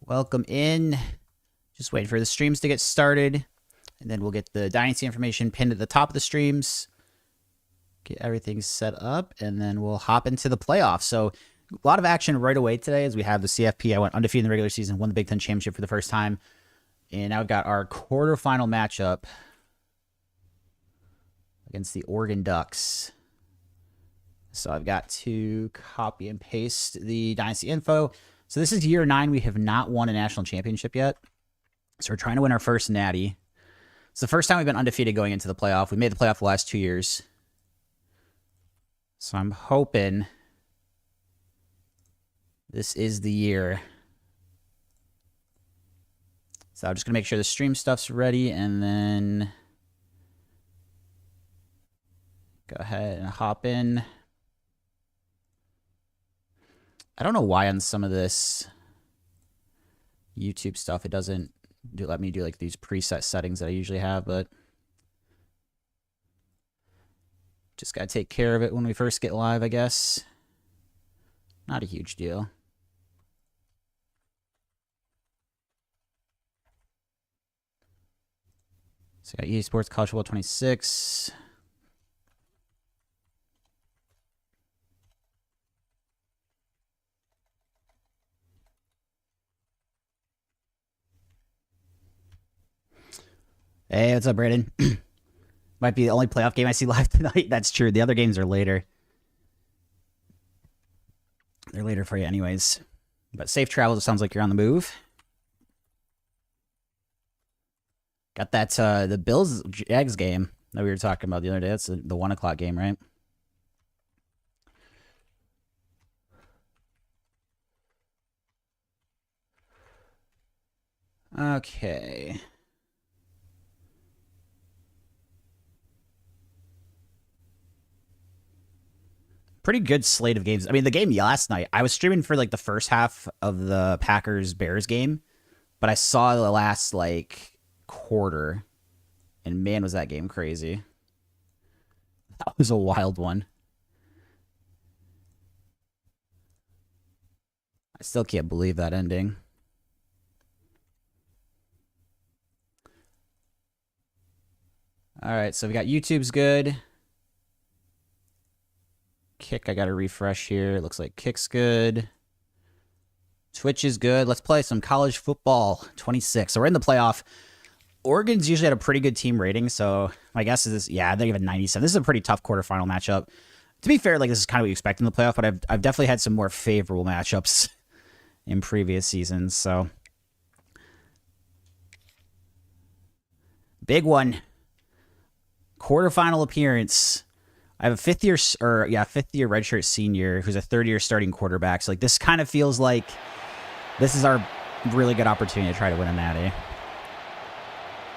Welcome in. Just waiting for the streams to get started. And then we'll get the Dynasty information pinned at the top of the streams. Get everything set up. And then we'll hop into the playoffs. So a lot of action right away today as we have the CFP. I went undefeated in the regular season, won the Big Ten Championship for the first time. And now we've got our quarterfinal matchup against the Oregon Ducks. So I've got to copy and paste the Dynasty info. So this is year 9. We have not won a national championship yet. So we're trying to win our first natty. It's the first time we've been undefeated going into the playoff. We made the playoff the last 2 years. So I'm hoping this is the year. So I'm just going to make sure the stream stuff's ready and then go ahead and hop in. I don't know why on some of this YouTube stuff it doesn't let me do like these preset settings that I usually have, but just gotta take care of it when we first get live, I guess. Not a huge deal. So I got EA Sports College Football 26. Hey, what's up, Brandon? Might be the only playoff game I see live tonight. That's true. The other games are later. They're later for you anyways. But safe travels. It sounds like you're on the move. Got that, the Bills-Jags game that we were talking about the other day. That's the 1 o'clock game, right? Okay. Pretty good slate of games. I mean, the game last night, I was streaming for like the first half of the Packers-Bears game, but I saw the last like quarter, and man, was that game crazy. That was a wild one. I still can't believe that ending. All right, so we got YouTube's good. Kick, I got to refresh here. It looks like Kick's good. Twitch is good. Let's play some college football 26. So we're in the playoff. Oregon's usually had a pretty good team rating, so my guess is this, yeah, they have a 97. This is a pretty tough quarterfinal matchup. To be fair, like this is kind of what you expect in the playoff, but I've definitely had some more favorable matchups in previous seasons, so. Big one. Quarterfinal appearance. I have a fifth year redshirt senior who's a third-year starting quarterback. So like this kind of feels like this is our really good opportunity to try to win a natty.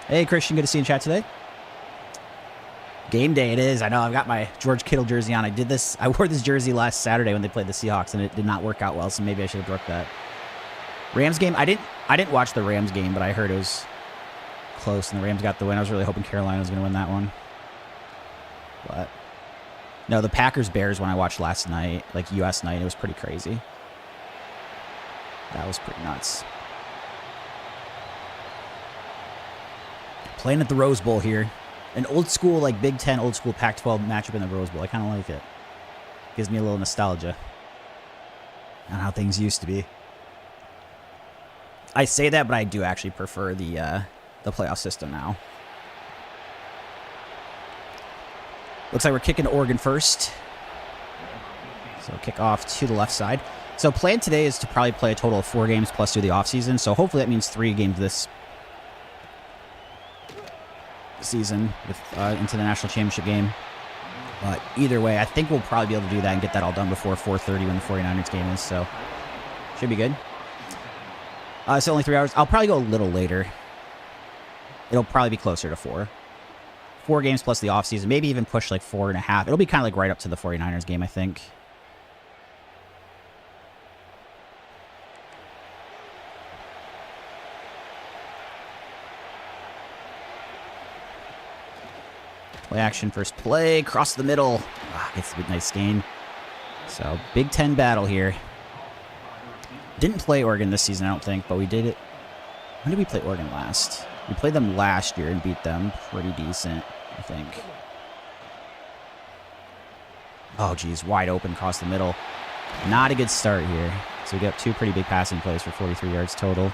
Hey Christian, good to see you in chat today. Game day it is. I know I've got my George Kittle jersey on. I wore this jersey last Saturday when they played the Seahawks, and it did not work out well. So maybe I should have worked that. Rams game. I didn't watch the Rams game, but I heard it was close, and the Rams got the win. I was really hoping Carolina was going to win that one, but. No, the Packers-Bears one I watched last night, like U.S. night, it was pretty crazy. That was pretty nuts. Playing at the Rose Bowl here. An old school, like Big Ten, old school Pac-12 matchup in the Rose Bowl. I kind of like it. Gives me a little nostalgia on how things used to be. I say that, but I do actually prefer the playoff system now. Looks like we're kicking Oregon first. So kick off to the left side. So plan today is to probably play a total of 4 games plus do the offseason. So hopefully that means 3 games this season with into the national championship game. But either way, I think we'll probably be able to do that and get that all done before 4:30 when the 49ers game is. So should be good. It's only 3 hours. I'll probably go a little later. It'll probably be closer to 4. 4 games plus the offseason, maybe even push like 4.5. It'll be kind of like right up to the 49ers game, I think. Play action, first play, cross the middle. Gets a nice gain. So, Big Ten battle here. Didn't play Oregon this season, I don't think, but we did it. When did we play Oregon last? We played them last year and beat them pretty decent, I think. Oh, geez, wide open across the middle. Not a good start here. So we get 2 pretty big passing plays for 43 yards total.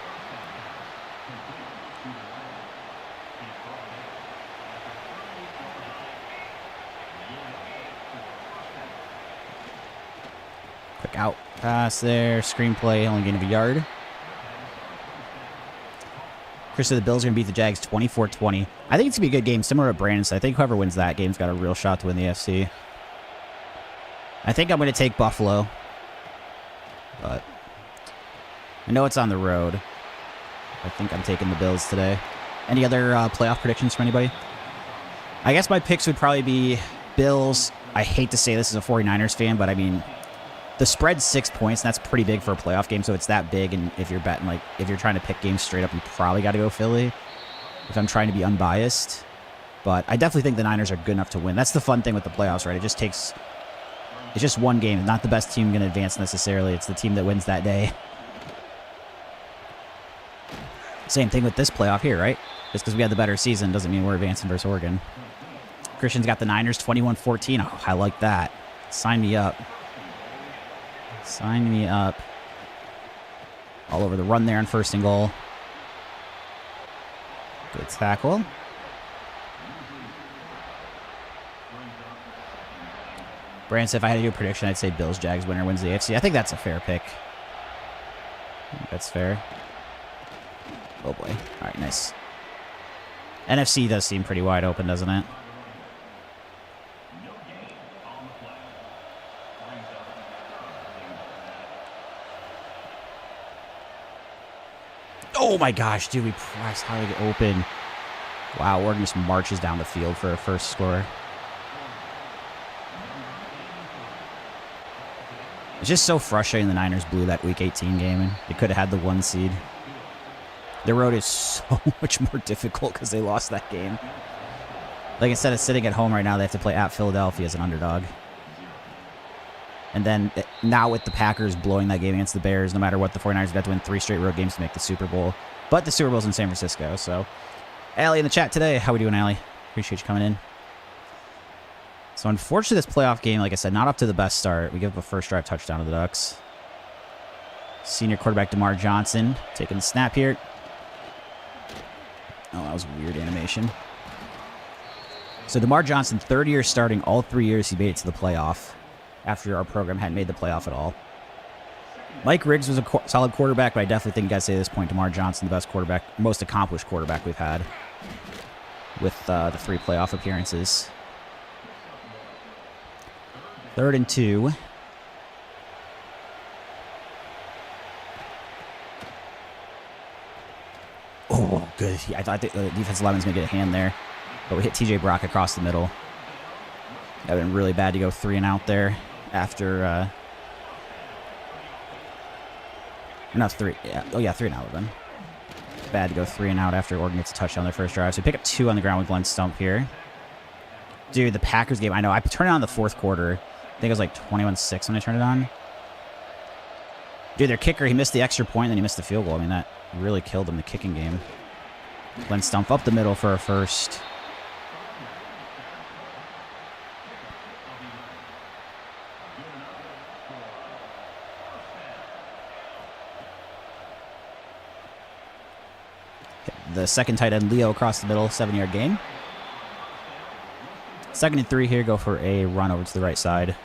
Quick out pass there. Screenplay, only gain of a yard. Chris said the Bills are going to beat the Jags 24-20. I think it's going to be a good game, similar to Brandon said. I think whoever wins that game's got a real shot to win the AFC. I think I'm going to take Buffalo. But I know it's on the road. I think I'm taking the Bills today. Any other playoff predictions from anybody? I guess my picks would probably be Bills. I hate to say this as a 49ers fan, but I mean, the spread's 6 points, and that's pretty big for a playoff game, so it's that big, and if you're betting, like, if you're trying to pick games straight up, you probably got to go Philly, if I'm trying to be unbiased. But I definitely think the Niners are good enough to win. That's the fun thing with the playoffs, right? It's just one game. Not the best team going to advance necessarily. It's the team that wins that day. Same thing with this playoff here, right? Just because we had the better season doesn't mean we're advancing versus Oregon. Christian's got the Niners 21-14. Oh, I like that. Sign me up. Sign me up. All over the run there on 1st and goal. Good tackle. Brandon said if I had to do a prediction, I'd say Bills, Jags winner wins the AFC. I think that's a fair pick. I think that's fair. Oh boy. All right, nice. NFC does seem pretty wide open, doesn't it? Oh my gosh, dude, we pressed how to get open. Wow, Oregon just marches down the field for a first score. It's just so frustrating the Niners blew that Week 18 game, and they could have had the 1 seed. Their road is so much more difficult because they lost that game. Like, instead of sitting at home right now, they have to play at Philadelphia as an underdog. And then, now with the Packers blowing that game against the Bears, no matter what, the 49ers got to win 3 straight road games to make the Super Bowl. But the Super Bowl's in San Francisco, so. Allie in the chat today. How we doing, Allie? Appreciate you coming in. So, unfortunately, this playoff game, like I said, not up to the best start. We give up a first drive touchdown to the Ducks. Senior quarterback DeMar Johnson taking the snap here. Oh, that was a weird animation. So, DeMar Johnson, 3rd year starting, all 3 years he made it to the playoff after our program hadn't made the playoff at all. Mike Riggs was a solid quarterback, but I definitely think you got to say at this point, DeMar Johnson, the best quarterback, most accomplished quarterback we've had with the 3 playoff appearances. 3rd and 2. Oh, good. I thought the defensive lineman's going to get a hand there. But we hit TJ Brock across the middle. That would have been really bad to go 3 and out there after... not 3. Yeah. Oh, yeah, 3 and out would have been. Bad to go 3 and out after Oregon gets a touchdown on their first drive. So we pick up 2 on the ground with Glenn Stump here. Dude, the Packers game, I know. I turned it on the 4th quarter. I think it was like 21-6 when I turned it on. Dude, their kicker, he missed the extra point, and then he missed the field goal. I mean, that really killed him, the kicking game. Glenn Stump up the middle for a first. The second tight end, Leo, across the middle, 7-yard gain. 2nd and 3 here, go for a run over to the right side.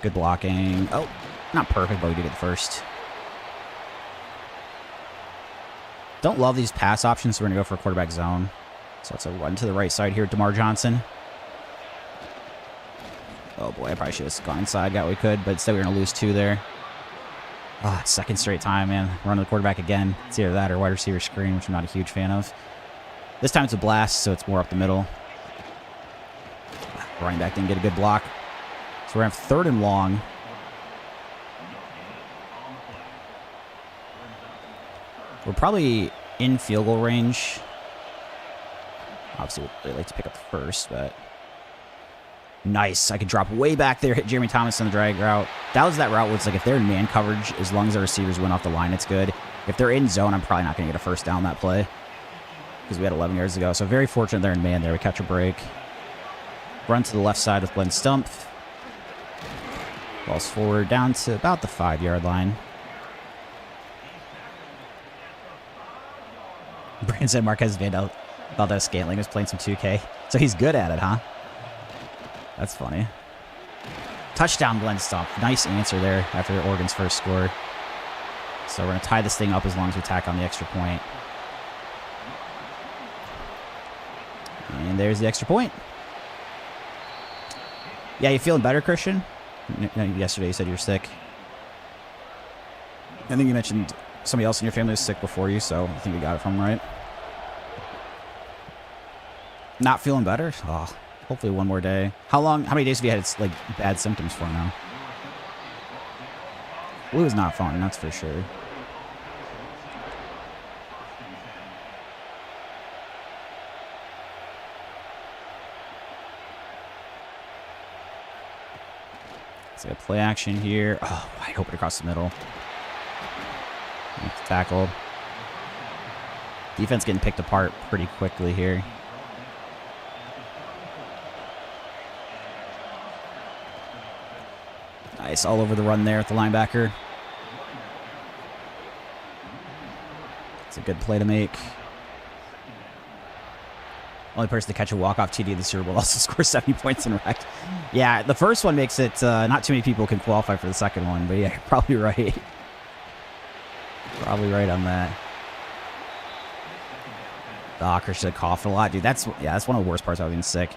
Good blocking. Oh, not perfect, but we do get the first. Don't love these pass options, so we're going to go for a quarterback zone. So it's a run to the right side here, DeMar Johnson. Oh boy, I probably should have gone inside, got what we could, but instead we we're going to lose 2 there. Ah, 2nd straight time, man. Run to the quarterback again. It's either that or wide receiver screen, which I'm not a huge fan of. This time it's a blast, so it's more up the middle. Running back didn't get a good block. So we're going to have 3rd and long. We're probably in field goal range. Obviously, we'd like to pick up the first, but... Nice. I could drop way back there, hit Jeremy Thomas on the drag route. That was that route where it's like if they're in man coverage, as long as the receivers went off the line, it's good. If they're in zone, I'm probably not going to get a first down that play because we had 11 yards to go. So very fortunate they're in man there. We catch a break. Run to the left side with Glenn Stump. Ball's forward down to about the 5-yard line. Brandon said Marquez Valdez-Scantling was playing some 2K. So he's good at it, huh? That's funny. Touchdown, Glenn Stump. Nice answer there after Oregon's first score. So we're going to tie this thing up as long as we tack on the extra point. And there's the extra point. Yeah, you feeling better, Christian? Yesterday you said you were sick. I think you mentioned somebody else in your family was sick before you, so I think we got it from right. Not feeling better? Oh, hopefully one more day. How many days have you had like bad symptoms for now? Flu is not fun, that's for sure. Let's get play action here. Oh, wide open across the middle. Tackled. Defense getting picked apart pretty quickly here. Nice, all over the run there with the linebacker. It's a good play to make. Only person to catch a walk-off TD in the Super Bowl also scores 70 points in rec. Yeah, the first one makes it not too many people can qualify for the second one, but yeah, you're probably right. Probably right on that. Docker should cough a lot, dude. That's one of the worst parts about being sick.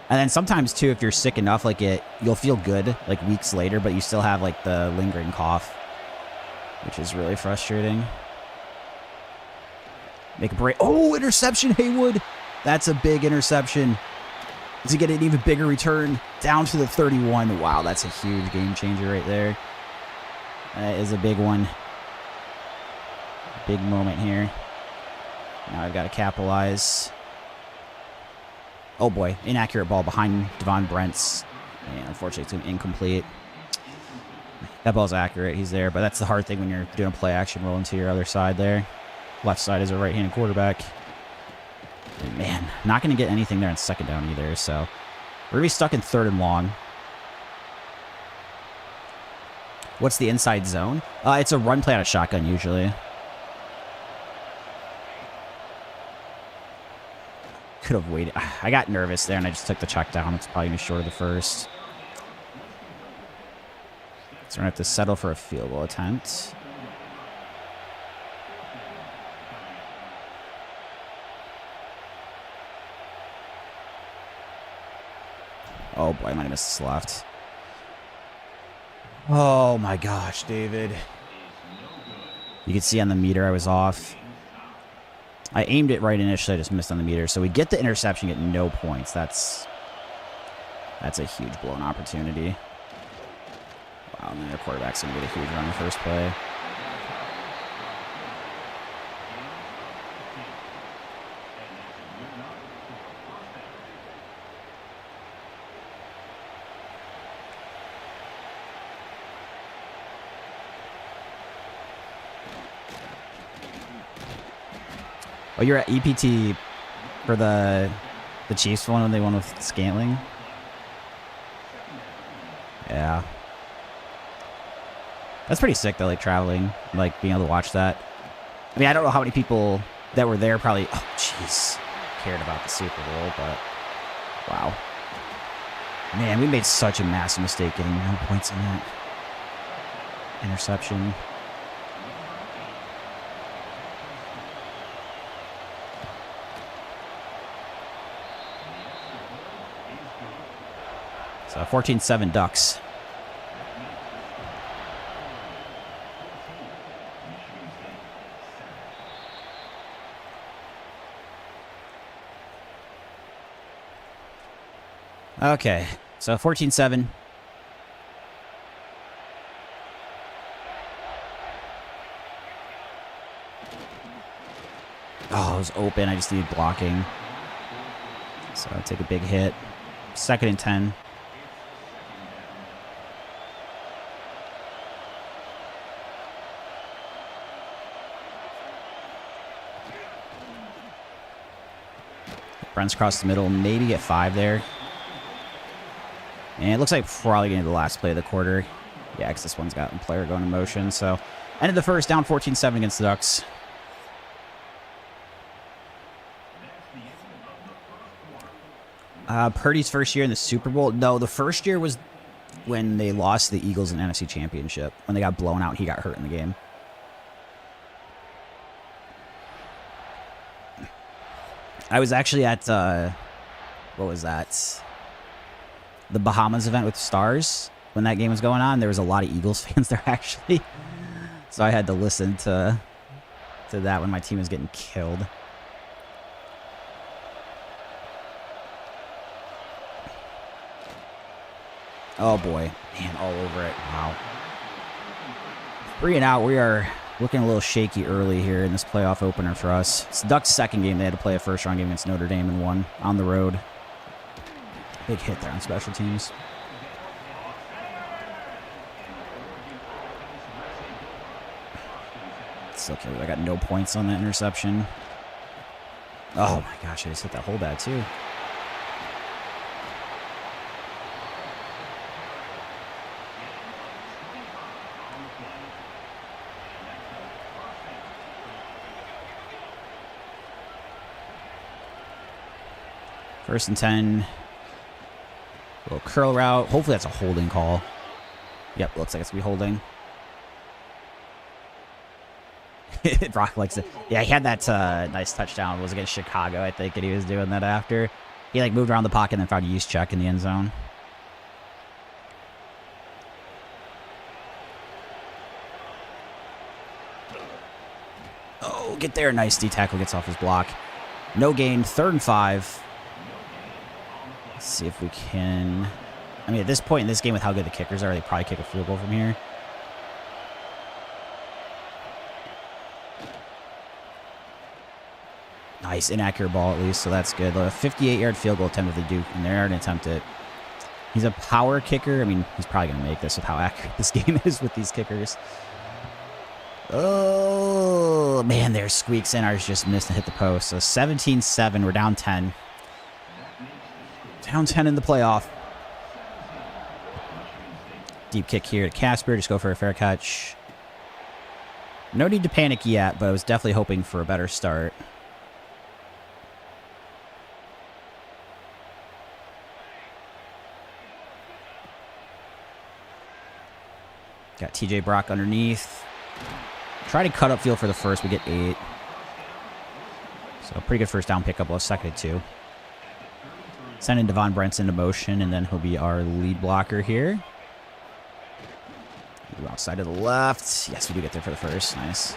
And then sometimes too, if you're sick enough, like you'll feel good like weeks later, but you still have like the lingering cough, which is really frustrating. Make a break. Oh, interception, Haywood. That's a big interception. Does he get an even bigger return? Down to the 31. Wow, that's a huge game changer right there. That is a big one. Big moment here. Now I've got to capitalize. Oh boy, inaccurate ball behind Devon Brent's. And unfortunately, it's incomplete. That ball's accurate. He's there, but that's the hard thing when you're doing a play action rolling to your other side there. Left side is a right-handed quarterback. And man, not going to get anything there in second down either, so we're going to be stuck in third and long. What's the inside zone? It's a run play out of shotgun usually. Could have waited. I got nervous there and I just took the check down. It's probably going to be short of the first. So we're going to have to settle for a field goal attempt. Oh boy, I might have missed this left. Oh my gosh, David. You can see on the meter I was off. I aimed it right initially, I just missed on the meter. So we get the interception, get no points. That's a huge blown opportunity. Wow, and then their quarterback's going to get a huge run in the first play. Oh, you're at EPT for the Chiefs one when they won with Scantling? Yeah. That's pretty sick, though, like, traveling, like, being able to watch that. I mean, I don't know how many people that were there probably, oh, jeez, cared about the Super Bowl, but wow. Man, we made such a massive mistake getting no points in that interception. So 14-7 Ducks. Okay, so 14-7. Oh, it was open. I just needed blocking. So I take a big hit. 2nd and 10. Brent's across the middle. Maybe get 5 there. And it looks like probably getting the last play of the quarter. Yeah, because this one's got a player going in motion. So, ended the first, down 14-7 against the Ducks. Purdy's first year in the Super Bowl. No, the first year was when they lost the Eagles in the NFC Championship. When they got blown out, he got hurt in the game. I was actually at, what was that? The Bahamas event with Stars. When that game was going on, there was a lot of Eagles fans there, actually. So I had to listen to that when my team was getting killed. Oh, boy. Man, all over it. Wow. 3 and out. We are looking a little shaky early here in this playoff opener for us. It's the Ducks' second game. They had to play a first-round game against Notre Dame and won on the road. Big hit there on special teams. It's okay. I got no points on that interception. Oh, my gosh. I just hit that hole bad, too. First and 10. Little curl route. Hopefully that's a holding call. Yep, looks like it's going to be holding. Brock likes it. Yeah, he had that nice touchdown. It was against Chicago, I think, and he was doing that after. He like moved around the pocket and then found a use check in the end zone. Oh, get there. Nice. D tackle gets off his block. No gain. 3rd and 5. Let's see if we can... I mean, at this point in this game, with how good the kickers are, they probably kick a field goal from here. Nice, inaccurate ball at least, so that's good. A 58-yard field goal attempt if they do, and they're going to attempt it. He's a power kicker. I mean, he's probably going to make this with how accurate this game is with these kickers. Oh, man, there's squeaks in. Ours just missed and hit the post. So 17-7, we're down 10. Down 10 in the playoff. Deep kick here to Casper. Just go for a fair catch. No need to panic yet, but I was definitely hoping for a better start. Got TJ Brock underneath. Try to cut up field for the first. We get 8. So pretty good first down pickup. Well, 2nd and 2. Sending Devon Brents into motion, and then he'll be our lead blocker here. Outside to the left. Yes, we do get there for the first. Nice.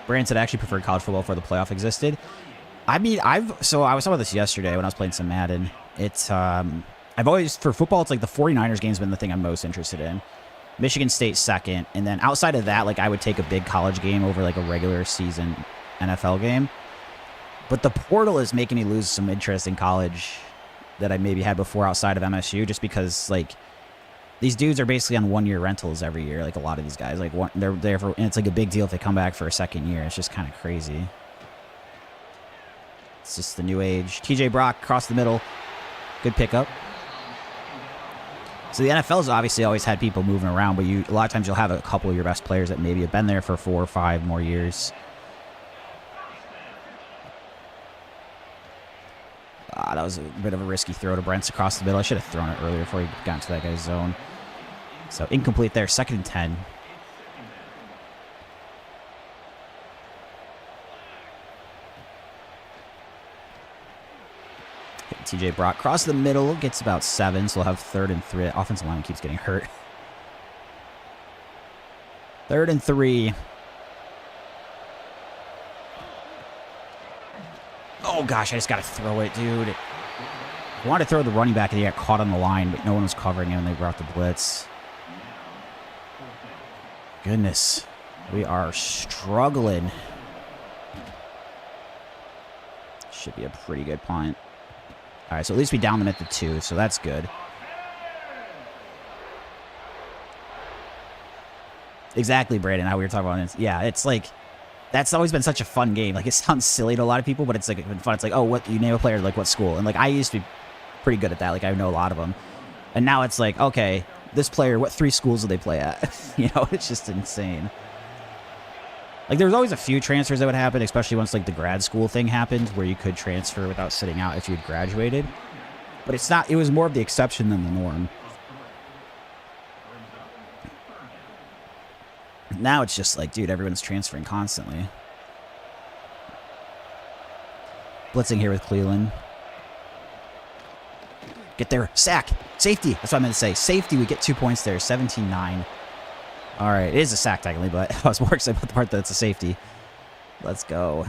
Brants had actually preferred college football before the playoff existed. I mean, I was talking about this yesterday when I was playing some Madden. It's I've always, for football, it's like the 49ers game's been the thing I'm most interested in. Michigan State 2nd, and then outside of that, like I would take a big college game over like a regular season NFL game. But the portal is making me lose some interest in college that I maybe had before outside of MSU, just because like these dudes are basically on 1-year rentals every year. Like a lot of these guys, like they're there for, and it's like a big deal if they come back for a 2nd year. It's just kind of crazy. It's just the new age. TJ Brock across the middle, good pickup. So the NFL's obviously always had people moving around, but a lot of times you'll have a couple of your best players that maybe have been there for 4 or 5 more years. That was a bit of a risky throw to Brents across the middle. I should have thrown it earlier before he got into that guy's zone. So incomplete there, 2nd and 10. TJ Brock across the middle, gets about 7, so we'll have 3rd and 3. Offensive lineman keeps getting hurt. 3rd and 3. Oh, gosh, I just got to throw it, dude. I wanted to throw the running back, and he got caught on the line, but no one was covering him, and they brought the blitz. Goodness. We are struggling. Should be a pretty good punt. All right, so at least we down them at the 2, so that's good. Exactly, Brandon, how we were talking about it. Yeah, it's like That's always been such a fun game. Like, it sounds silly to a lot of people, but it's like been fun. It's like, oh, what you name a player, like what school? And like, I used to be pretty good at that. Like, I know a lot of them. And now it's like, okay, this player, what 3 schools do they play at? You know, it's just insane. Like, there was always a few transfers that would happen, especially once like the grad school thing happened, where you could transfer without sitting out if you had graduated. But it's not. It was more of the exception than the norm. Now it's just like, dude, everyone's transferring constantly. Blitzing here with Cleveland. Get there. Sack. Safety. That's what I meant to say. Safety. We get 2 points there. 17-9. All right. It is a sack, technically, but I was more excited about the part that it's a safety. Let's go.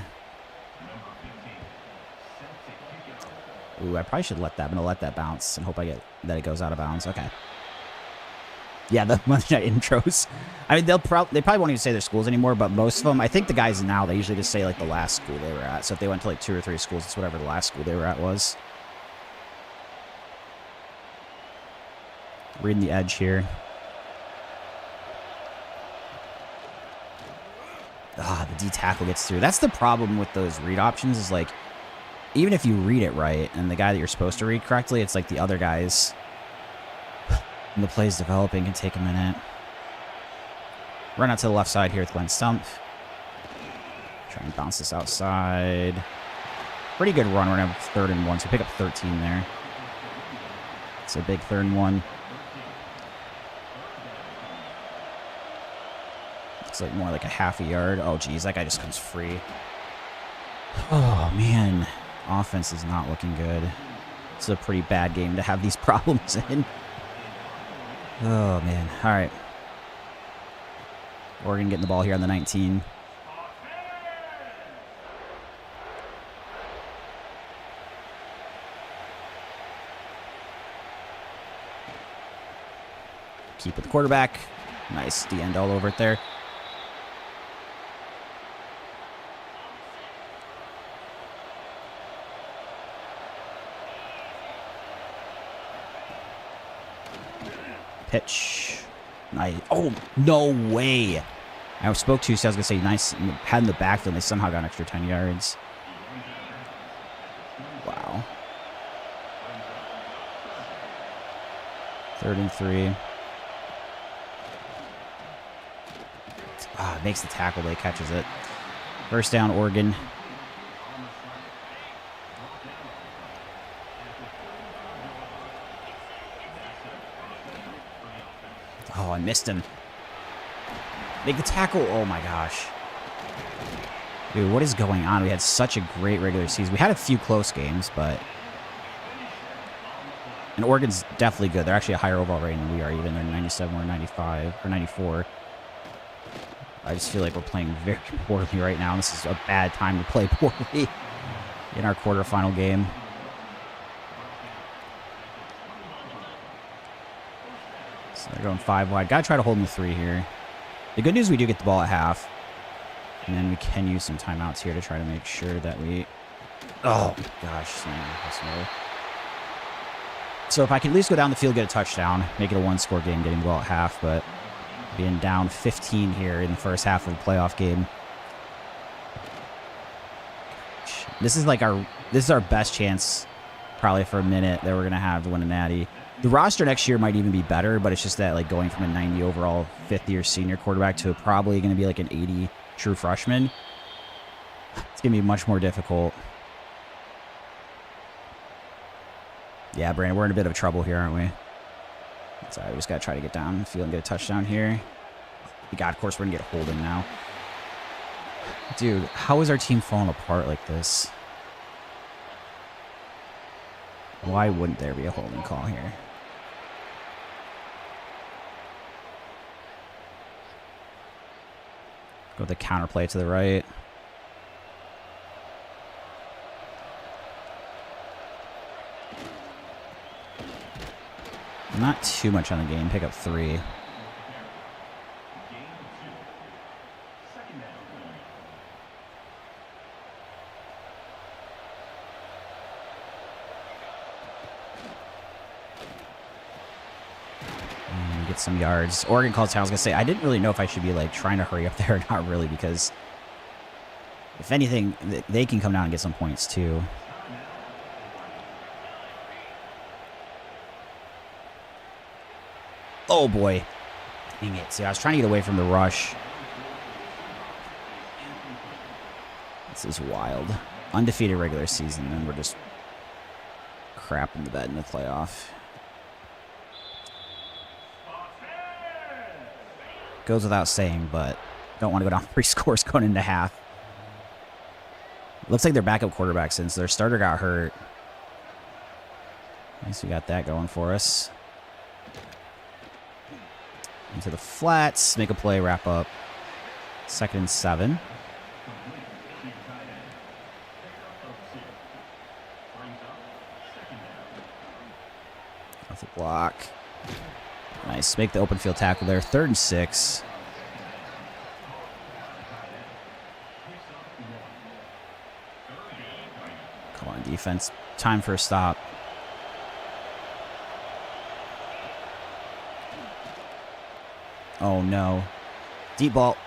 Ooh, I probably should let that. I'm going to let that bounce and hope I get that it goes out of bounds. Okay. Yeah, the Monday night intros. I mean, they probably won't even say their schools anymore, but most of them, I think the guys now, they usually just say like the last school they were at. So if they went to like 2 or 3 schools, it's whatever the last school they were at was. Reading the edge here. Ah, the D tackle gets through. That's the problem with those read options is like, even if you read it right and the guy that you're supposed to read correctly, it's like the other guys. And the play's developing can take a minute. Run out to the left side here with Glenn Stump. Try and bounce this outside. Pretty good run. We're going to have 3rd and 1, so pick up 13 there. It's a big 3rd and 1. Looks like more like a half a yard. Oh, geez, that guy just comes free. Oh, man. Offense is not looking good. It's a pretty bad game to have these problems in. Oh, man. All right. Oregon getting the ball here on the 19. Keep with the quarterback. Nice D-end all over it there. Pitch. Nice. Oh, no way. I spoke to you, so I was going to say nice. Had in the backfield, they somehow got an extra 10 yards. Wow. 3rd and 3. Ah, makes the tackle, but he catches it. 1st down, Oregon. Oh, I missed him. Make the tackle. Oh, my gosh. Dude, what is going on? We had such a great regular season. We had a few close games, but... And Oregon's definitely good. They're actually a higher overall rating than we are, even. They're 97 or 95 or 94. I just feel like we're playing very poorly right now. This is a bad time to play poorly in our quarterfinal game. So they're going 5 wide. Gotta try to hold them to 3 here. The good news, we do get the ball at half. And then we can use some timeouts here to try to make sure that we... Oh, gosh. So if I can at least go down the field, get a touchdown, make it a 1-score game, getting the ball at half, but being down 15 here in the first half of the playoff game. This is like our best chance probably for a minute that we're going to have to win a natty. The roster next year might even be better, but it's just that like going from a 90 overall 5th-year senior quarterback to probably going to be like an 80 true freshman. It's going to be much more difficult. Yeah, Brandon, we're in a bit of trouble here, aren't we? Sorry, we just got to try to get down the field and get a touchdown here. God, of course, we're going to get a holding now. Dude, how is our team falling apart like this? Why wouldn't there be a holding call here? Go with the counterplay to the right. Not too much on the game. Pick up 3. Get some yards. Oregon calls town. I was going to say, I didn't really know if I should be like trying to hurry up there or not really, because If anything, they can come down and get some points too. Oh boy. Dang it. See, I was trying to get away from the rush. This is wild. Undefeated regular season, and we're just crap in the bed in the playoff. Goes without saying, but don't want to go down 3 scores going into half. Looks like their backup quarterback, since their starter got hurt. At least we got that going for us. Into the flats, make a play, wrap up. 2nd and 7. Off the block. Nice. Make the open field tackle there. 3rd and 6. Come on, defense. Time for a stop. Oh, no. Deep ball.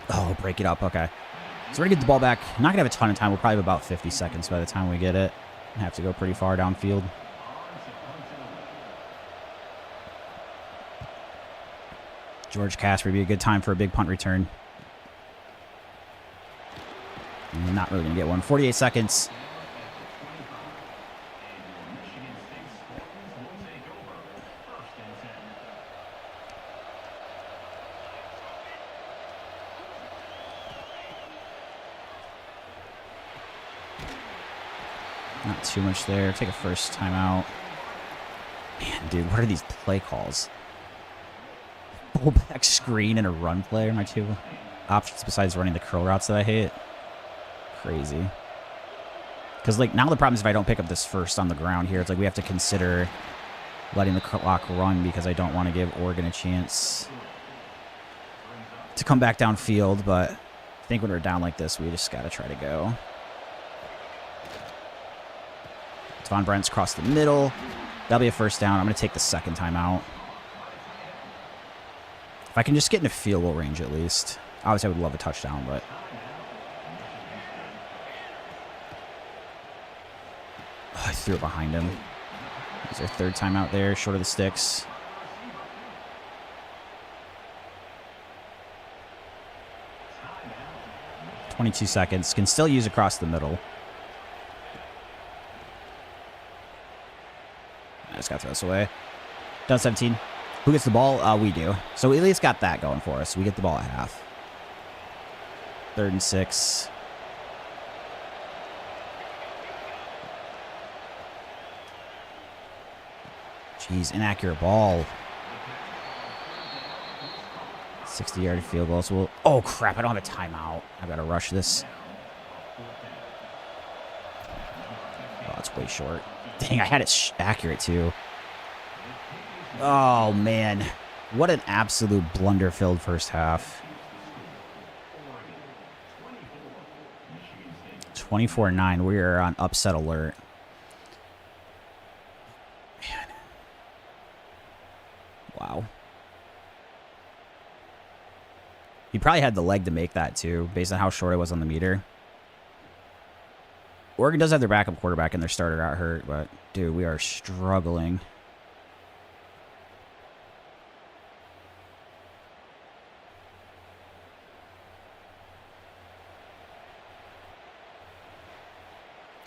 Oh, break it up. Okay. So we're going to get the ball back. Not going to have a ton of time. We'll probably have about 50 seconds by the time we get it. Have to go pretty far downfield. George Casper would be a good time for a big punt return. Not really going to get one. 48 seconds. Not too much there. Take a first timeout. Man, dude, what are these play calls? Fullback screen and a run play are my 2 options besides running the curl routes that I hate. Crazy. Because, like, now the problem is if I don't pick up this first on the ground here, it's like we have to consider letting the clock run because I don't want to give Oregon a chance to come back downfield. But I think when we're down like this, we just got to try to go. Von Brent's across the middle. That'll be a first down. I'm going to take the 2nd timeout. If I can just get in a field goal range at least. Obviously, I would love a touchdown, but... Oh, I threw it behind him. There's our 3rd timeout there, short of the sticks. .22 seconds. Can still use across the middle. I just got to throw this away. Down 17. Who gets the ball? We do. So we at least got that going for us. We get the ball at half. 3rd and 6. Jeez, inaccurate ball. 60-yard field goal. So we'll... Oh, crap. I don't have a timeout. I've got to rush this. Oh, it's way short. Dang, I had it accurate, too. Oh, man. What an absolute blunder-filled first half. 24-9. We are on upset alert. Man. Wow. He probably had the leg to make that, too, based on how short it was on the meter. Oregon does have their backup quarterback and their starter got hurt, but, dude, we are struggling.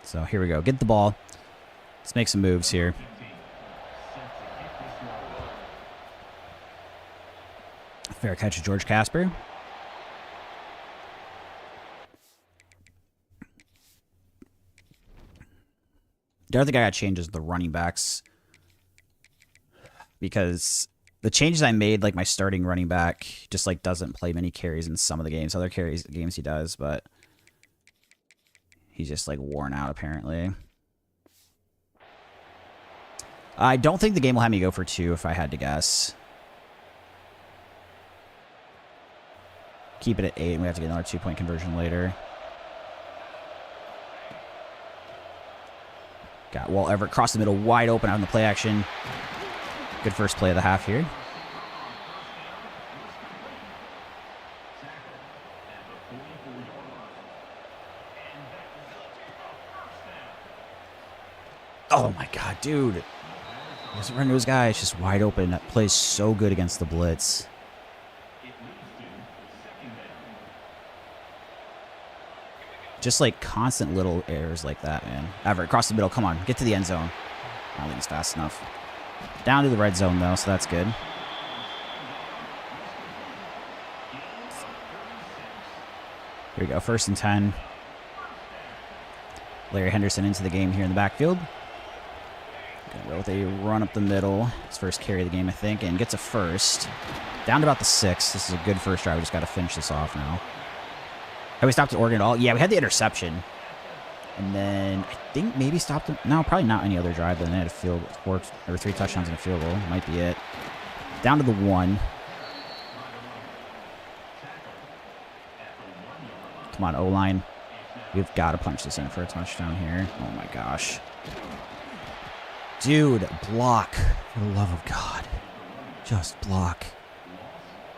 So here we go. Get the ball. Let's make some moves here. Fair catch of George Casper. The other thing I got to change is the running backs. Because the changes I made, like my starting running back, just like doesn't play many carries in some of the games. Other games he does, but he's just like worn out apparently. I don't think the game will have me go for 2 if I had to guess. Keep it at 8 and we have to get another 2-point conversion later. Got Walt Everett across the middle, wide open out in the play action. Good first play of the half here. Oh my god, dude. He doesn't run to his guy. It's just wide open. That plays so good against the blitz. Just like constant little errors like that, man. Everett, across the middle. Come on, get to the end zone. I don't think he's fast enough. Down to the red zone, though, so that's good. Here we go, 1st and 10. Larry Henderson into the game here in the backfield. Gonna go with a run up the middle. His first carry of the game, I think, and gets a first. Down to about the 6. This is a good first drive. We just got to finish this off now. Have we stopped at Oregon at all? Yeah, we had the interception. And then I think maybe stopped them. No, probably not any other drive. Then they had a field goal, or 3 touchdowns and a field goal. Might be it. Down to the 1. Come on, O-line. We've got to punch this in for a touchdown here. Oh my gosh. Dude, block. For the love of God. Just block.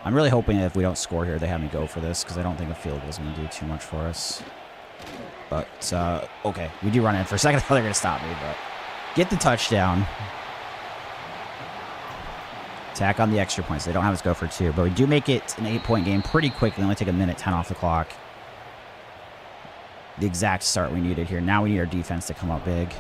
I'm really hoping that if we don't score here, they have me go for this, because I don't think a field goal is going to do too much for us. But, okay, we do run in. For a second, I thought they were going to stop me, but get the touchdown. Tack on the extra points. They don't have us go for 2, but we do make it an 8-point game pretty quickly. Only take a minute 10 off the clock. The exact start we needed here. Now we need our defense to come up big.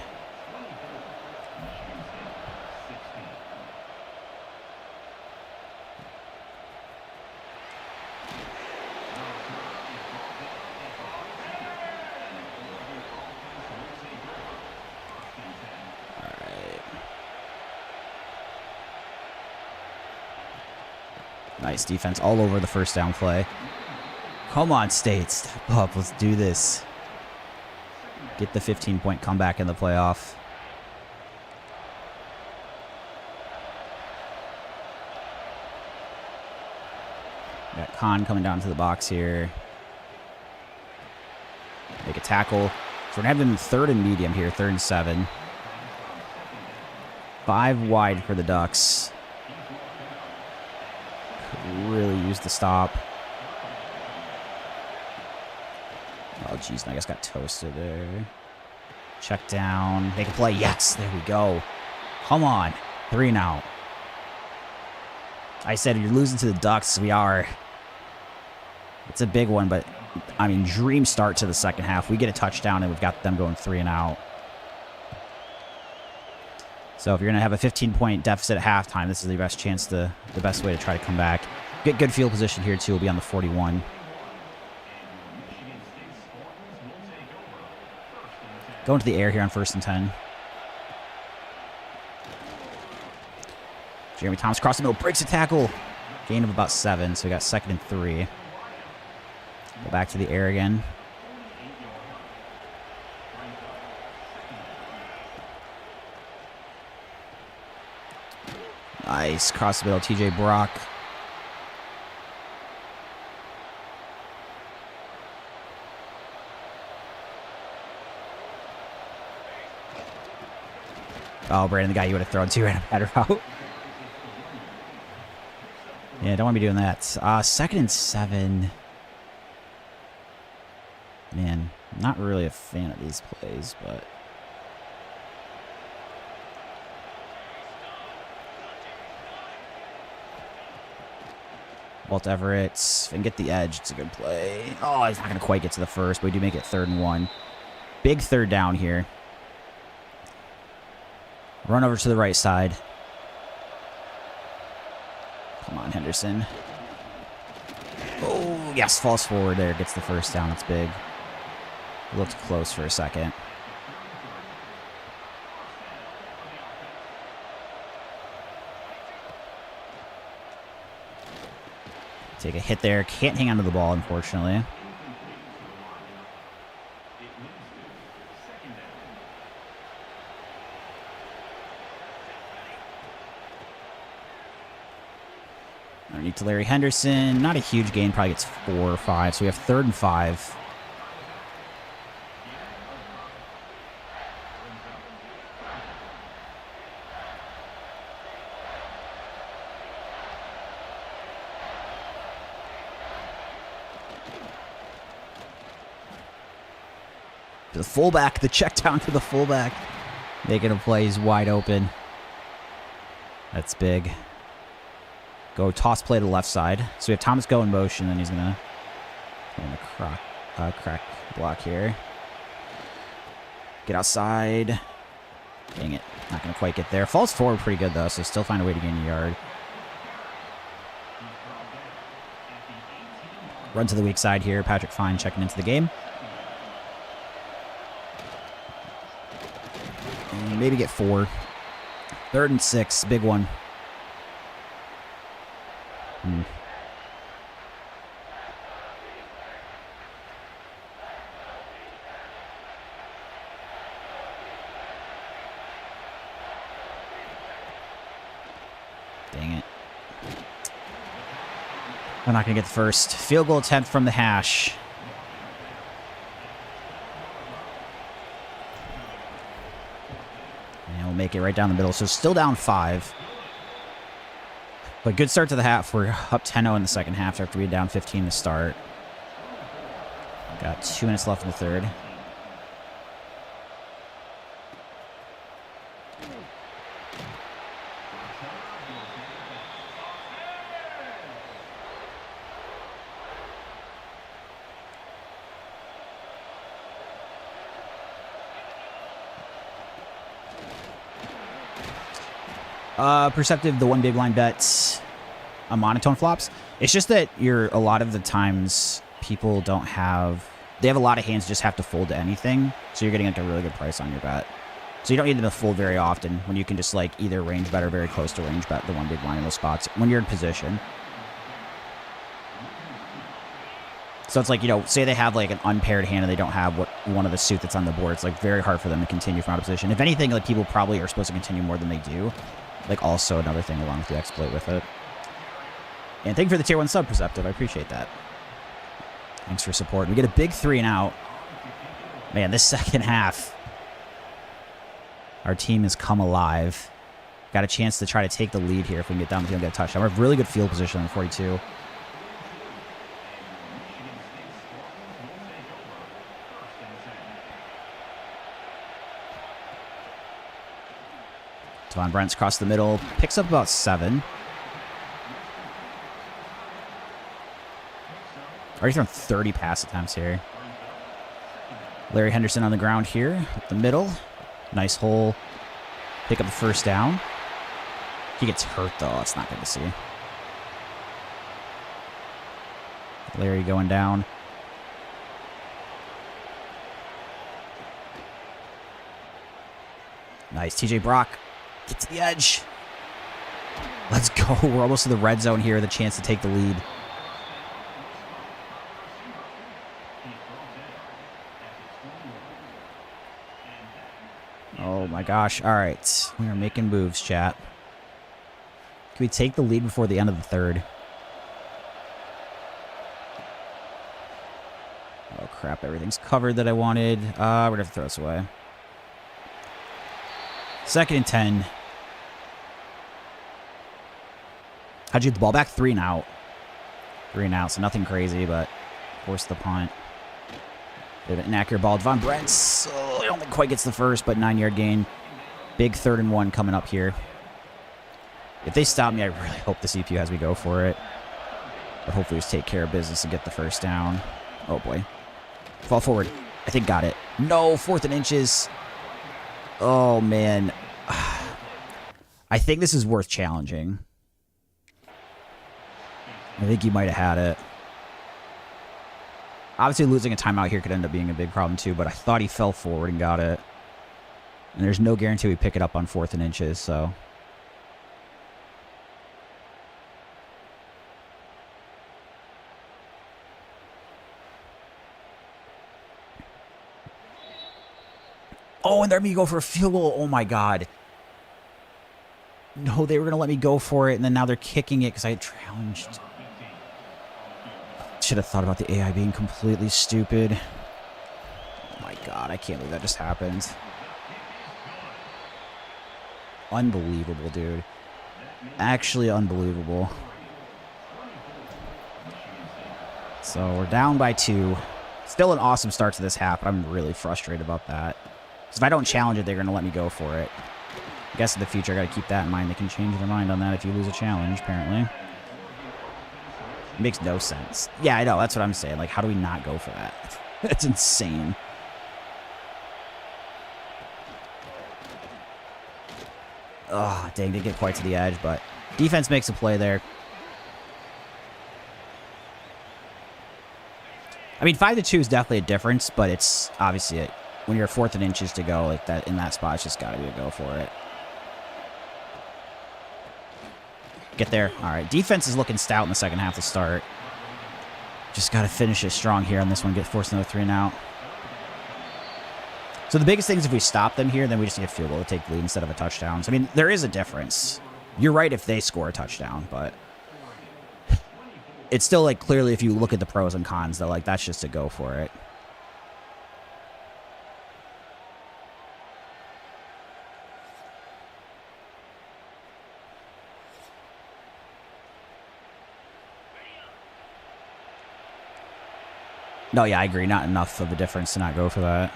Nice defense all over the first down play. Come on, State. Step up. Let's do this. Get the 15-point comeback in the playoff. Got Khan coming down to the box here. Make a tackle. So we're going to have him 3rd and medium here. 3rd and 7. 5 wide for the Ducks. Really used the stop. Oh, jeez. I guess got toasted there. Check down. Make a play. Yes. There we go. Come on. 3 now. I said you're losing to the Ducks. We are. It's a big one, but, I mean, dream start to the second half. We get a touchdown, and we've got them going 3 and out. So if you're going to have a 15-point deficit at halftime, this is the best chance, the best way to try to come back. Get good field position here, too. We'll be on the 41. Going to the air here on 1st and 10. Jeremy Thomas across the middle, breaks a tackle. Gain of about 7, so we got 2nd and 3. Go back to the air again. Nice. Cross the middle, TJ Brock. Oh, Brandon, the guy you would have thrown to ran a better route. Yeah, don't want to be doing that. 2nd and 7. Man, not really a fan of these plays, but... Walt Everett, and get the edge. It's a good play. Oh, he's not going to quite get to the first, but we do make it 3rd and 1. Big 3rd down here. Run over to the right side. Come on, Henderson. Oh, yes, falls forward there. Gets the first down. It's big. Looked close for a second. Take a hit there. Can't hang onto the ball, unfortunately. Underneath to Larry Henderson. Not a huge gain. Probably gets 4 or 5. So we have 3rd and 5. The fullback, the check down to the fullback. Making a play. He's wide open. That's big. Go toss play to the left side. So we have Thomas go in motion, and he's going to crack block here. Get outside. Dang it. Not going to quite get there. Falls forward pretty good, though, so still find a way to gain a yard. Run to the weak side here. Patrick Fine checking into the game. And maybe get 4. 3rd and 6. Big one. Dang it. I'm not going to get the first. Field goal attempt from the hash. And we'll make it right down the middle. So still down 5. But good start to the half. We're up 10-0 in the second half after we were down 15 to start. Got 2 minutes left in the third. Perceptive, the one big line bets, a monotone flops. It's just that a lot of the times people don't have, they have a lot of hands just have to fold to anything. So you're getting like a really good price on your bet. So you don't need them to fold very often when you can just like either range bet or very close to range bet the one big line in those spots when you're in position. So it's like, you know, say they have like an unpaired hand and they don't have one of the suit that's on the board. It's like very hard for them to continue from out of position. If anything, like people probably are supposed to continue more than they do. Like also another thing along with the exploit with it. And thank you for the tier 1 sub, Perceptive. I appreciate that. Thanks for support. We get a big 3 and out. Man, this second half, our team has come alive. Got a chance to try to take the lead here if we can get down the field and get a touchdown. We're in really good field position on 42. Devon Brent's across the middle. Picks up about 7. Already thrown 30 pass attempts here. Larry Henderson on the ground here. Up the middle. Nice hole. Pick up the first down. He gets hurt, though. That's not good to see. Larry going down. Nice. TJ Brock. Get to the edge. Let's go. We're almost to the red zone here. The chance to take the lead. Oh my gosh. All right. We are making moves, chat. Can we take the lead before the end of the third? Oh crap. Everything's covered that I wanted. We're going to have to throw this away. 2nd and 10. How'd you get the ball back? 3 and out. 3 and out, so nothing crazy, but force the punt. Bit of an inaccurate ball. Devon Brents, I don't think quite gets the first, but 9-yard gain. Big 3rd and 1 coming up here. If they stop me, I really hope the CPU has me go for it. But hopefully just take care of business and get the first down. Oh boy. Fall forward. I think got it. No, 4th and inches. Oh, man. I think this is worth challenging. I think he might have had it. Obviously, losing a timeout here could end up being a big problem, too, but I thought he fell forward and got it. And there's no guarantee we pick it up on 4th and inches, so... Oh, and they're let me go for a field goal. Oh, my God. No, they were going to let me go for it, and then now they're kicking it because I had challenged. Should have thought about the AI being completely stupid. Oh, my God. I can't believe that just happened. Unbelievable, dude. Actually unbelievable. So we're down by 2. Still an awesome start to this half, but I'm really frustrated about that. Because if I don't challenge it, they're going to let me go for it. I guess in the future, I got to keep that in mind. They can change their mind on that if you lose a challenge, apparently. It makes no sense. Yeah, I know. That's what I'm saying. Like, how do we not go for that? That's insane. Oh, dang, didn't get quite to the edge, but defense makes a play there. I mean, 5-2 is definitely a difference, but it's obviously when you're 4th and inches to go like that in that spot, it's just got to be a go for it. Get there. All right, defense is looking stout in the second half to start. Just got to finish it strong here on this one. Get forced another 3 and out. So the biggest thing is if we stop them here, then we just need a field goal to take the lead instead of a touchdown. So, I mean, there is a difference. You're right if they score a touchdown, but it's still, like, clearly if you look at the pros and cons, that, like, that's just a go for it. No, yeah, I agree. Not enough of a difference to not go for that.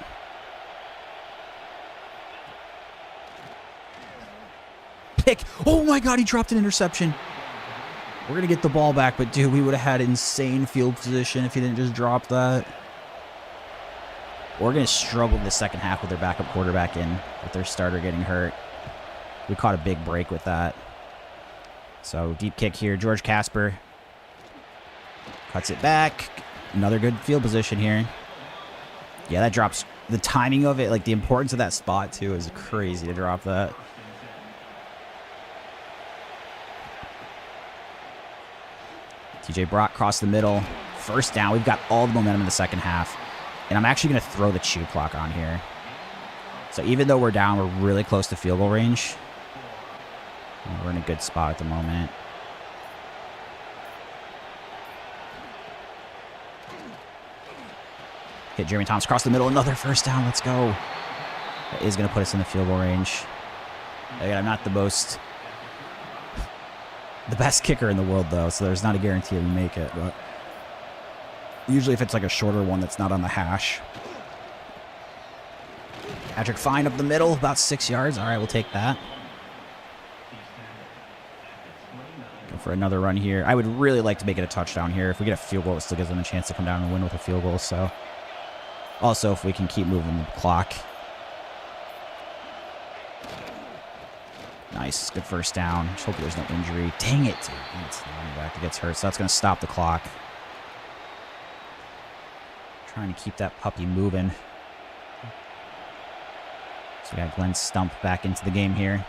Pick. Oh, my God, he dropped an interception. We're going to get the ball back, but, dude, we would have had insane field position if he didn't just drop that. We're going to struggle in the second half with their backup quarterback in, with their starter getting hurt. We caught a big break with that. So, deep kick here. George Casper cuts it back. Another good field position here. Yeah, that drops. The timing of it, like the importance of that spot, too, is crazy to drop that. TJ Brock crossed the middle. First down. We've got all the momentum in the second half. And I'm actually going to throw the chew clock on here. So even though we're down, we're really close to field goal range. We're in a good spot at the moment. Hit Jeremy Thomas across the middle. Another first down. Let's go. That is going to put us in the field goal range. Again, I'm not the best kicker in the world, though, so there's not a guarantee we make it. But usually if it's like a shorter one that's not on the hash. Patrick Fine up the middle, about 6 yards. All right, we'll take that. Go for another run here. I would really like to make it a touchdown here. If we get a field goal, it still gives them a chance to come down and win with a field goal. So, also, if we can keep moving the clock. Nice. Good first down. Just hope there's no injury. Dang it. Dude. It's the running back that gets hurt, so that's going to stop the clock. Trying to keep that puppy moving. So we got Glenn Stump back into the game here.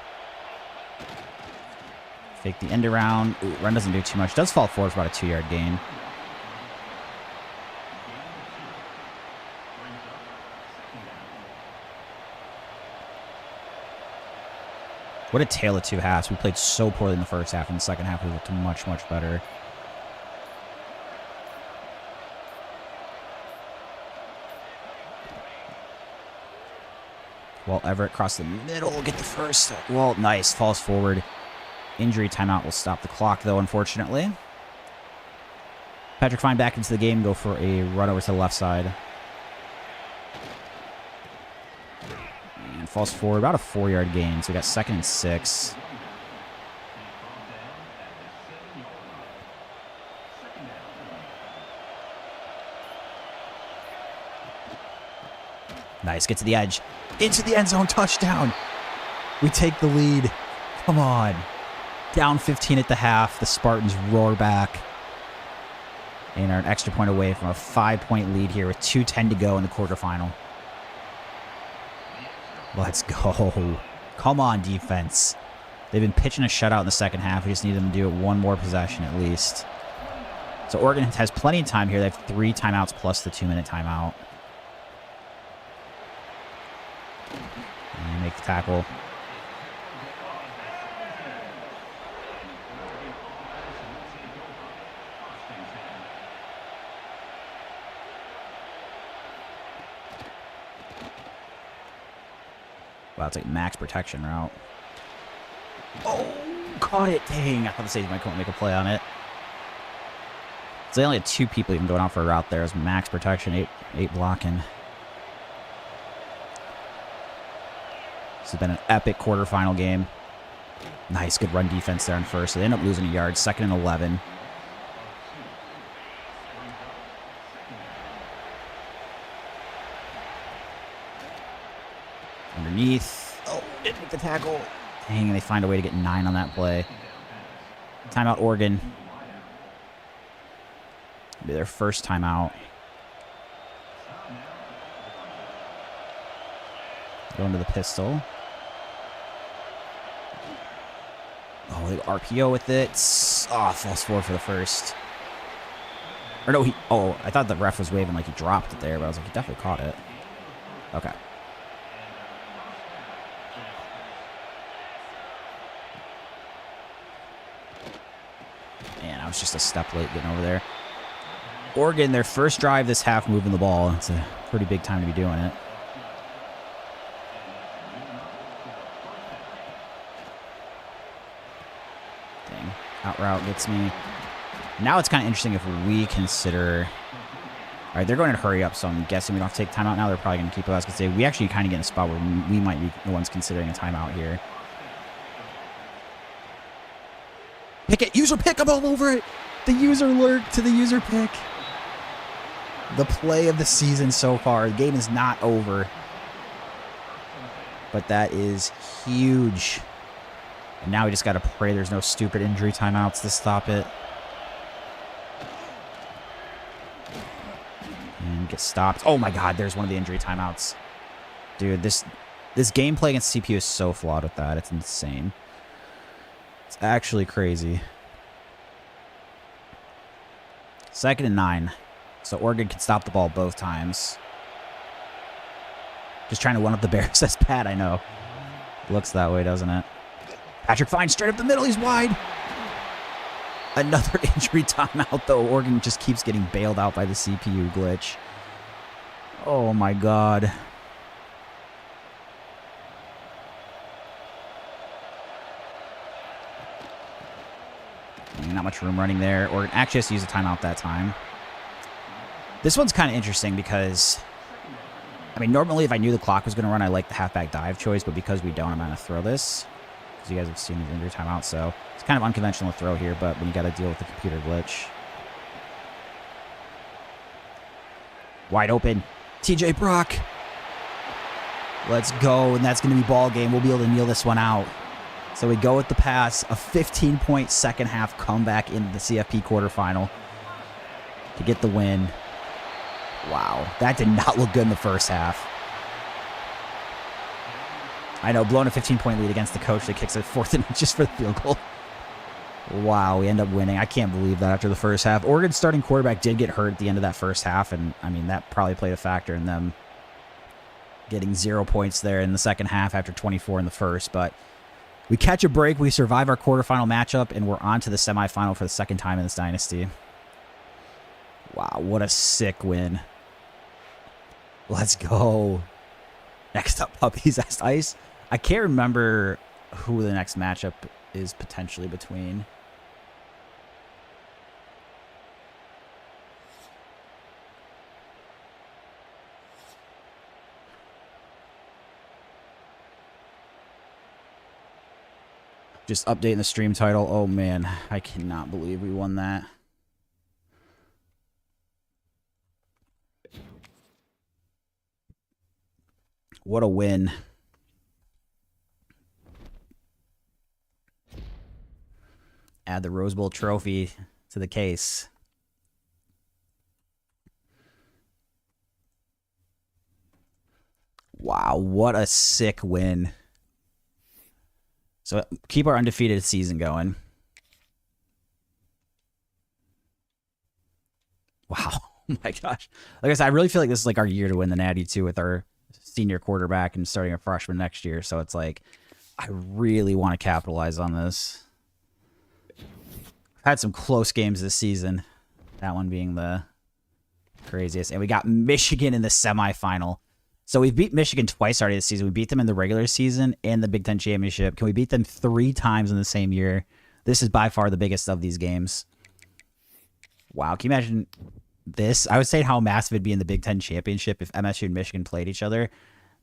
Fake the end around. Ooh, run doesn't do too much. Does fall forward for about a 2-yard gain. What a tale of two halves. We played so poorly in the first half. In the second half, we looked much, much better. Well, Everett across the middle. Get the first. Well, nice. Falls forward. Injury timeout will stop the clock, though, unfortunately. Patrick Fine back into the game. Go for a run over to the left side. And falls forward. About a 4-yard gain. So we got 2nd and 6. Nice. Get to the edge. Into the end zone. Touchdown. We take the lead. Come on. Down 15 at the half. The Spartans roar back. And are an extra point away from a 5-point lead here with 2:10 to go in the quarterfinal. Let's go. Come on, defense. They've been pitching a shutout in the second half. We just need them to do it one more possession at least. So Oregon has plenty of time here. They have 3 timeouts plus the 2-minute timeout. And make the tackle. Wow, it's like max protection route. Oh, caught it. Dang, I thought the safety might come make a play on it. So they only had 2 people even going out for a route there. It was max protection, 8 blocking. This has been an epic quarterfinal game. Nice, good run defense there on first. So they end up losing a yard. Second and 11. Underneath. Oh, didn't make the tackle. Dang, they find a way to get 9 on that play. Timeout, Oregon. It'll be their first timeout. Going to the pistol. Oh, they RPO with it. Oh, false forward for the first. Or no, I thought the ref was waving like he dropped it there, but I was like, he definitely caught it. Okay. Man, I was just a step late getting over there. Oregon, their first drive this half moving the ball. It's a pretty big time to be doing it. Dang. Out route gets me. Now it's kind of interesting if we consider... All right, they're going to hurry up, so I'm guessing we don't have to take timeout now. They're probably going to keep us because we actually kind of get in a spot where we might be the ones considering a timeout here. Pick it. User pick. I'm all over it. The user lurk to the user pick. The play of the season so far. The game is not over. But that is huge. And now we just got to pray there's no stupid injury timeouts to stop it. And get stopped. Oh my god, there's one of the injury timeouts. Dude, this gameplay against CPU is so flawed with that. It's insane. It's actually crazy. 2nd and 9. So Oregon can stop the ball both times. Just trying to one-up the Bears. That's bad, I know. Looks that way, doesn't it? Patrick Fine straight up the middle. He's wide. Another injury timeout, though. Oregon just keeps getting bailed out by the CPU glitch. Oh, my God. Not much room running there. Oregon actually has to use a timeout that time. This one's kind of interesting because, I mean, normally if I knew the clock was going to run, I like the halfback dive choice, but because we don't, I'm going to throw this. Because you guys have seen these injury timeouts, so it's kind of unconventional to throw here, but when you got to deal with the computer glitch. Wide open. TJ Brock. Let's go, and that's going to be ball game. We'll be able to kneel this one out. So we go with the pass, a 15-point second half comeback into the CFP quarterfinal to get the win. Wow, that did not look good in the first half. I know, blowing a 15-point lead against the coach that kicks it 4th and inches for the field goal. Wow, we end up winning. I can't believe that after the first half. Oregon's starting quarterback did get hurt at the end of that first half, and I mean, that probably played a factor in them getting 0 points there in the second half after 24 in the first, but we catch a break, we survive our quarterfinal matchup, and we're on to the semifinal for the second time in this dynasty. Wow, what a sick win. Let's go. Next up, Puppies Ice. I can't remember who the next matchup is potentially between. Just updating the stream title. Oh, man. I cannot believe we won that. What a win. Add the Rose Bowl trophy to the case. Wow, what a sick win. So keep our undefeated season going. Wow. Oh my gosh. Like I said, I really feel like this is like our year to win the Natty too with our senior quarterback and starting a freshman next year. So it's like, I really want to capitalize on this. I've had some close games this season. That one being the craziest. And we got Michigan in the semifinal. So we've beat Michigan twice already this season. We beat them in the regular season and the Big Ten Championship. Can we beat them 3 times in the same year? This is by far the biggest of these games. Wow, can you imagine this? I would say how massive it'd be in the Big Ten Championship if MSU and Michigan played each other.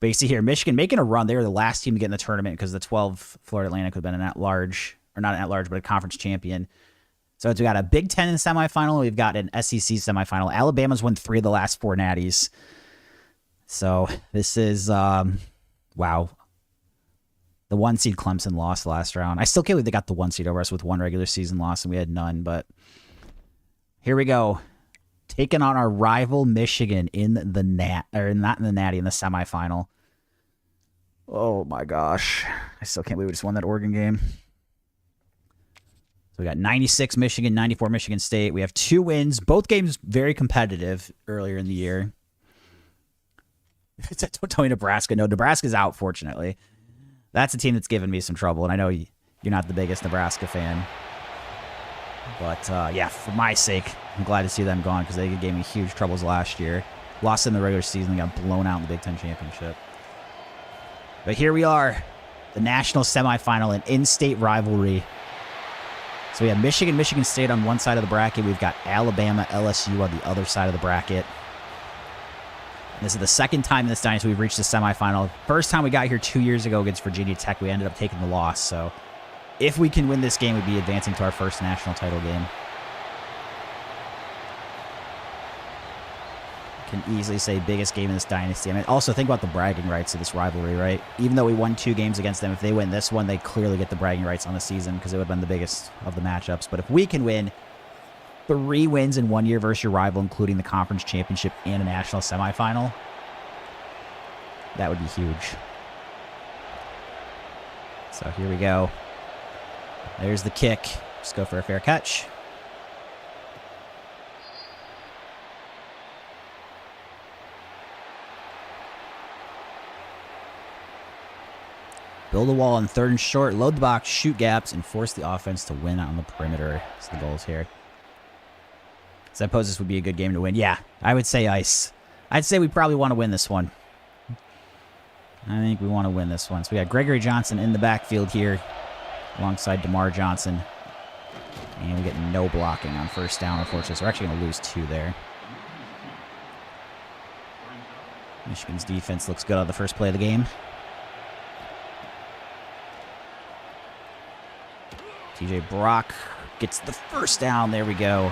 But you see here, Michigan making a run. They were the last team to get in the tournament because the 12 Florida Atlantic would have been an at-large, or not an at-large, but a conference champion. So we got a Big Ten in the semifinal. We've got an SEC semifinal. Alabama's won 3 of the last 4 natties. So this is, wow. The 1 seed Clemson lost last round. I still can't believe they got the 1 seed over us with 1 regular season loss, and we had none. But here we go. Taking on our rival Michigan in the not in the natty, in the semifinal. Oh my gosh. I still can't believe we just won that Oregon game. So we got 96 Michigan, 94 Michigan State. We have 2 wins. Both games very competitive earlier in the year. Don't tell me Nebraska. No, Nebraska's out, fortunately. That's a team that's given me some trouble, and I know you're not the biggest Nebraska fan. But, yeah, for my sake, I'm glad to see them gone because they gave me huge troubles last year. Lost in the regular season, got blown out in the Big Ten Championship. But here we are, the national semifinal, an in-state rivalry. So we have Michigan, Michigan State on one side of the bracket. We've got Alabama, LSU on the other side of the bracket. And this is the second time in this dynasty we've reached the semifinal. First time we got here 2 years ago against Virginia Tech, we ended up taking the loss. So if we can win this game, we'd be advancing to our first national title game. Can easily say biggest game in this dynasty. I mean, also think about the bragging rights of this rivalry, right? Even though we won 2 games against them, if they win this one, they clearly get the bragging rights on the season because it would have been the biggest of the matchups. But if we can win 3 wins in 1 year versus your rival, including the conference championship and a national semifinal, that would be huge. So here we go. There's the kick. Just go for a fair catch. Build a wall on 3rd and short, load the box, shoot gaps, and force the offense to win on the perimeter. That's the goals here. So I suppose this would be a good game to win. Yeah, I would say ice. I'd say we probably want to win this one. I think we want to win this one. So we got Gregory Johnson in the backfield here alongside DeMar Johnson. And we get no blocking on first down, unfortunately. So we're actually going to lose 2 there. Michigan's defense looks good on the first play of the game. TJ Brock gets the first down. There we go.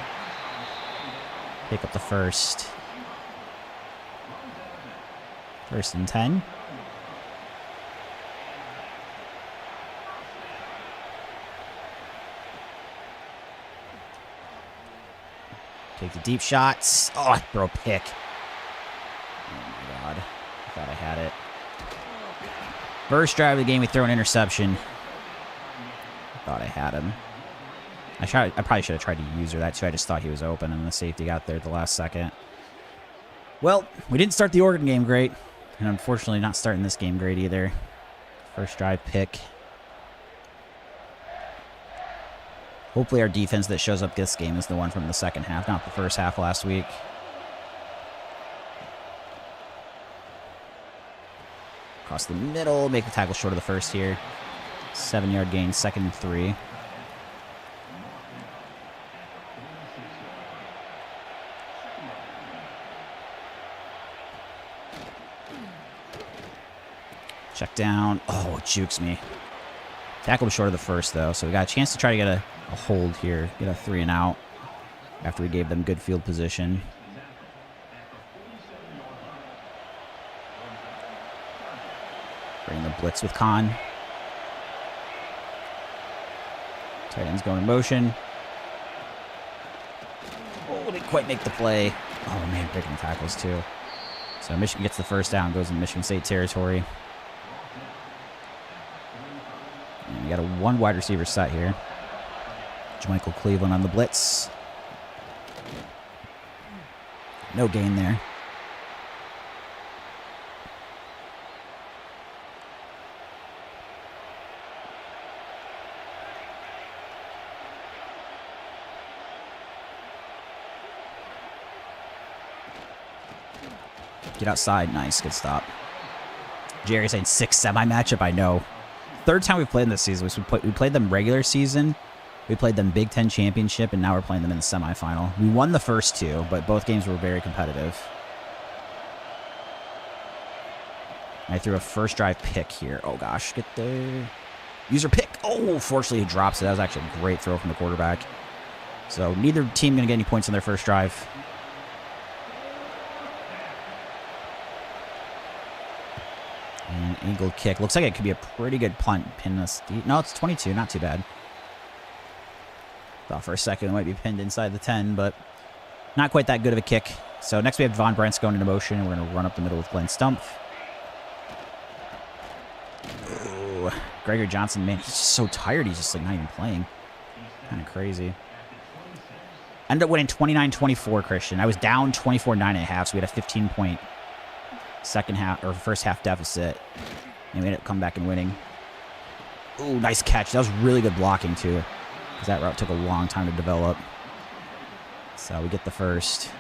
Pick up the first. 1st and 10. Take the deep shots. Oh, I throw a pick. Oh my God. I thought I had it. First drive of the game, we throw an interception. Thought I had him. I probably should have tried to use that too. I just thought he was open, and the safety got there at the last second. Well, we didn't start the Oregon game great, and unfortunately not starting this game great either. First drive pick. Hopefully our defense that shows up this game is the one from the second half, not the first half last week. Across the middle, make the tackle short of the first here. 7-yard gain, 2nd and 3. Check down. Oh, it jukes me. Tackle was short of the first, though, so we got a chance to try to get a hold here, get a 3 and out after we gave them good field position. Bring the blitz with Khan. Tight end's going in motion. Oh, didn't quite make the play. Oh, man, breaking tackles, too. So Michigan gets the first down, goes into Michigan State territory. And we got a 1 wide receiver set here. Michael Cleveland on the blitz. No gain there. Get outside. Nice. Good stop. Jerry saying 6 semi matchup. I know. 3rd time we've played them this season. We played them regular season. We played them Big Ten championship, and now we're playing them in the semifinal. We won the first 2, but both games were very competitive. I threw a first drive pick here. Oh, gosh. Get there. User pick. Oh, fortunately, he drops it. That was actually a great throw from the quarterback. So neither team going to get any points on their first drive. And angled kick. Looks like it could be a pretty good punt. Pin us. No, it's 22. Not too bad. Thought for a second it might be pinned inside the 10, but not quite that good of a kick. So next we have Devon Brent's going into motion, and we're going to run up the middle with Glenn Stumpf. Ooh. Gregory Johnson, man, he's just so tired. He's just like not even playing. Kind of crazy. Ended up winning 29-24, Christian. I was down 24-9 at half, so we had a 15-point first half deficit. And we ended up coming back and winning. Ooh, nice catch. That was really good blocking, too. Because that route took a long time to develop. So we get the first.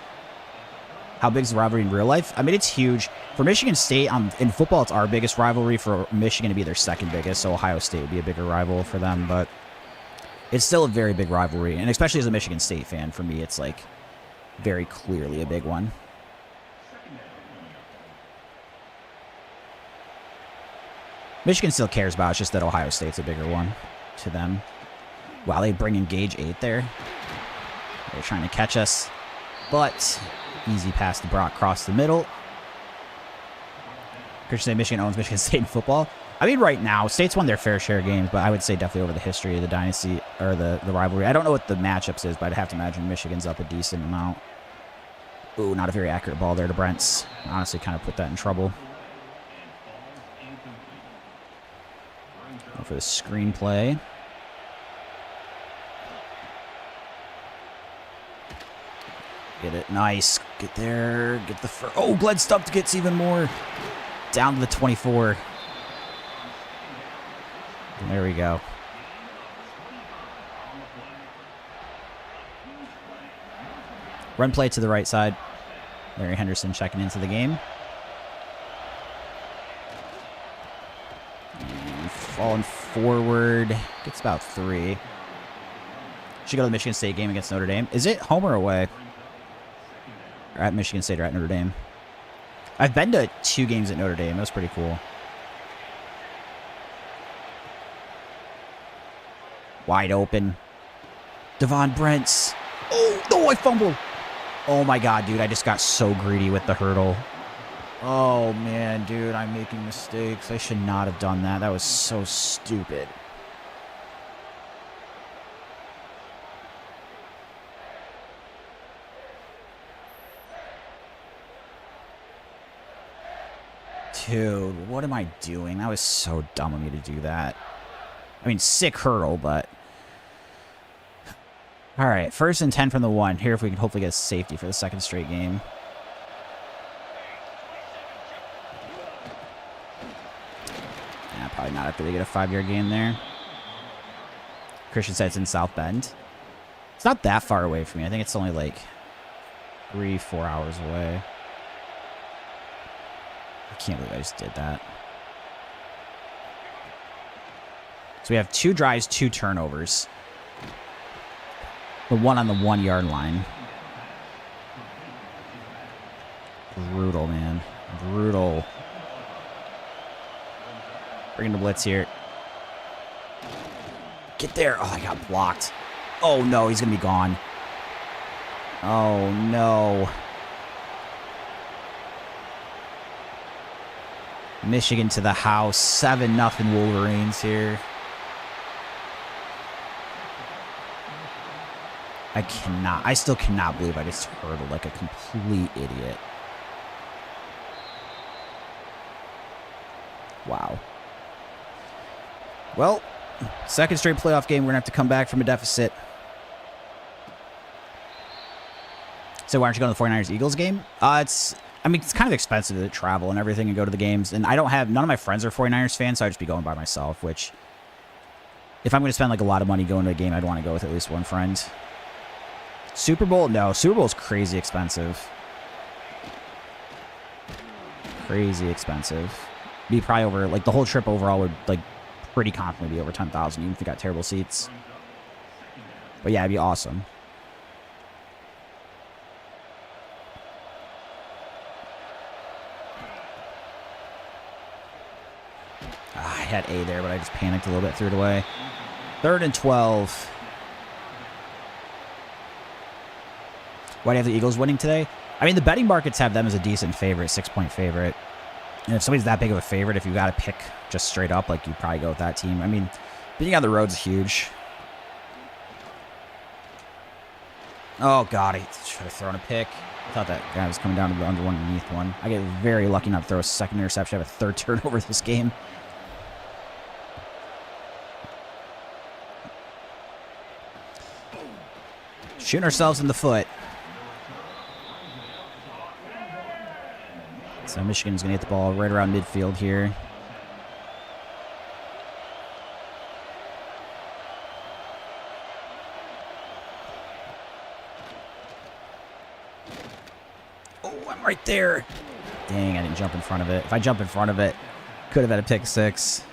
How big is the rivalry in real life? I mean, it's huge. For Michigan State, in football, it's our biggest rivalry. For Michigan to be their second biggest, so Ohio State would be a bigger rival for them. But it's still a very big rivalry. And especially as a Michigan State fan, for me, it's like very clearly a big one. Michigan still cares about it. It's just that Ohio State's a bigger one to them. Wow, they bring in Gage 8 there. They're trying to catch us. But easy pass to Brock across the middle. Christian State, Michigan owns Michigan State in football. I mean, right now, State's won their fair share of games, but I would say definitely over the history of the Dynasty, or the rivalry. I don't know what the matchups is, but I'd have to imagine Michigan's up a decent amount. Ooh, not a very accurate ball there to Brents. Honestly, kind of put that in trouble. Go for the screenplay. Get it. Nice. Get there. Get the first. Oh, Glenn Stumpf gets even more. Down to the 24. There we go. Run play to the right side. Larry Henderson checking into the game. And falling forward. Gets about 3. Should go to the Michigan State game against Notre Dame. Is it home or away? Or at Michigan State or at Notre Dame? I've been to 2 games at Notre Dame. That was pretty cool. Wide open. Devon Brents. Oh, no, I fumbled. Oh, my God, dude. I just got so greedy with the hurdle. Oh, man, dude. I'm making mistakes. I should not have done that. That was so stupid. Dude, what am I doing? That was so dumb of me to do that. I mean, sick hurdle, but... All right, 1st and 10 from the 1. Here, if we can hopefully get a safety for the second straight game. Yeah, probably not after they get a 5-yard gain there. Christian said it's in South Bend. It's not that far away from me. I think it's only like 3-4 hours away. I can't believe I just did that. So we have 2 drives, 2 turnovers. The one on the 1-yard line. Brutal, man. Brutal. Bringing the blitz here. Get there. Oh, I got blocked. Oh, no. He's going to be gone. Oh, no. Michigan to the house. 7-0 Wolverines here. I still cannot believe I just hurdled like a complete idiot. Wow. Well, second straight playoff game. We're going to have to come back from a deficit. So why aren't you going to the 49ers-Eagles game? It's kind of expensive to travel and everything and go to the games. And none of my friends are 49ers fans, so I'd just be going by myself, which if I'm going to spend like a lot of money going to a game, I'd want to go with at least one friend. Super Bowl? No. Super Bowl is crazy expensive. Crazy expensive. Be probably over, like, the whole trip overall would, like, pretty confidently be over $10,000, even if you got terrible seats. But yeah, it'd be awesome. had A there, but I just panicked a little bit, threw it away. 3rd and 12. Why do you have the Eagles winning today? I mean, the betting markets have them as a decent favorite, 6-point favorite. And if somebody's that big of a favorite, if you got to pick just straight up, like, you'd probably go with that team. I mean, being on the road's huge. Oh, God, I should have thrown a pick. I thought that guy was coming down to the underneath one. I get very lucky not to throw a second interception. I have a 3rd turnover this game. Shooting ourselves in the foot. So Michigan's going to get the ball right around midfield here. Oh, I'm right there. Dang, I didn't jump in front of it. If I jump in front of it, could have had a pick 6.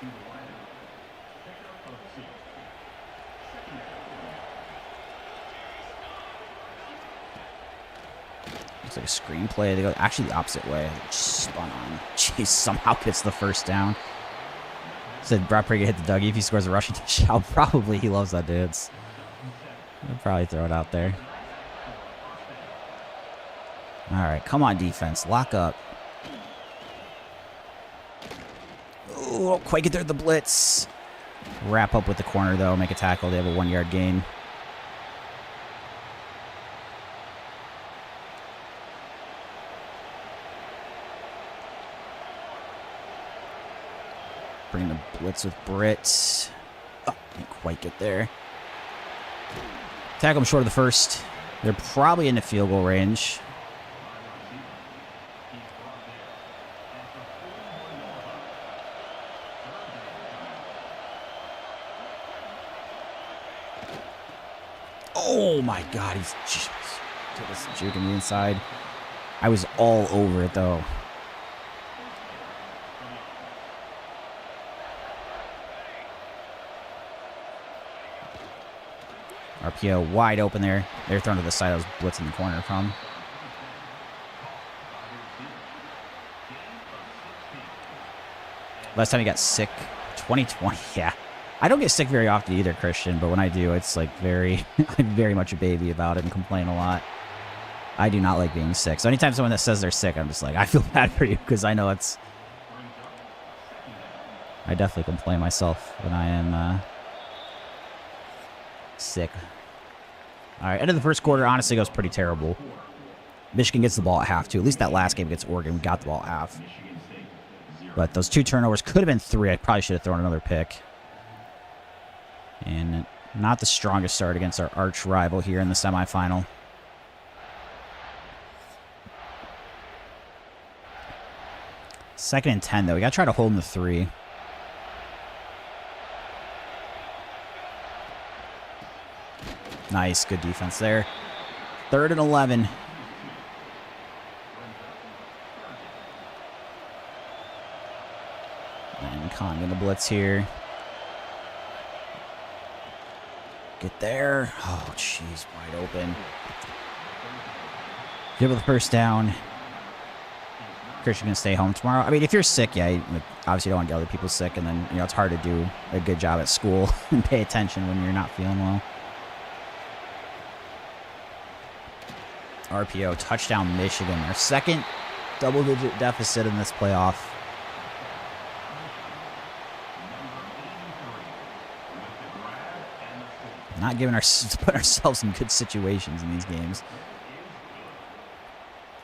Looks like a screenplay. They go actually the opposite way. Just spun on. Jeez, somehow gets the first down. Said Brock Purdy hit the Dougie if he scores a rushing touchdown. Probably. He loves that dance. He'll probably throw it out there. All right, come on, defense. Lock up. Oh, quite get there the blitz. Wrap up with the corner, though. Make a tackle. They have a 1-yard gain. Bring the blitz with Britt. Oh, didn't quite get there. Tackle them short of the first. They're probably in the field goal range. Oh my God, he's just juking me inside. I was all over it though. RPO wide open there. They're thrown to the side. I was blitzing the corner from. Last time he got sick, 2020. Yeah. I don't get sick very often either, Christian, but when I do, it's like I'm very much a baby about it and complain a lot. I do not like being sick. So anytime someone that says they're sick, I'm just like, I feel bad for you because I know it's... I definitely complain myself when I am sick. All right, end of the first quarter honestly goes pretty terrible. Michigan gets the ball at half, too. At least that last game against Oregon, we got the ball at half. But those 2 turnovers could have been 3. I probably should have thrown another pick. And not the strongest start against our arch rival here in the semifinal. Second and 10, though. We got to try to hold them to 3. Nice. Good defense there. 3rd and 11. And Khan going to blitz here. Get there. Oh, jeez. Wide open. Give it the first down. Christian going to stay home tomorrow. I mean, if you're sick, yeah, like, obviously you don't want to get other people sick. And then, it's hard to do a good job at school and pay attention when you're not feeling well. RPO, touchdown Michigan. Our second double-digit deficit in this playoff. Not giving put ourselves in good situations in these games.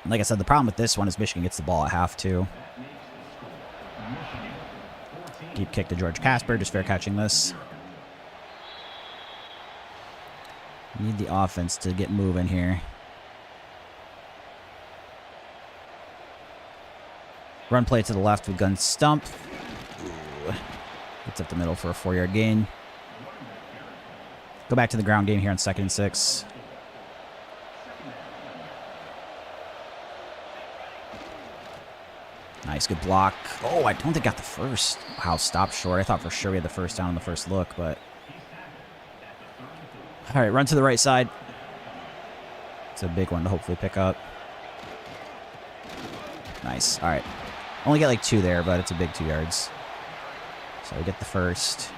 And like I said, the problem with this one is Michigan gets the ball at half, too. Deep kick to George Casper, just fair catching this. Need the offense to get moving here. Run play to the left with gun stump. Ooh. Gets up the middle for a 4-yard gain. Go back to the ground game here on 2nd and 6. Nice, good block. Oh, I don't think I got the first. Wow, stopped short. I thought for sure we had the first down on the first look, but... All right, run to the right side. It's a big one to hopefully pick up. Nice, all right. Only got like 2 there, but it's a big 2 yards. So we get the first.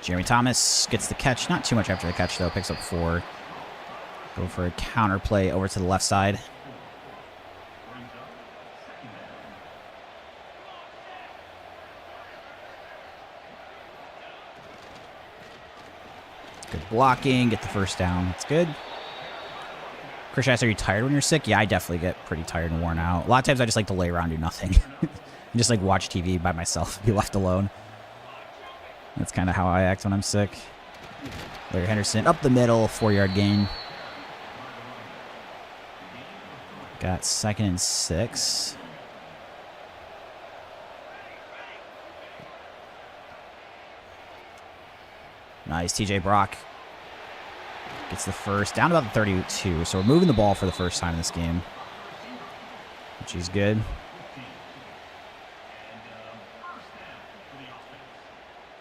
Jeremy Thomas gets the catch. Not too much after the catch, though. Picks up 4. Go for a counter play over to the left side. Good blocking. Get the first down. That's good. Chris asks, are you tired when you're sick? Yeah, I definitely get pretty tired and worn out. A lot of times I just like to lay around and do nothing. And just like watch TV by myself, be left alone. That's kind of how I act when I'm sick. Larry Henderson up the middle, 4-yard gain. Got 2nd and 6. Nice, TJ Brock gets the first, down about the 32. So we're moving the ball for the first time in this game, which is good.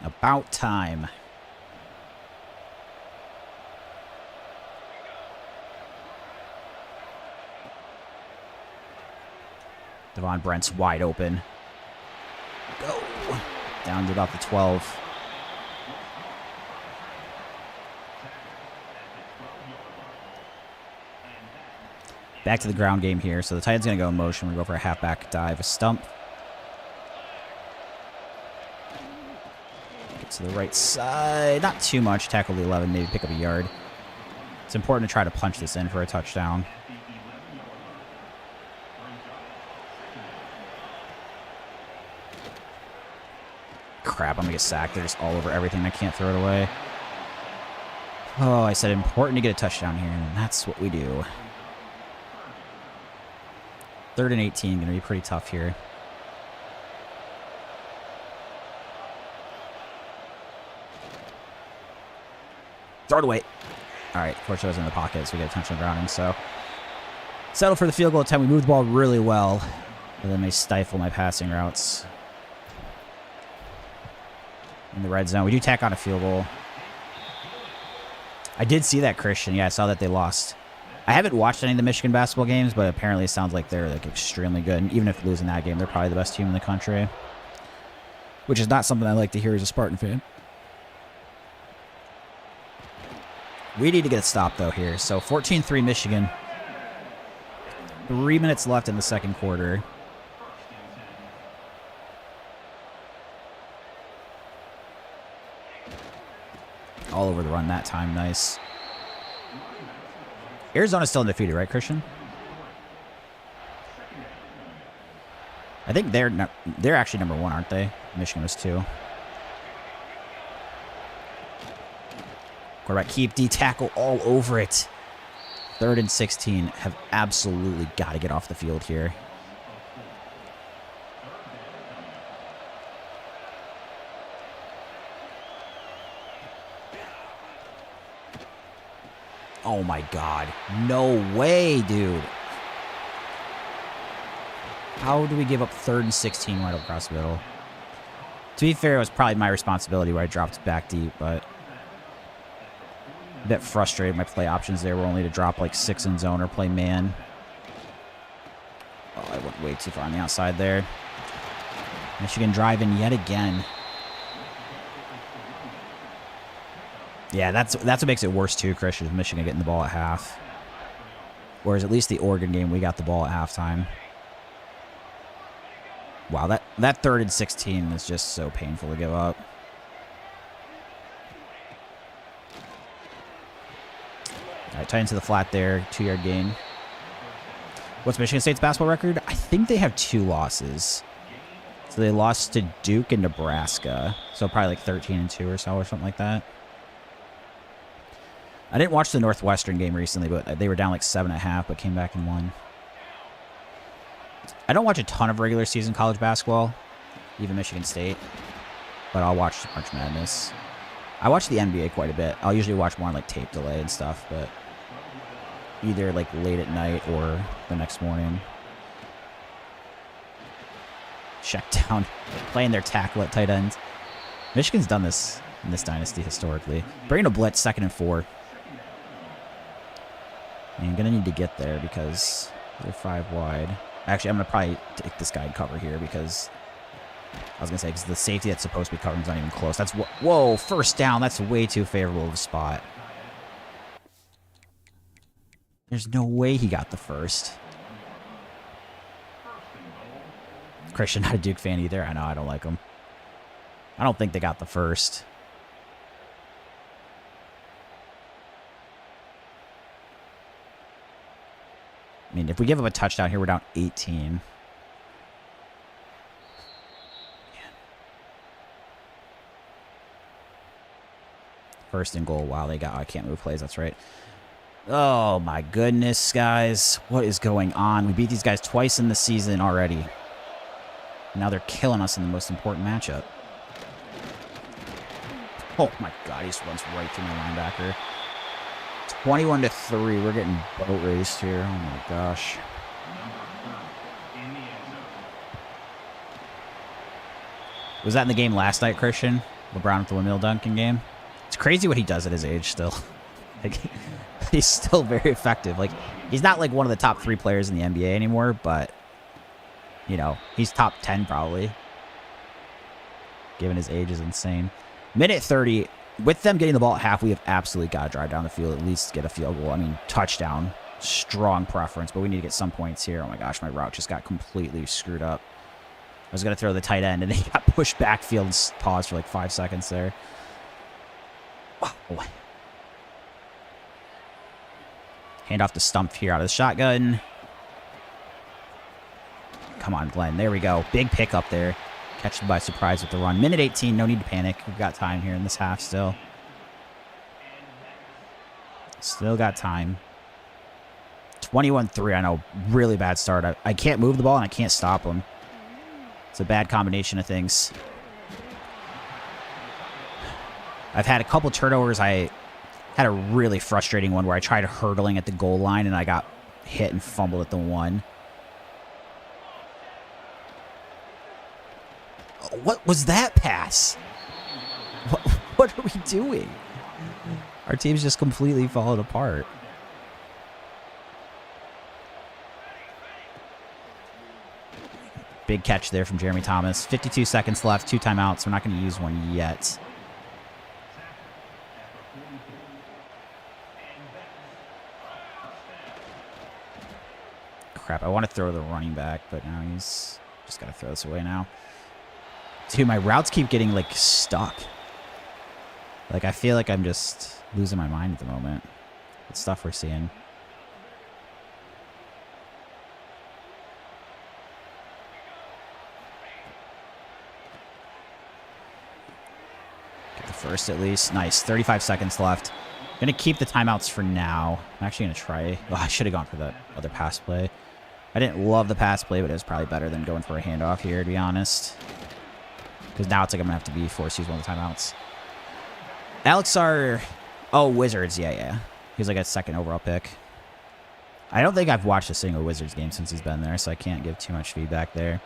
About time. Devon Brent's wide open. Go. Down to about the 12. Back to the ground game here. So the tight end's going to go in motion. We're going to go for a halfback dive, a stump. Get to the right side. Not too much. Tackle the 11, maybe pick up a yard. It's important to try to punch this in for a touchdown. Crap, I'm going to get sacked. They're just all over everything. I can't throw it away. Oh, I said important to get a touchdown here, and that's what we do. 3rd and 18, going to be pretty tough here. Throw it away. All right, fortunately I was in the pocket, so we get a touchdown grounding. So settle for the field goal attempt. We moved the ball really well, but then they stifle my passing routes. In the red zone, we do tack on a field goal. I did see that, Christian. Yeah, I saw that they lost. I haven't watched any of the Michigan basketball games, but apparently it sounds like they're like extremely good. And even if losing that game, they're probably the best team in the country, which is not something I like to hear as a Spartan fan. We need to get a stop, though, here. So 14-3 Michigan. 3 minutes left in the second quarter. All over the run that time. Nice. Arizona's still undefeated, right, Christian? I think they're actually number 1, aren't they? Michigan was 2. Quarterback keep, D tackle all over it. 3rd and 16. Have absolutely got to get off the field here. Oh my God. No way, dude. How do we give up 3rd and 16 right across the middle? To be fair, it was probably my responsibility where I dropped back deep, but a bit frustrated. My play options there were only to drop like 6 in zone or play man. Oh, I went way too far on the outside there. Michigan driving yet again. Yeah, that's what makes it worse too, Christian, is Michigan getting the ball at half. Whereas at least the Oregon game, we got the ball at halftime. Wow, that 3rd and 16 is just so painful to give up. All right, tight into the flat there, 2-yard gain. What's Michigan State's basketball record? I think they have 2 losses. So they lost to Duke and Nebraska. So probably like 13-2 or so, or something like that. I didn't watch the Northwestern game recently, but they were down like 7.5, but came back and won. I don't watch a ton of regular season college basketball, even Michigan State, but I'll watch March Madness. I watch the NBA quite a bit. I'll usually watch more on like tape delay and stuff, but either like late at night or the next morning. Check down, playing their tackle at tight end. Michigan's done this in this dynasty historically. Bringing a blitz, 2nd and 4. And gonna need to get there because they're 5 wide. Actually, I'm gonna probably take this guy and cover here because I was gonna say because the safety that's supposed to be covering is not even close. That's what. Whoa, first down. That's way too favorable of a spot. There's no way he got the first. Christian, not a Duke fan either. I know, I don't like him. I don't think they got the first. I mean, if we give up a touchdown here, we're down 18. First and goal. Wow, they got... I can't move plays. That's right. Oh, my goodness, guys. What is going on? We beat these guys twice in the season already. Now they're killing us in the most important matchup. Oh, my God. He just runs right through my linebacker. 21-3. We're getting boat raced here. Oh, my gosh. Was that in the game last night, Christian? LeBron at the windmill dunking game? It's crazy what he does at his age still. Like, he's still very effective. Like, he's not like one of the top 3 players in the NBA anymore, but, you know, he's top 10 probably. Given his age is insane. Minute 30. With them getting the ball at half, we have absolutely got to drive down the field, at least get a field goal. I mean, touchdown. Strong preference, but we need to get some points here. Oh my gosh, my route just got completely screwed up. I was going to throw the tight end, and they got pushed backfield and paused for like 5 seconds there. Oh. Hand off to Stump here out of the shotgun. Come on, Glenn. There we go. Big pick up there. Catch them by surprise with the run. Minute 18. No need to panic. We've got time here in this half still. Still got time. 21-3. I know. Really bad start. I can't move the ball, and I can't stop them. It's a bad combination of things. I've had a couple turnovers. I had a really frustrating one where I tried hurdling at the goal line, and I got hit and fumbled at the 1. What was that pass? What are we doing? Our team's just completely fallen apart. Big catch there from Jeremy Thomas. 52 seconds left, 2 timeouts. We're not going to use one yet. Crap, I want to throw the running back, but now he's just got to throw this away now. Dude, my routes keep getting, like, stuck. Like, I feel like I'm just losing my mind at the moment. The stuff we're seeing. Get the first at least. Nice. 35 seconds left. Going to keep the timeouts for now. I'm actually going to try... Oh, I should have gone for that other pass play. I didn't love the pass play, but it was probably better than going for a handoff here, to be honest. Because now it's like I'm going to have to be forced to use one of the timeouts. Alex R... Oh, Wizards. Yeah. He's like a 2nd overall pick. I don't think I've watched a single Wizards game since he's been there, so I can't give too much feedback there.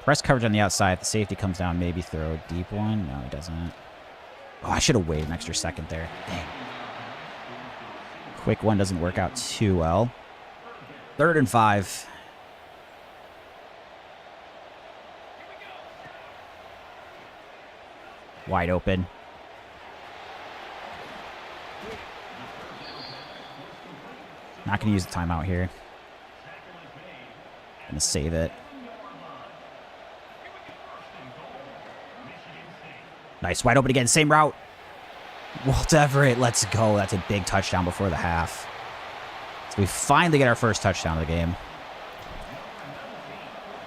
Press coverage on the outside. If the safety comes down, maybe throw a deep one. No, he doesn't. Oh, I should have waited an extra second there. Dang. Quick one doesn't work out too well. 3rd and 5. Wide open. Not going to use the timeout here. Going to save it. Nice. Wide open again. Same route. Walt Everett. Let's go. That's a big touchdown before the half. So we finally get our first touchdown of the game.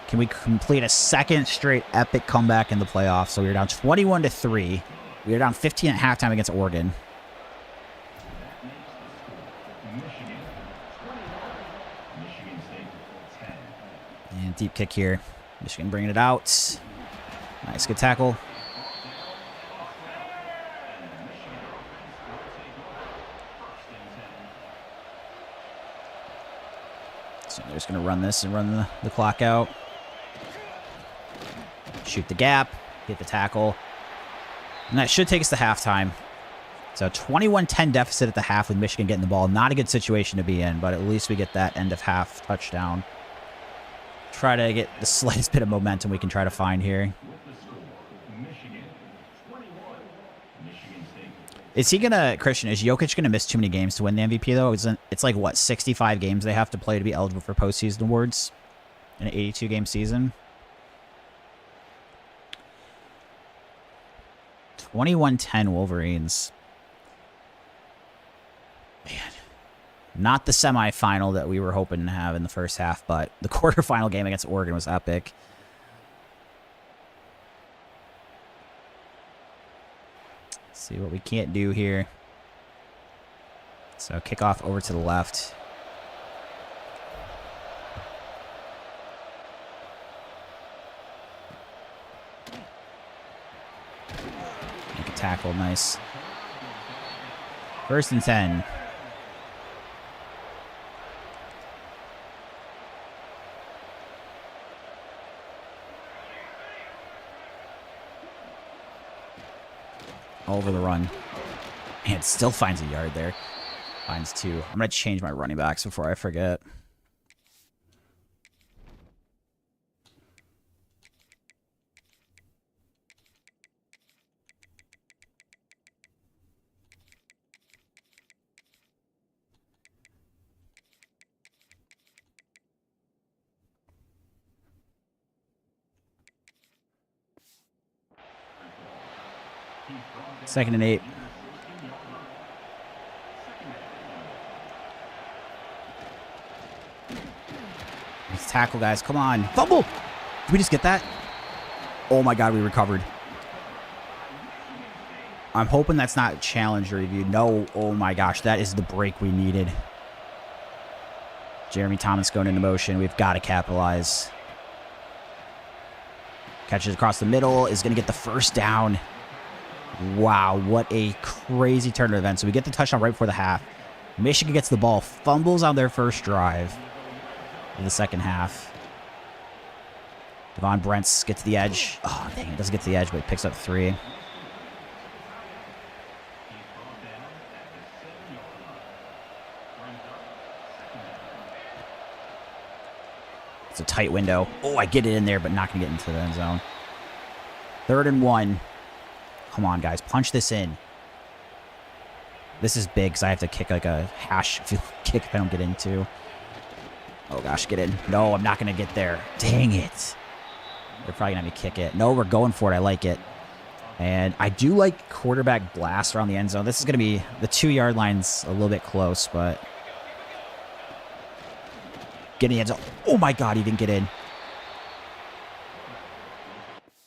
Can we complete a 2nd straight epic comeback in the playoffs? So we were down 21-3. We were down 15 at halftime against Oregon. And deep kick here. Michigan bringing it out. Nice, good tackle. So they're just going to run this and run the clock out. Shoot the gap, hit the tackle. And that should take us to halftime. So 21-10 deficit at the half with Michigan getting the ball. Not a good situation to be in, but at least we get that end of half touchdown. Try to get the slightest bit of momentum we can try to find here. Is he gonna, Christian, is Jokic gonna miss too many games to win the MVP though? It's like, what, 65 games they have to play to be eligible for postseason awards in an 82-game season? 21-10 Wolverines. Man. Not the semifinal that we were hoping to have in the first half, but the quarterfinal game against Oregon was epic. Let's see what we can't do here. So kickoff over to the left. Make a tackle, nice. 1st and 10. Over the run. Man, it still finds a yard there. Finds 2. I'm going to change my running backs before I forget. Second and 8. Let's tackle, guys. Come on. Fumble! Did we just get that? Oh my god, we recovered. I'm hoping that's not challenge review. No. Oh my gosh, that is the break we needed. Jeremy Thomas going into motion. We've got to capitalize. Catches across the middle. Is going to get the first down. Wow, what a crazy turn of events. So we get the touchdown right before the half. Michigan gets the ball, fumbles on their first drive in the second half. Devon Brents gets to the edge. Oh, dang, it doesn't get to the edge, but it picks up 3. It's a tight window. Oh, I get it in there, but not going to get into the end zone. 3rd and 1. Come on, guys. Punch this in. This is big because I have to kick like a hash kick if I don't get into. Oh, gosh. Get in. No, I'm not going to get there. Dang it. They're probably going to have me kick it. No, we're going for it. I like it. And I do like quarterback blast around the end zone. This is going to be the 2-yard line's a little bit close, but getting the end zone. Oh, my God. He didn't get in.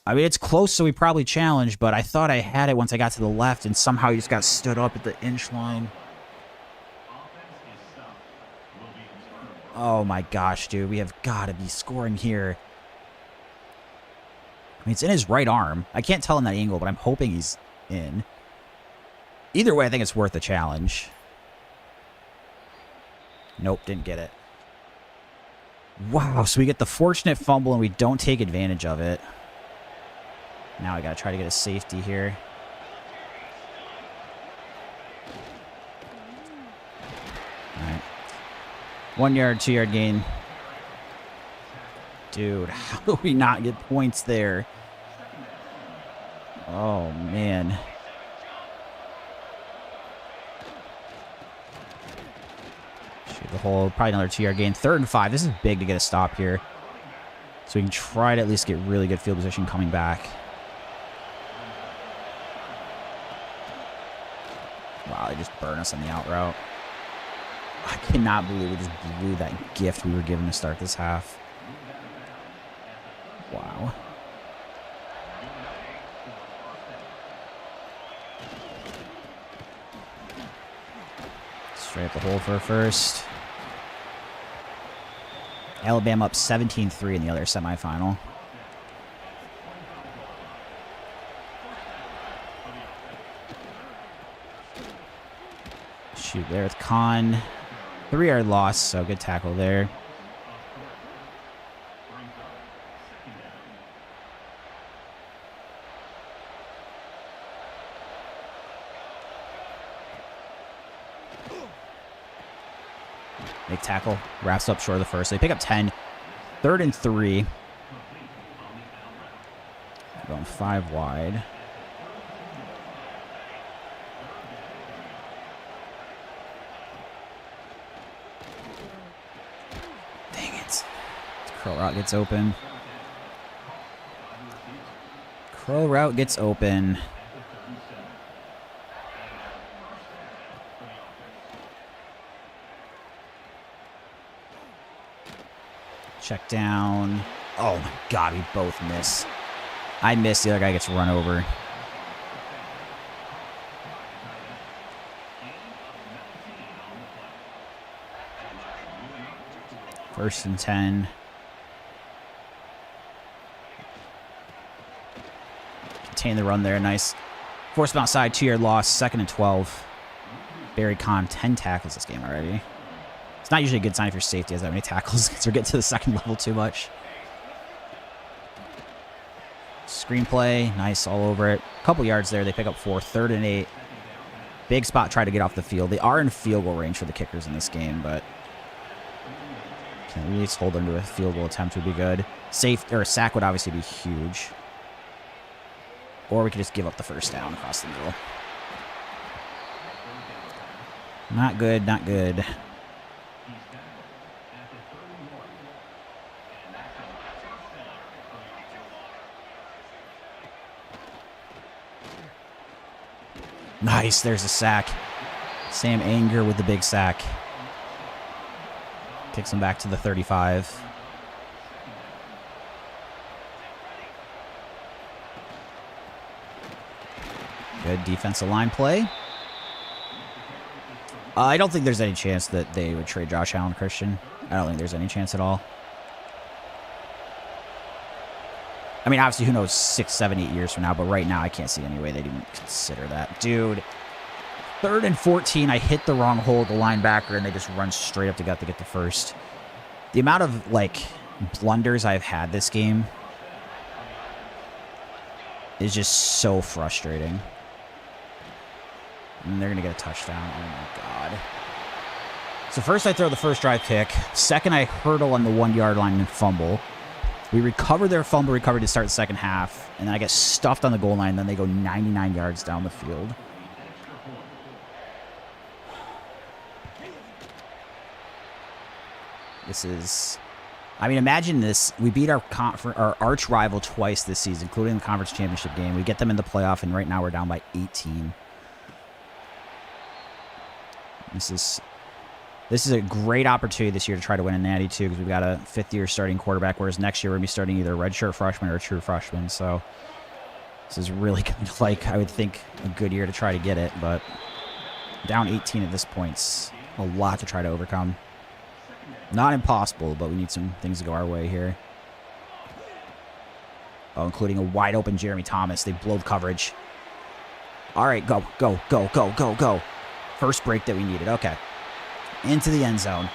I mean, it's close, so we probably challenged, but I thought I had it once I got to the left, and somehow he just got stood up at the inch line. Oh my gosh, dude. We have got to be scoring here. I mean, it's in his right arm. I can't tell in that angle, but I'm hoping he's in. Either way, I think it's worth a challenge. Nope, didn't get it. Wow, so we get the fortunate fumble, and we don't take advantage of it. Now I got to try to get a safety here. All right. 1 yard, 2 yard gain. Dude, how do we not get points there? Oh, man. Shoot the hole. Probably another 2 yard gain. 3rd and 5. This is big to get a stop here. So we can try to at least get really good field position coming back. Wow, they just burn us on the out route. I cannot believe we just blew that gift we were given to start this half. Wow. Straight up the hole for a first. Alabama up 17-3 in the other semifinal. Shoot there with Khan. 3 yard loss, so good tackle there. Make tackle. Wraps up short of the first. They pick up 10. 3rd and 3. Going 5 wide. Dang it. Curl route gets open. Curl route gets open. Check down. Oh my god, we both miss. I miss. The other guy gets run over. First and 10. Contain the run there. Nice. Force him outside. 2-yard loss. 2nd and 12. Barry Kahn, 10 tackles this game already. It's not usually a good sign if your safety has that many tackles because they're getting to the second level too much. Screenplay, nice all over it. A couple yards there. They pick up 4. 3rd and 8. Big spot, try to get off the field. They are in field goal range for the kickers in this game, but can at least hold them to a field goal attempt would be good. Safe or a sack would obviously be huge. Or we could just give up the first down across the middle. Not good, not good. Nice, there's a sack. Sam Anger with the big sack. Kicks him back to the 35. Good defensive line play. I don't think there's any chance that they would trade Josh Allen, Christian. I don't think there's any chance at all. I mean, obviously, who knows 6, 7, 8 years from now, but right now I can't see any way they'd even consider that. Dude, 3rd and 14, I hit the wrong hole, the linebacker, and they just run straight up to get the first. The amount of, like, blunders I've had this game is just so frustrating. And they're going to get a touchdown. Oh, my God. So first I throw the first drive pick. Second, I hurdle on the 1-yard line and fumble. We recover their fumble recovery to start the second half, and then I get stuffed on the goal line, and then they go 99 yards down the field. This is... I mean, imagine this. We beat our arch rival twice this season, including the conference championship game. We get them in the playoff, and right now we're down by 18. This is a great opportunity this year to try to win a Natty, too, because we've got a 5th-year starting quarterback, whereas next year we're going to be starting either a redshirt freshman or a true freshman. So this is really kind of like, I would think, a good year to try to get it, but down 18 at this point's a lot to try to overcome. Not impossible, but we need some things to go our way here. Oh, including a wide-open Jeremy Thomas. They blow the coverage. All right, go, go, go, go, go, go. First break that we needed. Okay. Into the end zone.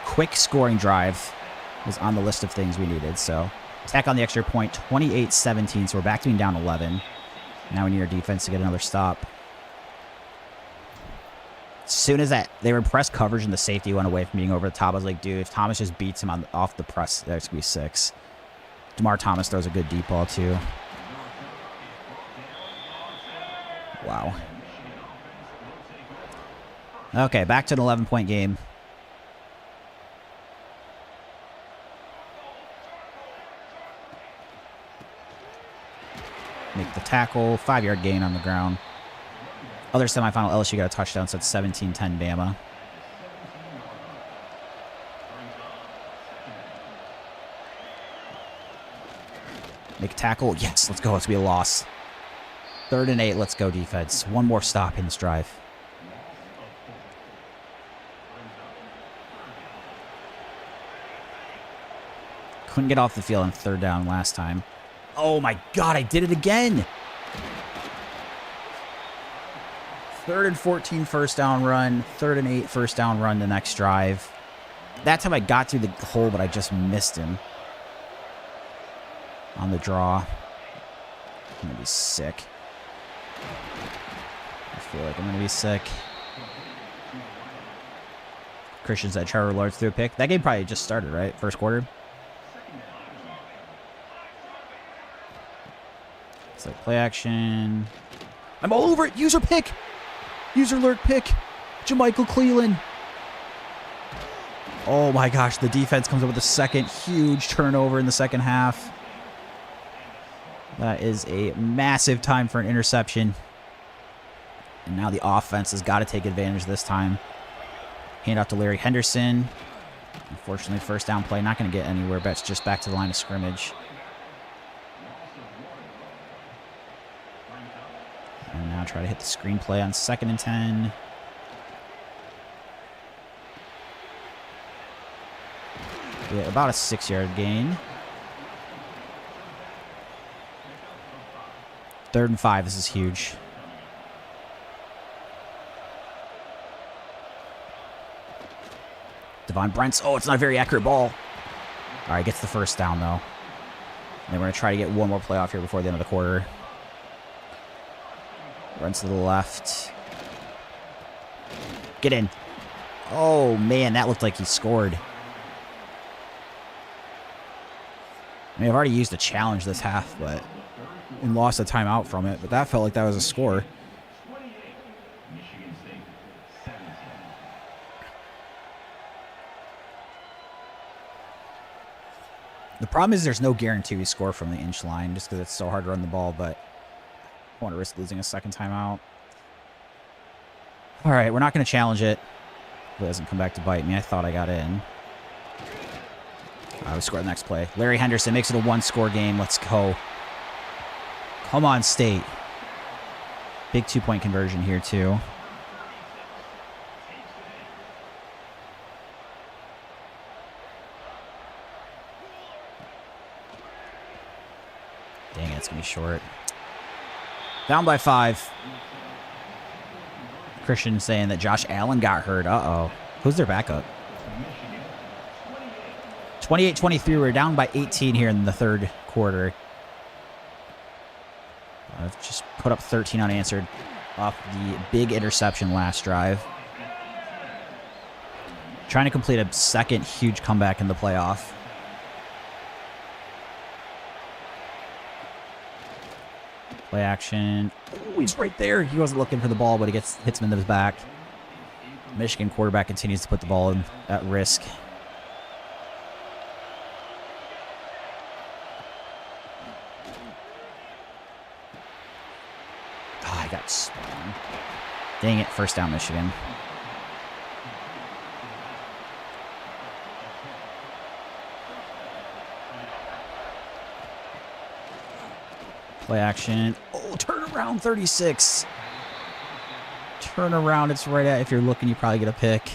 Quick scoring drive was on the list of things we needed. So, tack on the extra point, 28-17. So, we're back to being down 11. Now we need our defense to get another stop. As soon as they were press coverage and the safety went away from being over the top, I was like, dude, if Thomas just beats him off the press, that's going to be 6. DeMar Thomas throws a good deep ball, too. Wow. Okay, back to an 11-point game. Make the tackle. 5-yard gain on the ground. Other semifinal, LSU got a touchdown, so it's 17-10 Bama. Make a tackle. Yes, let's go. It's going to be a loss. 3rd and 8. Let's go, defense. One more stop in this drive. Couldn't get off the field on 3rd down last time. Oh my God, I did it again. 3rd and 14 first down run. 3rd and 8 first down run the next drive. That time I got through the hole, but I just missed him on the draw. I'm going to be sick. I feel like I'm going to be sick. Of Christian said Trevor Lawrence threw a pick. That game probably just started, right? First quarter. It's like play action. I'm all over it. User pick. User alert pick. Jermichael Cleveland. Oh my gosh, the defense comes up with a second huge turnover in the second half. That is a massive time for an interception. And now the offense has got to take advantage this time. Hand off to Larry Henderson. Unfortunately, first down play, not going to get anywhere, but it's just back to the line of scrimmage. And now try to hit the screen play on 2nd and 10. Yeah, about a 6-yard gain. 3rd and 5. This is huge. Devon Brents. Oh, it's not a very accurate ball. All right, gets the first down, though. And then we're going to try to get one more play off here before the end of the quarter. Runs to the left. Get in. Oh, man, that looked like he scored. I mean, I've already used a challenge this half, but and lost a timeout from it. But that felt like that was a score. The problem is there's no guarantee we score from the inch line just because it's so hard to run the ball, but I don't want to risk losing a second timeout. All right, we're not going to challenge it. It doesn't come back to bite me. I thought I got in. We score the next play. Larry Henderson makes it a 1-score game. Let's go. Come on, State. Big 2-point conversion here, too. Dang it, it's going to be short. Down by 5. Christian saying that Josh Allen got hurt. Uh-oh. Who's their backup? 28-23. We're down by 18 here in the third quarter. I've just put up 13 unanswered off the big interception last drive. Trying to complete a second huge comeback in the playoff. Play action. Oh, he's right there. He wasn't looking for the ball, but he hits him in the back. Michigan quarterback continues to put the ball at risk. I got spun. Dang it, first down, Michigan. Play action. Oh, turn around, 36. Turn around, it's right at, if you're looking, you probably get a pick.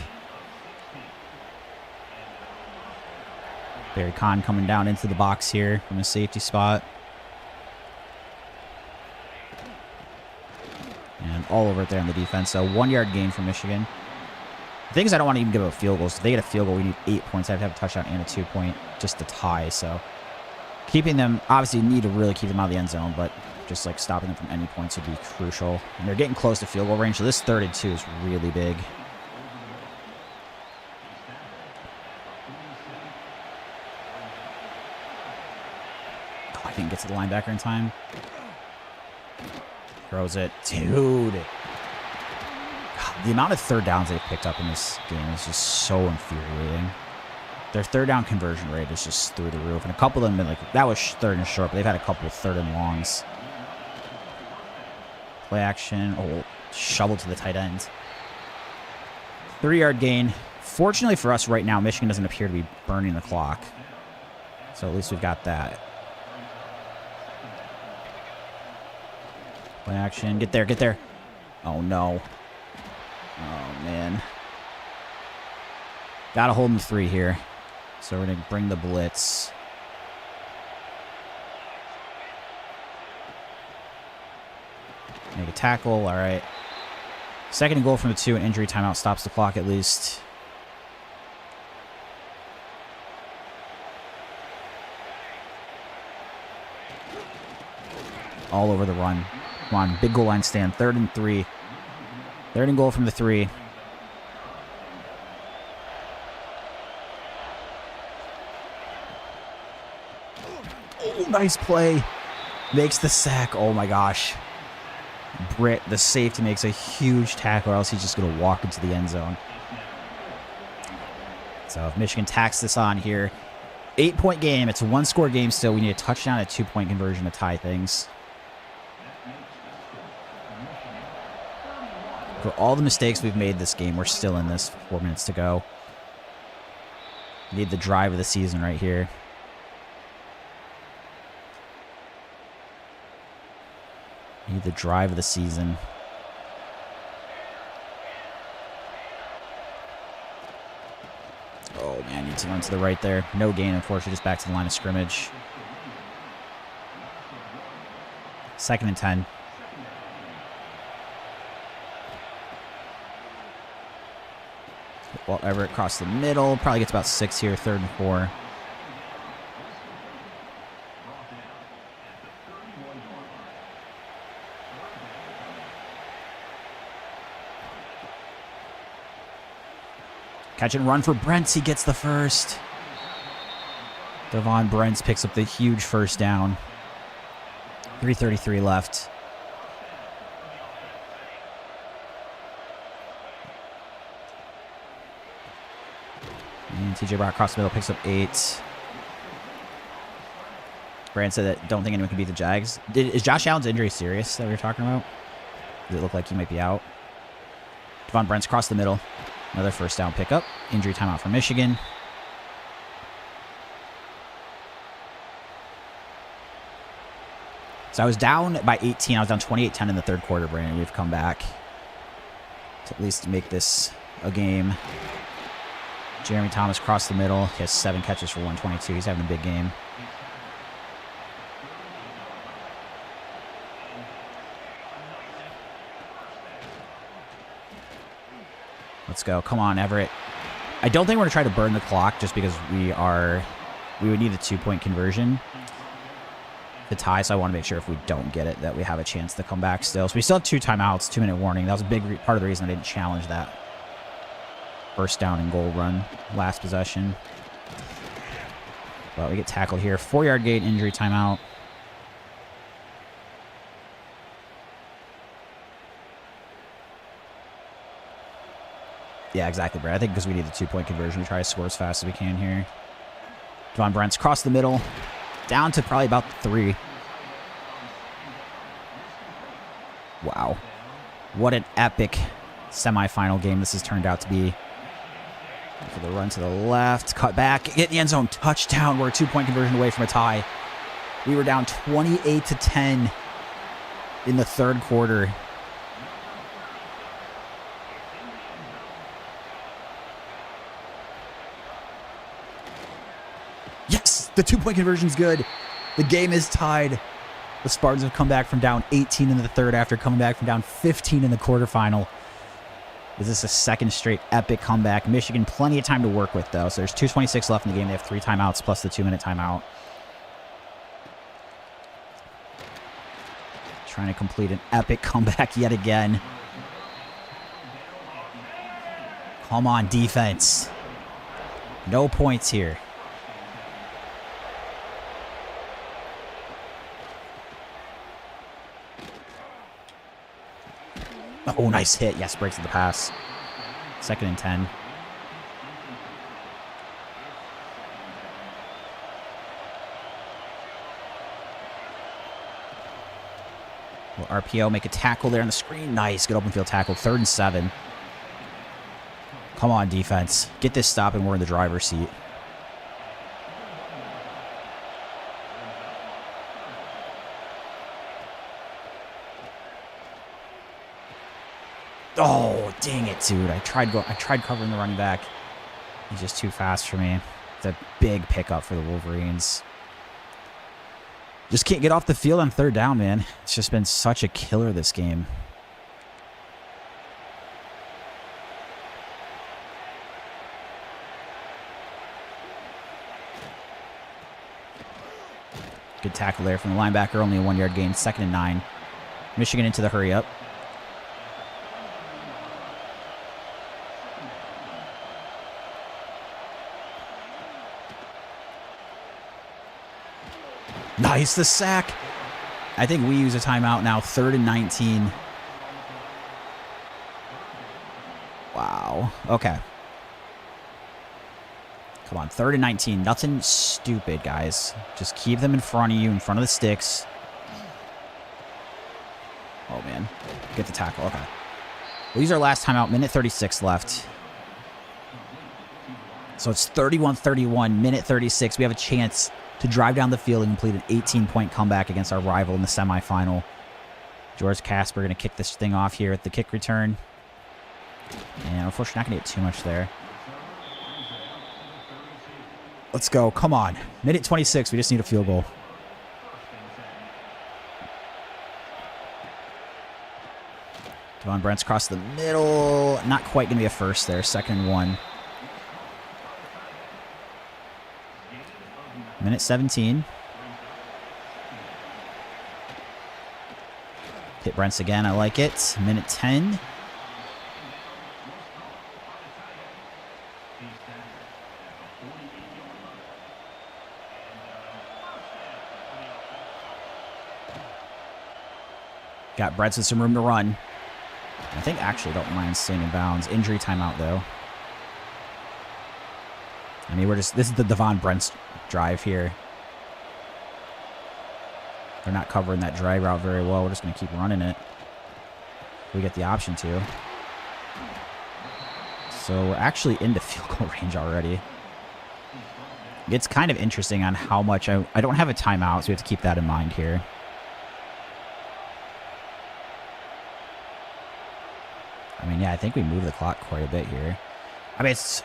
Barry Kahn coming down into the box here from a safety spot. And all over it there on the defense. So 1-yard gain for Michigan. The thing is, I don't want to even give up field goals. If they get a field goal, we need 8 points. I have to have a touchdown and a 2-point just to tie. So keeping them, obviously, you need to really keep them out of the end zone, but just like stopping them from any points would be crucial. And they're getting close to field goal range, so this 3rd and 2 is really big. Oh, I didn't get to the linebacker in time. Throws it. Dude. God, the amount of 3rd downs they've picked up in this game is just so infuriating. Their 3rd down conversion rate is just through the roof. And a couple of them, been like, that was 3rd and short, but they've had a couple of 3rd and longs. Play action. Oh, shovel to the tight end. 3-yard gain. Fortunately for us right now, Michigan doesn't appear to be burning the clock. So at least we've got that. Play action. Get there, get there. Oh, no. Oh, man. Gotta hold him 3 here. So we're going to bring the blitz. Make a tackle. All right. 2nd and goal from the 2. An injury timeout stops the clock at least. All over the run. Come on, big goal line stand. 3rd and 3. 3rd and goal from the 3. Nice play. Makes the sack. Oh my gosh. Britt, the safety, makes a huge tackle, or else he's just going to walk into the end zone. So if Michigan tacks this on here, 8-point game. It's a 1-score game still. We need a touchdown, a 2-point conversion to tie things. For all the mistakes we've made this game, we're still in this. 4 minutes to go. Need the drive of the season right here. Need the drive of the season. Oh, man, need to run to the right there. No gain, unfortunately, just back to the line of scrimmage. 2nd and 10. Well, Everett across the middle. Probably gets about 6 here, 3rd and 4. Catch and run for Brents. He gets the first. Devon Brents picks up the huge first down. 3:33 left. And TJ Brock across the middle picks up 8. Brand said that don't think anyone can beat the Jags. Is Josh Allen's injury serious that we were talking about? Does it look like he might be out? Devon Brents across the middle. Another first down pickup. Injury timeout for Michigan. So I was down by 18. I was down 28-10 in the 3rd quarter, Brandon. We've come back to at least make this a game. Jeremy Thomas across the middle. He has 7 catches for 122. He's having a big game. Let's go. Come on, Everett. I don't think we're going to try to burn the clock just because we would need a 2-point conversion to tie, so I want to make sure if we don't get it that we have a chance to come back still. So we still have 2 timeouts, 2-minute warning. That was a big part of the reason I didn't challenge that first down and goal run last possession. But we get tackled here. 4-yard gain, injury timeout. Yeah, exactly, Brad. I think because we need the 2-point conversion to try to score as fast as we can here. Devon Brents across the middle. Down to probably about 3. Wow. What an epic semifinal game this has turned out to be. For the run to the left. Cut back. Hit the end zone. Touchdown. We're a 2-point conversion away from a tie. We were down 28-10 in the 3rd quarter. Yes, the 2-point conversion is good. The game is tied. The Spartans have come back from down 18 in the 3rd after coming back from down 15 in the quarterfinal. Is this a 2nd straight epic comeback? Michigan, plenty of time to work with, though. So there's 2:26 left in the game. They have 3 timeouts plus the 2-minute timeout. Trying to complete an epic comeback yet again. Come on, defense. No points here. Oh, nice hit. Yes, breaks the pass. 2nd and 10. Will RPO make a tackle there on the screen? Nice. Good open field tackle. 3rd and 7. Come on, defense. Get this stop and we're in the driver's seat. Oh, dang it, dude. I tried covering the running back. He's just too fast for me. It's a big pickup for the Wolverines. Just can't get off the field on 3rd down, man. It's just been such a killer this game. Good tackle there from the linebacker. Only a 1-yard gain. 2nd and 9. Michigan into the hurry up. Nice, the sack. I think we use a timeout now. 3rd and 19. Wow. Okay. Come on, 3rd and 19. Nothing stupid, guys. Just keep them in front of you, in front of the sticks. Oh, man. Get the tackle. Okay. We'll use our last timeout. Minute 36 left. So it's 31-31, minute 36. We have a chance to drive down the field and complete an 18-point comeback against our rival in the semifinal. George Casper going to kick this thing off here at the kick return. And unfortunately, not going to get too much there. Let's go. Come on. Minute 26. We just need a field goal. Devon Brent's across the middle. Not quite going to be a first there. 2nd and 1. Minute 17. Hit Brent's again. I like it. Minute 10. Got Brent's with some room to run. I think actually don't mind staying in bounds. Injury timeout, though. I mean, this is the Devon Brent's drive here. They're not covering that drag route very well. We're just going to keep running it. We get the option to. So we're actually into field goal range already. It's kind of interesting on how much I don't have a timeout, so we have to keep that in mind here. I mean, yeah, I think we moved the clock quite a bit here. I mean, it's...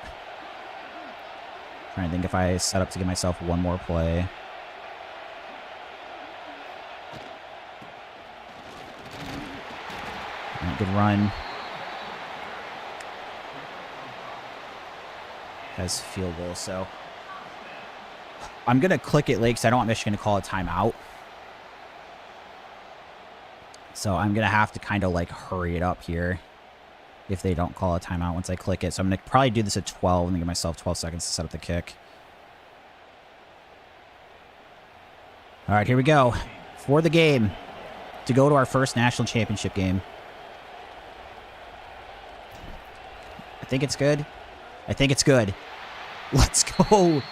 trying to think if I set up to give myself one more play. Right, good run. Has field goal, so... I'm going to click it late because I don't want Michigan to call a timeout. So I'm going to have to kind of like hurry it up here if they don't call a timeout once I click it. So I'm going to probably do this at 12 and then give myself 12 seconds to set up the kick. All right, here we go. For the game to go to our first national championship game. I think it's good. I think it's good. Let's go.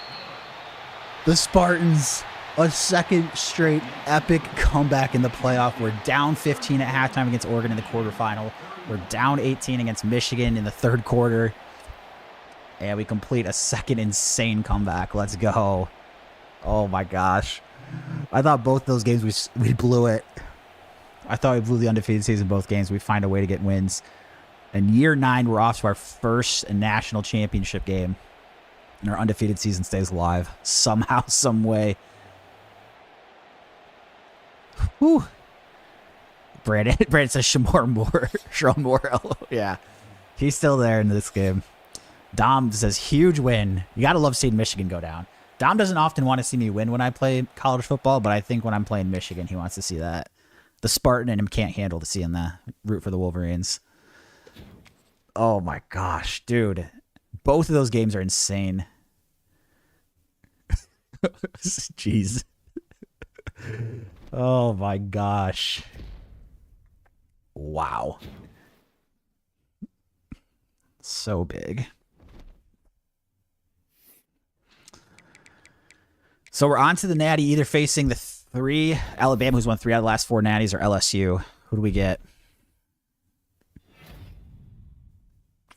The Spartans, a second straight epic comeback in the playoff. We're down 15 at halftime against Oregon in the quarterfinal. We're down 18 against Michigan in the 3rd quarter. And we complete a second insane comeback. Let's go. Oh my gosh. I thought both those games we blew it. I thought we blew the undefeated season both games. We find a way to get wins. In year 9, we're off to our first national championship game. And our undefeated season stays alive. Somehow, some way. Whew. Brandon says Shamor Morrell. Yeah. He's still there in this game. Dom says, huge win. You got to love seeing Michigan go down. Dom doesn't often want to see me win when I play college football, but I think when I'm playing Michigan, he wants to see that. The Spartan in him can't handle to seeing the root for the Wolverines. Oh my gosh, dude. Both of those games are insane. Jeez. Oh my gosh. Wow. So big. So we're on to the Natty, either facing the 3, Alabama, who's won 3 out of the last 4 Natties, or LSU. Who do we get?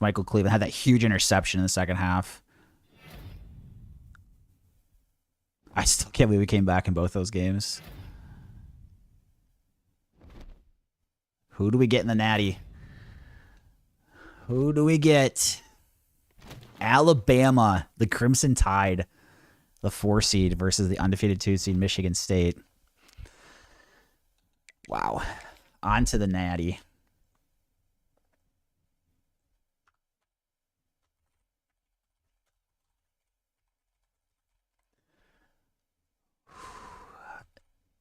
Michael Cleveland had that huge interception in the second half. I still can't believe we came back in both those games. Who do we get in the Natty? Who do we get? Alabama, the Crimson Tide, the 4 seed versus the undefeated 2 seed Michigan State. Wow. On to the Natty.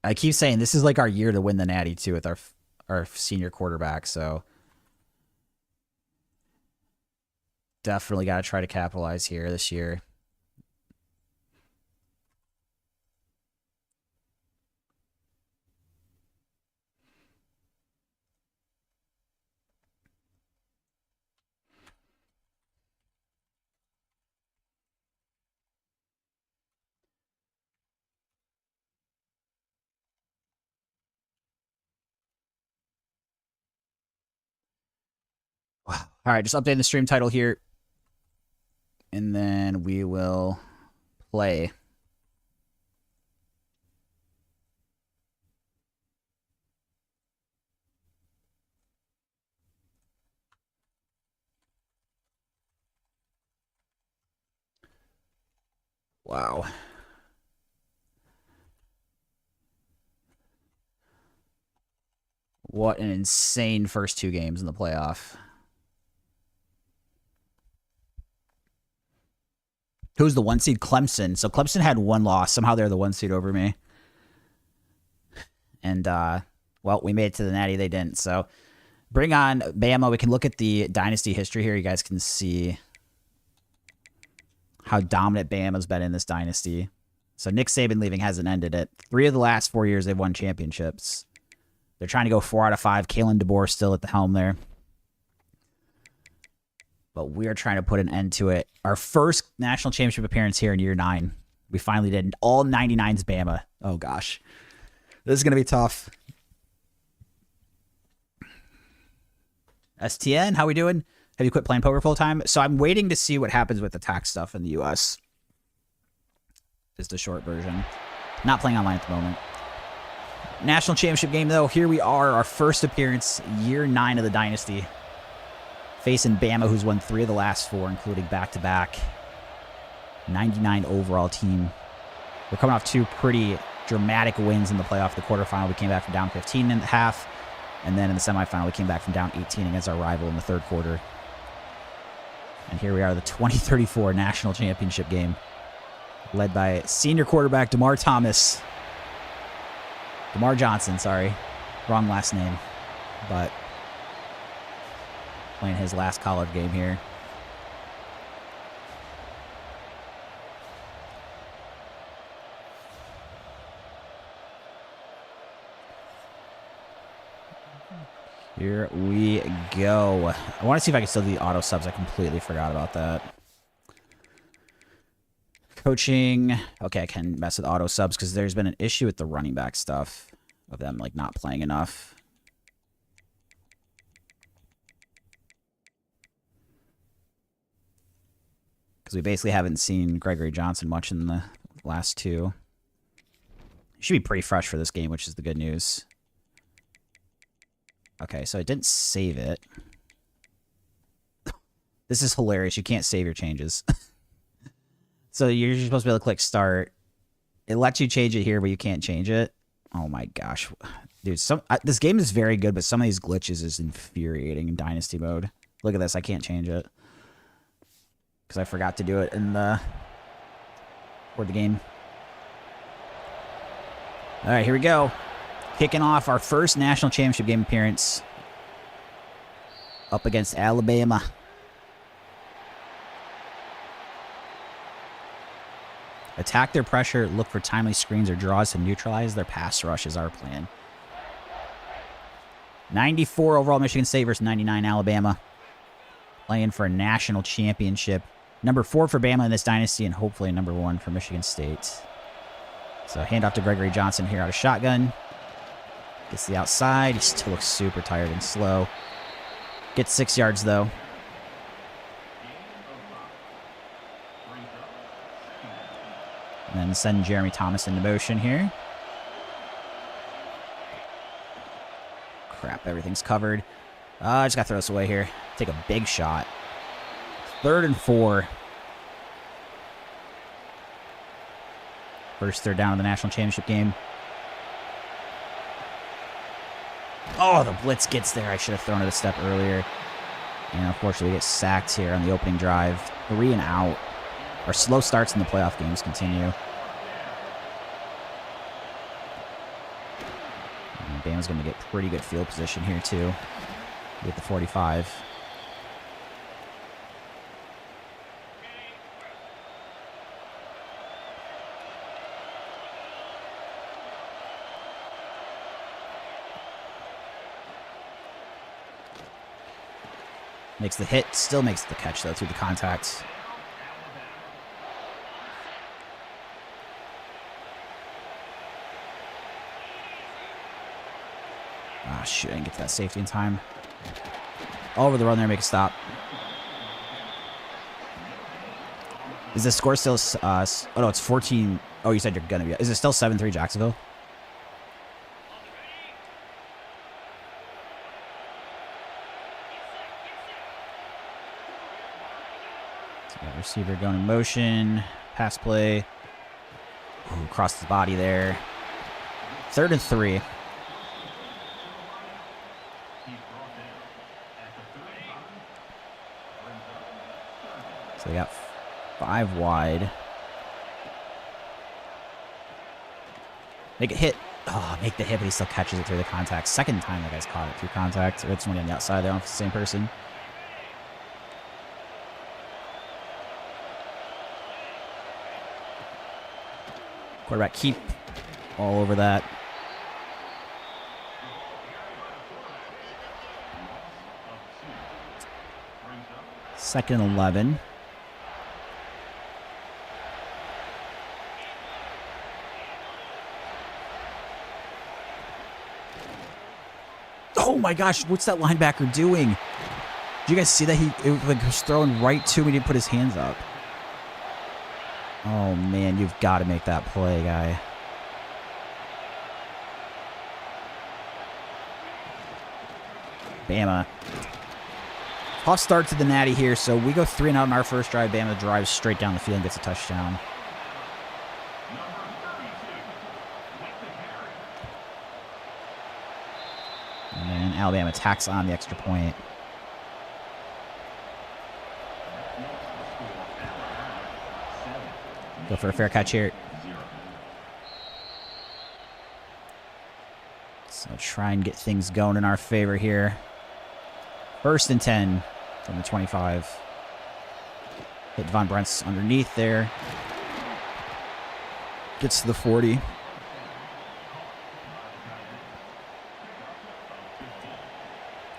I keep saying this is like our year to win the Natty too with our senior quarterback, so definitely got to try to capitalize here this year. All right, just updating the stream title here. And then we will play. Wow. What an insane first 2 games in the playoff. Who's the 1 seed? Clemson. So Clemson had 1 loss. Somehow they're the 1 seed over me. And, well, we made it to the Natty. They didn't. So bring on Bama. We can look at the Dynasty history here. You guys can see how dominant Bama's been in this Dynasty. So Nick Saban leaving hasn't ended it. 3 of the last 4 years they've won championships. They're trying to go 4 out of 5. Kalen DeBoer still at the helm there. But we're trying to put an end to it. Our first national championship appearance here in year 9. We finally did. All 99's Bama. Oh, gosh. This is going to be tough. STN, how we doing? Have you quit playing poker full time? So I'm waiting to see what happens with the tax stuff in the U.S. Is the short version. Not playing online at the moment. National championship game, though. Here we are. Our first appearance, year 9 of the Dynasty. Facing Bama, who's won 3 of the last 4, including back-to-back. 99 overall team. We're coming off 2 pretty dramatic wins in the playoff. The quarterfinal, we came back from down 15 in the half. And then in the semifinal, we came back from down 18 against our rival in the 3rd quarter. And here we are, the 2034 national championship game. Led by senior quarterback DeMar Johnson, sorry. Wrong last name. But playing his last college game here. Here we go. I want to see if I can still do the auto subs. I completely forgot about that. Coaching. Okay, I can mess with auto subs because there's been an issue with the running back stuff of them like not playing enough. Because we basically haven't seen Gregory Johnson much in the last 2. He should be pretty fresh for this game, which is the good news. Okay, so I didn't save it. This is hilarious. You can't save your changes. So you're supposed to be able to click start. It lets you change it here, but you can't change it. Oh my gosh. Dude, this game is very good, but some of these glitches is infuriating in Dynasty mode. Look at this. I can't change it. Because I forgot to do it in the... for the game. Alright, here we go. Kicking off our first national championship game appearance. Up against Alabama. Attack their pressure, look for timely screens or draws to neutralize their pass rush is our plan. 94 overall Michigan State versus 99 Alabama. Playing for a national championship. Number 4 for Bama in this dynasty and hopefully number 1 for Michigan State. So handoff to Gregory Johnson here out of shotgun. Gets the outside. He still looks super tired and slow. Gets 6 yards, though. And then send Jeremy Thomas into motion here. Crap, everything's covered. I just got to throw this away here. Take a big shot. 3rd and 4. First 3rd down of the national championship game. Oh, the blitz gets there. I should have thrown it a step earlier. And unfortunately, we get sacked here on the opening drive. 3 and out. Our slow starts in the playoff games continue. And Bama's going to get pretty good field position here, too. With the 45. Makes the hit, still makes the catch, though, through the contact. Ah, shit, I didn't get to that safety in time. All over the run there, make a stop. Is the score still... oh, no, it's 14... Oh, you said you're going to be... Is it still 7-3 Jacksonville? So receiver going in motion. Pass play. Ooh, crossed his body there. 3rd and 3. So they got 5 wide. Make it hit. Oh, make the hit, but he still catches it through the contact. Second time that guy's caught it through contact. Or it's somebody on the outside there. I don't know if it's the same person. Quarterback keep all over that. Second and 11. Oh my gosh, what's that linebacker doing? Did you guys see that? It was throwing right to him. He didn't put his hands up. Oh man, you've got to make that play, guy. Bama. Tough start to the Natty here, so we go 3 and out on our first drive. Bama drives straight down the field and gets a touchdown. And then Alabama tacks on the extra point. Go for a fair catch here. So try and get things going in our favor here. 1st and 10 from the 25. Hit Von Brent's underneath there. Gets to the 40.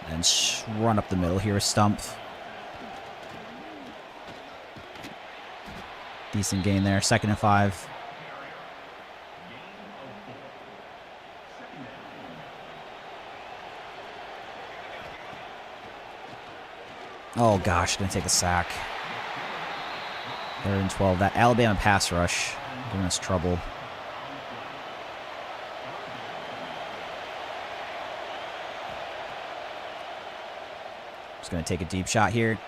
And run up the middle here, a stump. Decent gain there. 2nd and 5. Oh gosh, gonna take a sack. 3rd and 12. That Alabama pass rush giving us trouble. Just gonna take a deep shot here.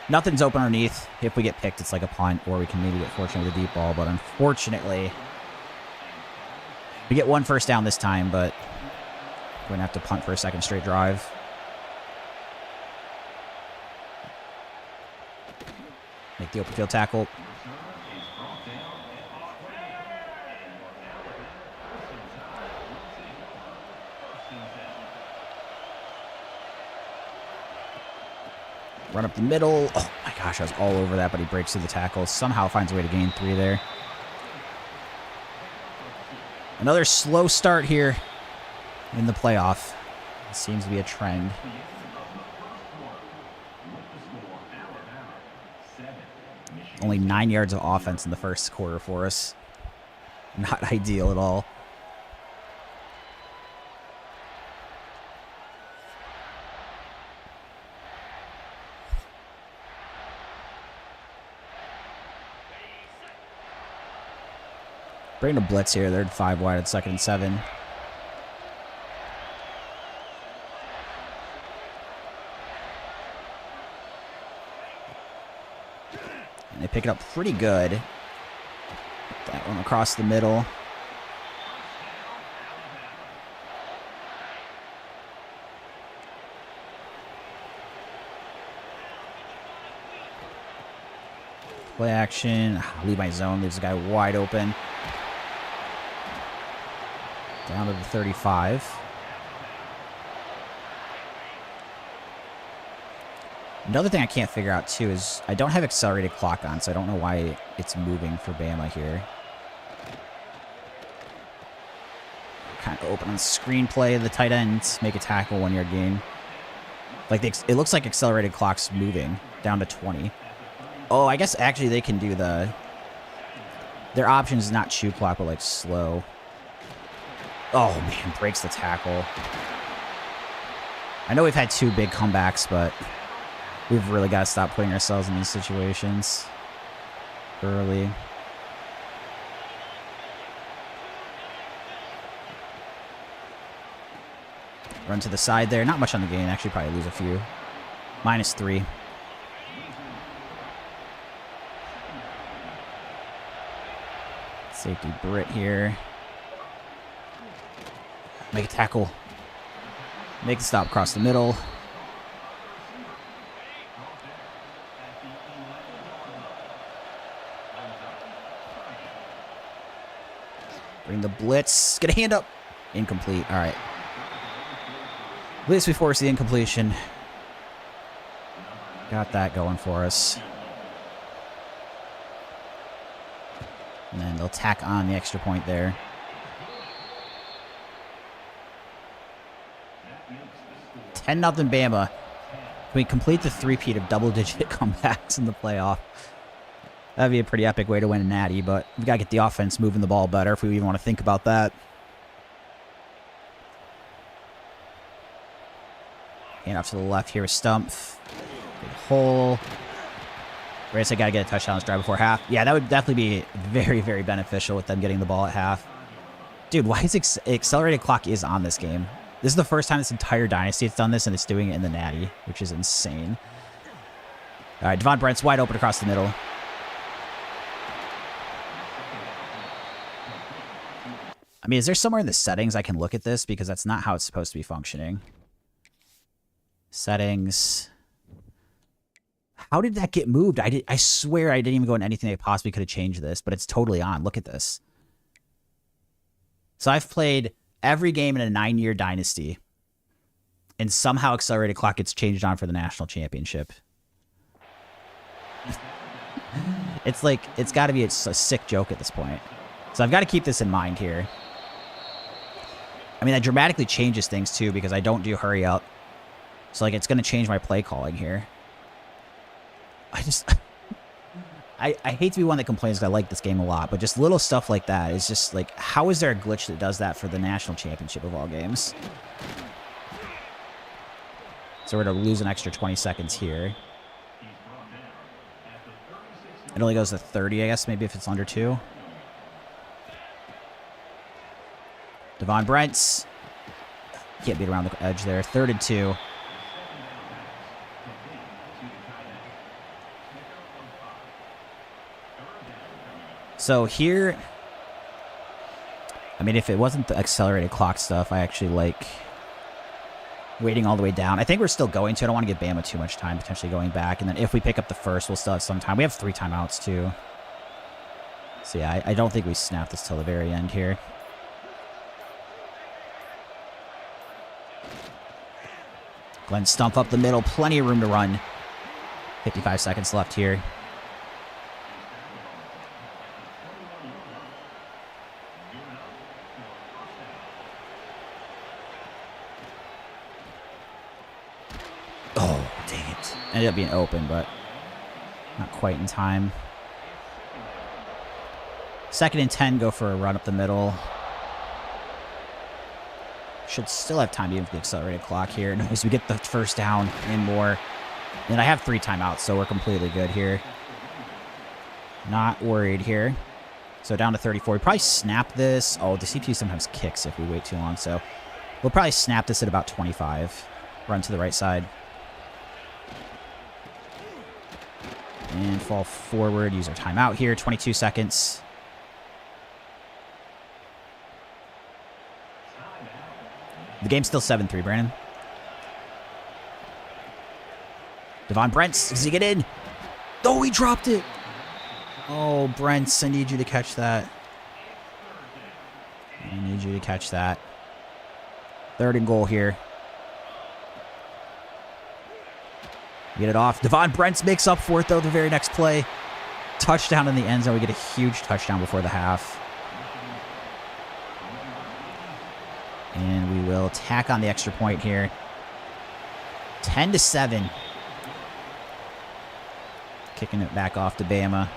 Nothing's open underneath. If we get picked, it's like a punt, or we can maybe get fortunate with a deep ball. But unfortunately, we get 1 first down this time, but we're going to have to punt for a 2nd straight drive. Make the open field tackle. Run up the middle. Oh my gosh, I was all over that, but he breaks through the tackle. Somehow finds a way to gain 3 there. Another slow start here in the playoff. It seems to be a trend. Only 9 yards of offense in the first quarter for us. Not ideal at all. Bring a blitz here. They're 5 wide at 2nd and 7. And they pick it up pretty good. That one across the middle. Play action. Leave my zone. Leaves the guy wide open. Down to the 35. Another thing I can't figure out, too, is I don't have accelerated clock on, so I don't know why it's moving for Bama here. Kind of open on screenplay of the tight end. Make a tackle, 1-yard gain. Like it looks like accelerated clock's moving down to 20. Oh, I guess actually they can do the... Their option is not chew clock, but like slow. Oh, man, breaks the tackle. I know we've had 2 big comebacks, but we've really got to stop putting ourselves in these situations early. Run to the side there. Not much on the gain. Actually, probably lose a few. -3. Safety Brit here. Make a tackle. Make the stop across the middle. Bring the blitz. Get a hand up. Incomplete. All right. At least we forced the incompletion. Got that going for us. And then they'll tack on the extra point there. $10-0 Bama. Can we complete the three-peat of double-digit comebacks in the playoff? That'd be a pretty epic way to win a natty, but we've got to get the offense moving the ball better if we even want to think about that. Hand off to the left here with Stumpf. Big hole. Race, I got to get a touchdown this drive before half. Yeah, that would definitely be very, very beneficial with them getting the ball at half. Dude, why is accelerated clock is on this game? This is the first time this entire Dynasty it's done this, and it's doing it in the natty, which is insane. All right, Devon Brent's wide open across the middle. I mean, is there somewhere in the settings I can look at this? Because that's not how it's supposed to be functioning. Settings. How did that get moved? I swear I didn't even go in anything that possibly could have changed this, but it's totally on. Look at this. So I've played every game in a 9-year Dynasty, and somehow accelerated clock gets changed on for the national championship. It's like, it's got to be a sick joke at this point. So I've got to keep this in mind here. I mean, that dramatically changes things too, because I don't do hurry up. So like, it's going to change my play calling here. I hate to be one that complains because I like this game a lot, but just little stuff like that is just like, how is there a glitch that does that for the national championship of all games? So we're going to lose an extra 20 seconds here. It only goes to 30, I guess, maybe if it's under 2. Devon Brents. Can't beat around the edge there. 3rd and 2. So here, I mean, if it wasn't the accelerated clock stuff, I actually like waiting all the way down. I think we're still going to. I don't want to give Bama too much time, potentially going back. And then if we pick up the first, we'll still have some time. We have 3 timeouts, too. So, yeah, I don't think we snap this till the very end here. Glenn Stumpf up the middle. Plenty of room to run. 55 seconds left here. Oh, dang it. Ended up being open, but not quite in time. 2nd and 10, go for a run up the middle. Should still have time even for the accelerated clock here. Nice, we get the first down and more. And I have 3 timeouts, so we're completely good here. Not worried here. So down to 34. We probably snap this. Oh, the CPU sometimes kicks if we wait too long, so we'll probably snap this at about 25. Run to the right side. And fall forward. Use our timeout here. 22 seconds. The game's still 7-3, Brandon. Devon Brents, does he get in? Oh, he dropped it. Oh, Brents, I need you to catch that. I need you to catch that. 3rd and goal here. Get it off. Devon Brents makes up for it, though, the very next play. Touchdown in the end zone. We get a huge touchdown before the half. And we will tack on the extra point here. 10-7. Kicking it back off to Bama.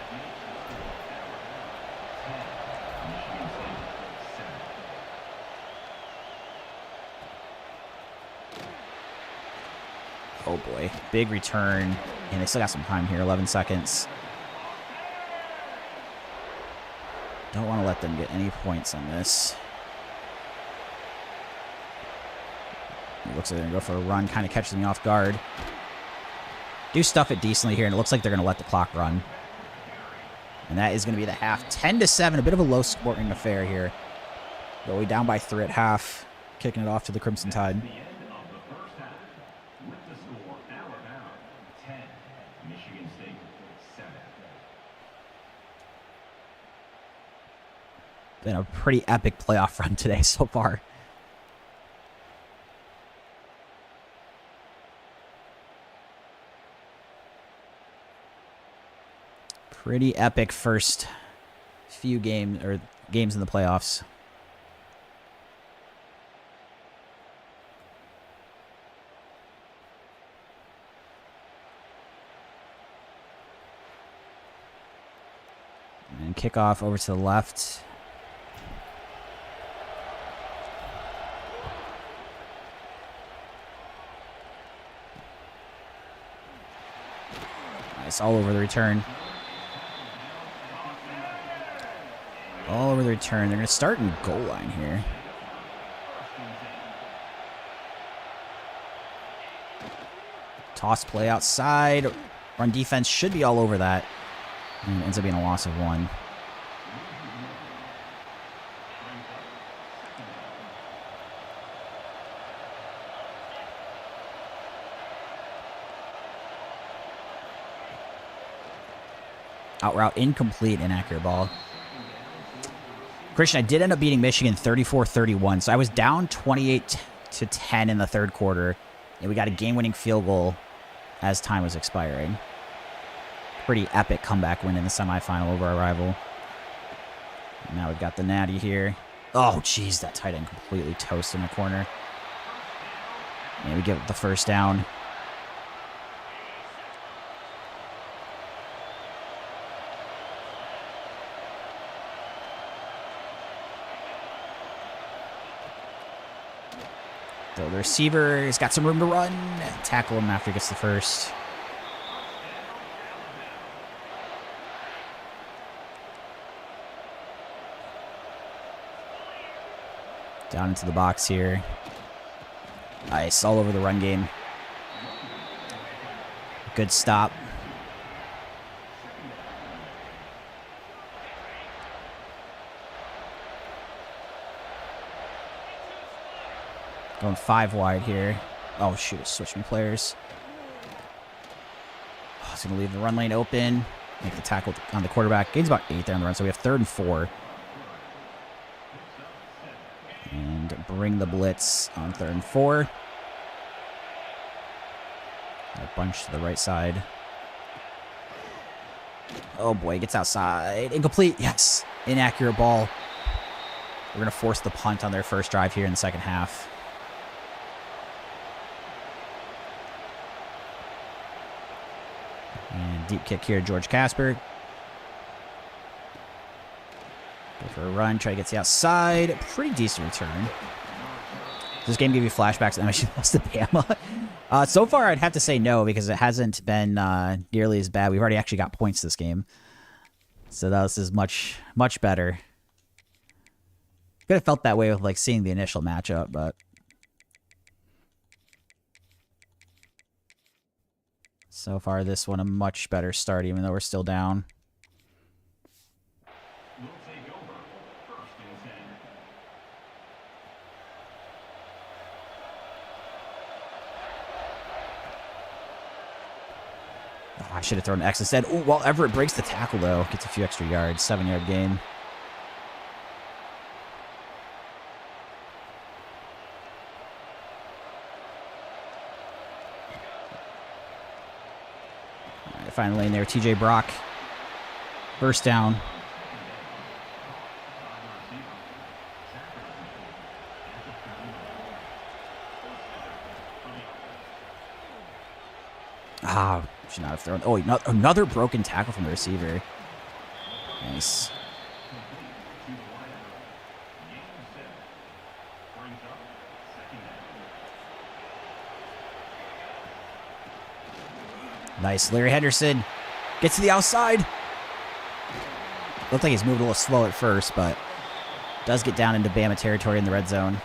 Oh, boy. Big return. And they still got some time here. 11 seconds. Don't want to let them get any points on this. It looks like they're going to go for a run. Kind of catches me off guard. Do stuff it decently here, and it looks like they're going to let the clock run. And that is going to be the half. 10-7. A bit of a low-scoring affair here. But we down by 3 at half. Kicking it off to the Crimson Tide. Been a pretty epic playoff run today so far. Pretty epic first few games in the playoffs. And kickoff over to the left. Nice, all over the return. All over the return. They're going to start in goal line here. Toss play outside. Run defense should be all over that. And it ends up being a loss of 1. Out route incomplete, inaccurate ball. Christian, I did end up beating Michigan 34-31, so I was down 28-10 in the third quarter, and we got a game-winning field goal as time was expiring. Pretty epic comeback win in the semifinal over our rival. And now we've got the natty here. Oh, jeez, that tight end completely toasted in the corner. And we get the first down. So the receiver has got some room to run. Tackle him after he gets the first. Down into the box here. Nice, all over the run game. Good stop. Going 5 wide here. Oh, shoot, it's switching players. Oh, it's going to leave the run lane open. Make the tackle on the quarterback. Gains about 8 there on the run, so we have 3rd and 4. And bring the blitz on 3rd and 4. A bunch to the right side. Oh, boy, gets outside. Incomplete. Yes. Inaccurate ball. We're going to force the punt on their first drive here in the second half. And deep kick here, George Casper. Go for a run, try to get to the outside. Pretty decent return. Does this game give you flashbacks to MSU lost to Bama? So far, I'd have to say no, because it hasn't been nearly as bad. We've already actually got points this game. So this is much, much better. Could have felt that way with like seeing the initial matchup, but so far this one a much better start, even though we're still down. Oh, I should have thrown X instead. Oh, well, Everett breaks the tackle, though. Gets a few extra yards. 7-yard gain. All right, finally in there. TJ Brock. First down. Ah, should not have thrown. Oh, another broken tackle from the receiver. Nice. Nice. Larry Henderson gets to the outside. Looked like he's moved a little slow at first, but does get down into Bama territory in the red zone.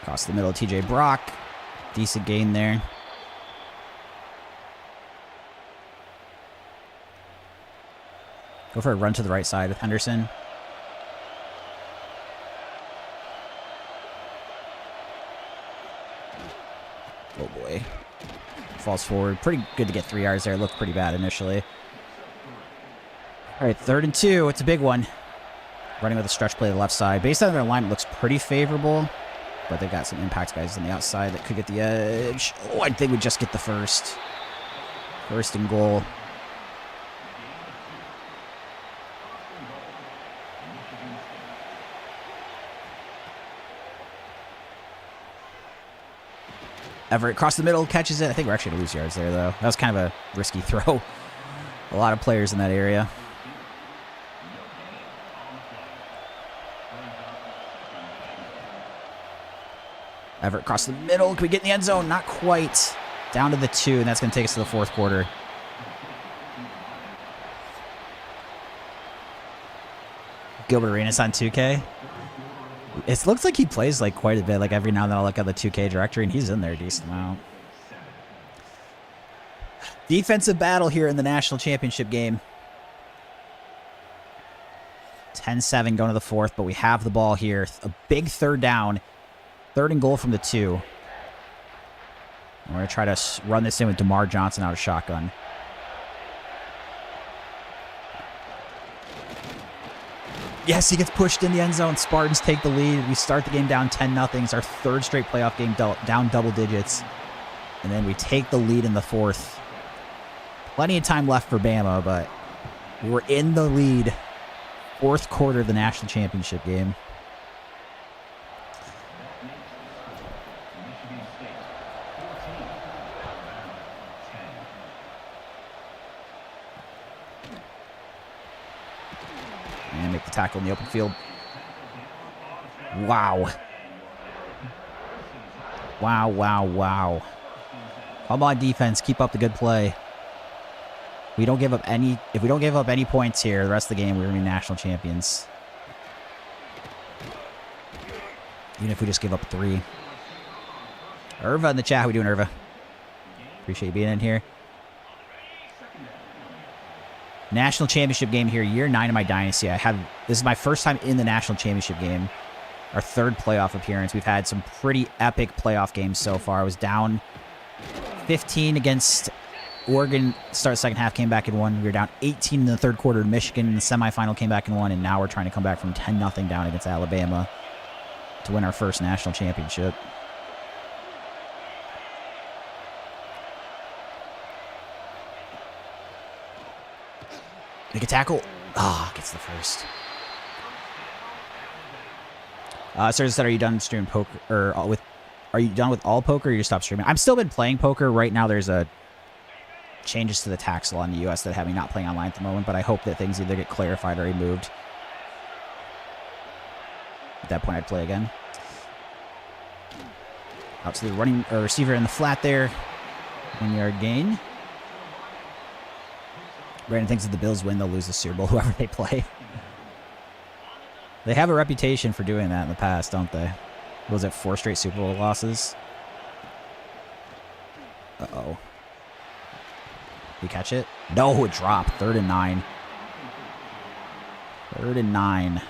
Across the middle, TJ Brock. Decent gain there. Go for a run to the right side with Henderson. Oh boy. Falls forward. Pretty good to get 3 yards there. It looked pretty bad initially. All right, 3rd and 2. It's a big one. Running with a stretch play to the left side. Based on their alignment, looks pretty favorable. But they've got some impact guys on the outside that could get the edge. Oh, I think we just get the first. 1st and goal. Everett across the middle, catches it. I think we're actually going to lose yards there, though. That was kind of a risky throw. A lot of players in that area. Everett across the middle. Can we get in the end zone? Not quite. Down to the 2, and that's going to take us to the 4th quarter. Gilbert Arenas on 2K. It looks like he plays like quite a bit. Like every now and then I'll look at the 2K directory, and he's in there a decent amount. Defensive battle here in the national championship game. 10-7 going to the 4th, but we have the ball here. A big 3rd down. 3rd and goal from the 2. We're going to try to run this in with DeMar Johnson out of shotgun. Yes, he gets pushed in the end zone. Spartans take the lead. We start the game down 10-0. It's our 3rd straight playoff game down double digits. And then we take the lead in the 4th. Plenty of time left for Bama, but we were in the lead. 4th quarter of the national championship game. And make the tackle in the open field. Wow. Wow, wow, wow. Come on, defense. Keep up the good play. We don't give up any. If we don't give up any points here, the rest of the game, we're going to be national champions. Even if we just give up 3. Irva in the chat. How we doing, Irva? Appreciate you being in here. National championship game here, year 9 of my dynasty. This is my first time in the national championship game. Our 3rd playoff appearance. We've had some pretty epic playoff games so far. I was down 15 against Oregon. Start the 2nd half, came back and won. We were down 18 in the 3rd quarter. Michigan in the semifinal came back and won. And now we're trying to come back from 10-0 down against Alabama to win our first national championship. Make a tackle. Ah, gets the first. Sir said, are you done streaming poker? Or with? Are you done with all poker, or you just stopped streaming? I've still been playing poker. Right now, there's changes to the tax law in the U.S. that have me not playing online at the moment, but I hope that things either get clarified or removed. At that point, I'd play again. Out to the running or receiver in the flat there. 1-yard gain. Brandon thinks if the Bills win, they'll lose the Super Bowl, whoever they play. They have a reputation for doing that in the past, don't they? Was it 4 straight Super Bowl losses? Uh-oh. We catch it? No, it dropped. 3rd and 9. 3rd and 9.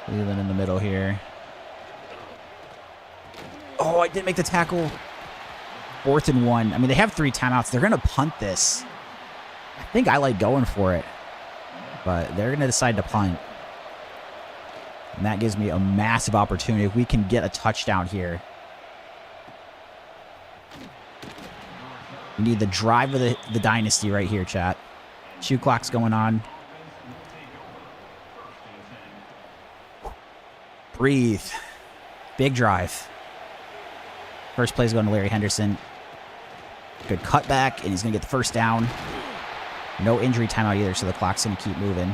Cleveland in the middle here. Oh, I didn't make the tackle. 4th and 1. I mean, they have 3 timeouts. They're going to punt this. I think I like going for it. But they're going to decide to punt. And that gives me a massive opportunity if we can get a touchdown here. We need the drive of the dynasty right here, chat. Shoe clock's going on. Breathe. Big drive. First play is going to Larry Henderson. Good cutback, and he's going to get the first down. No injury timeout either, so the clock's going to keep moving.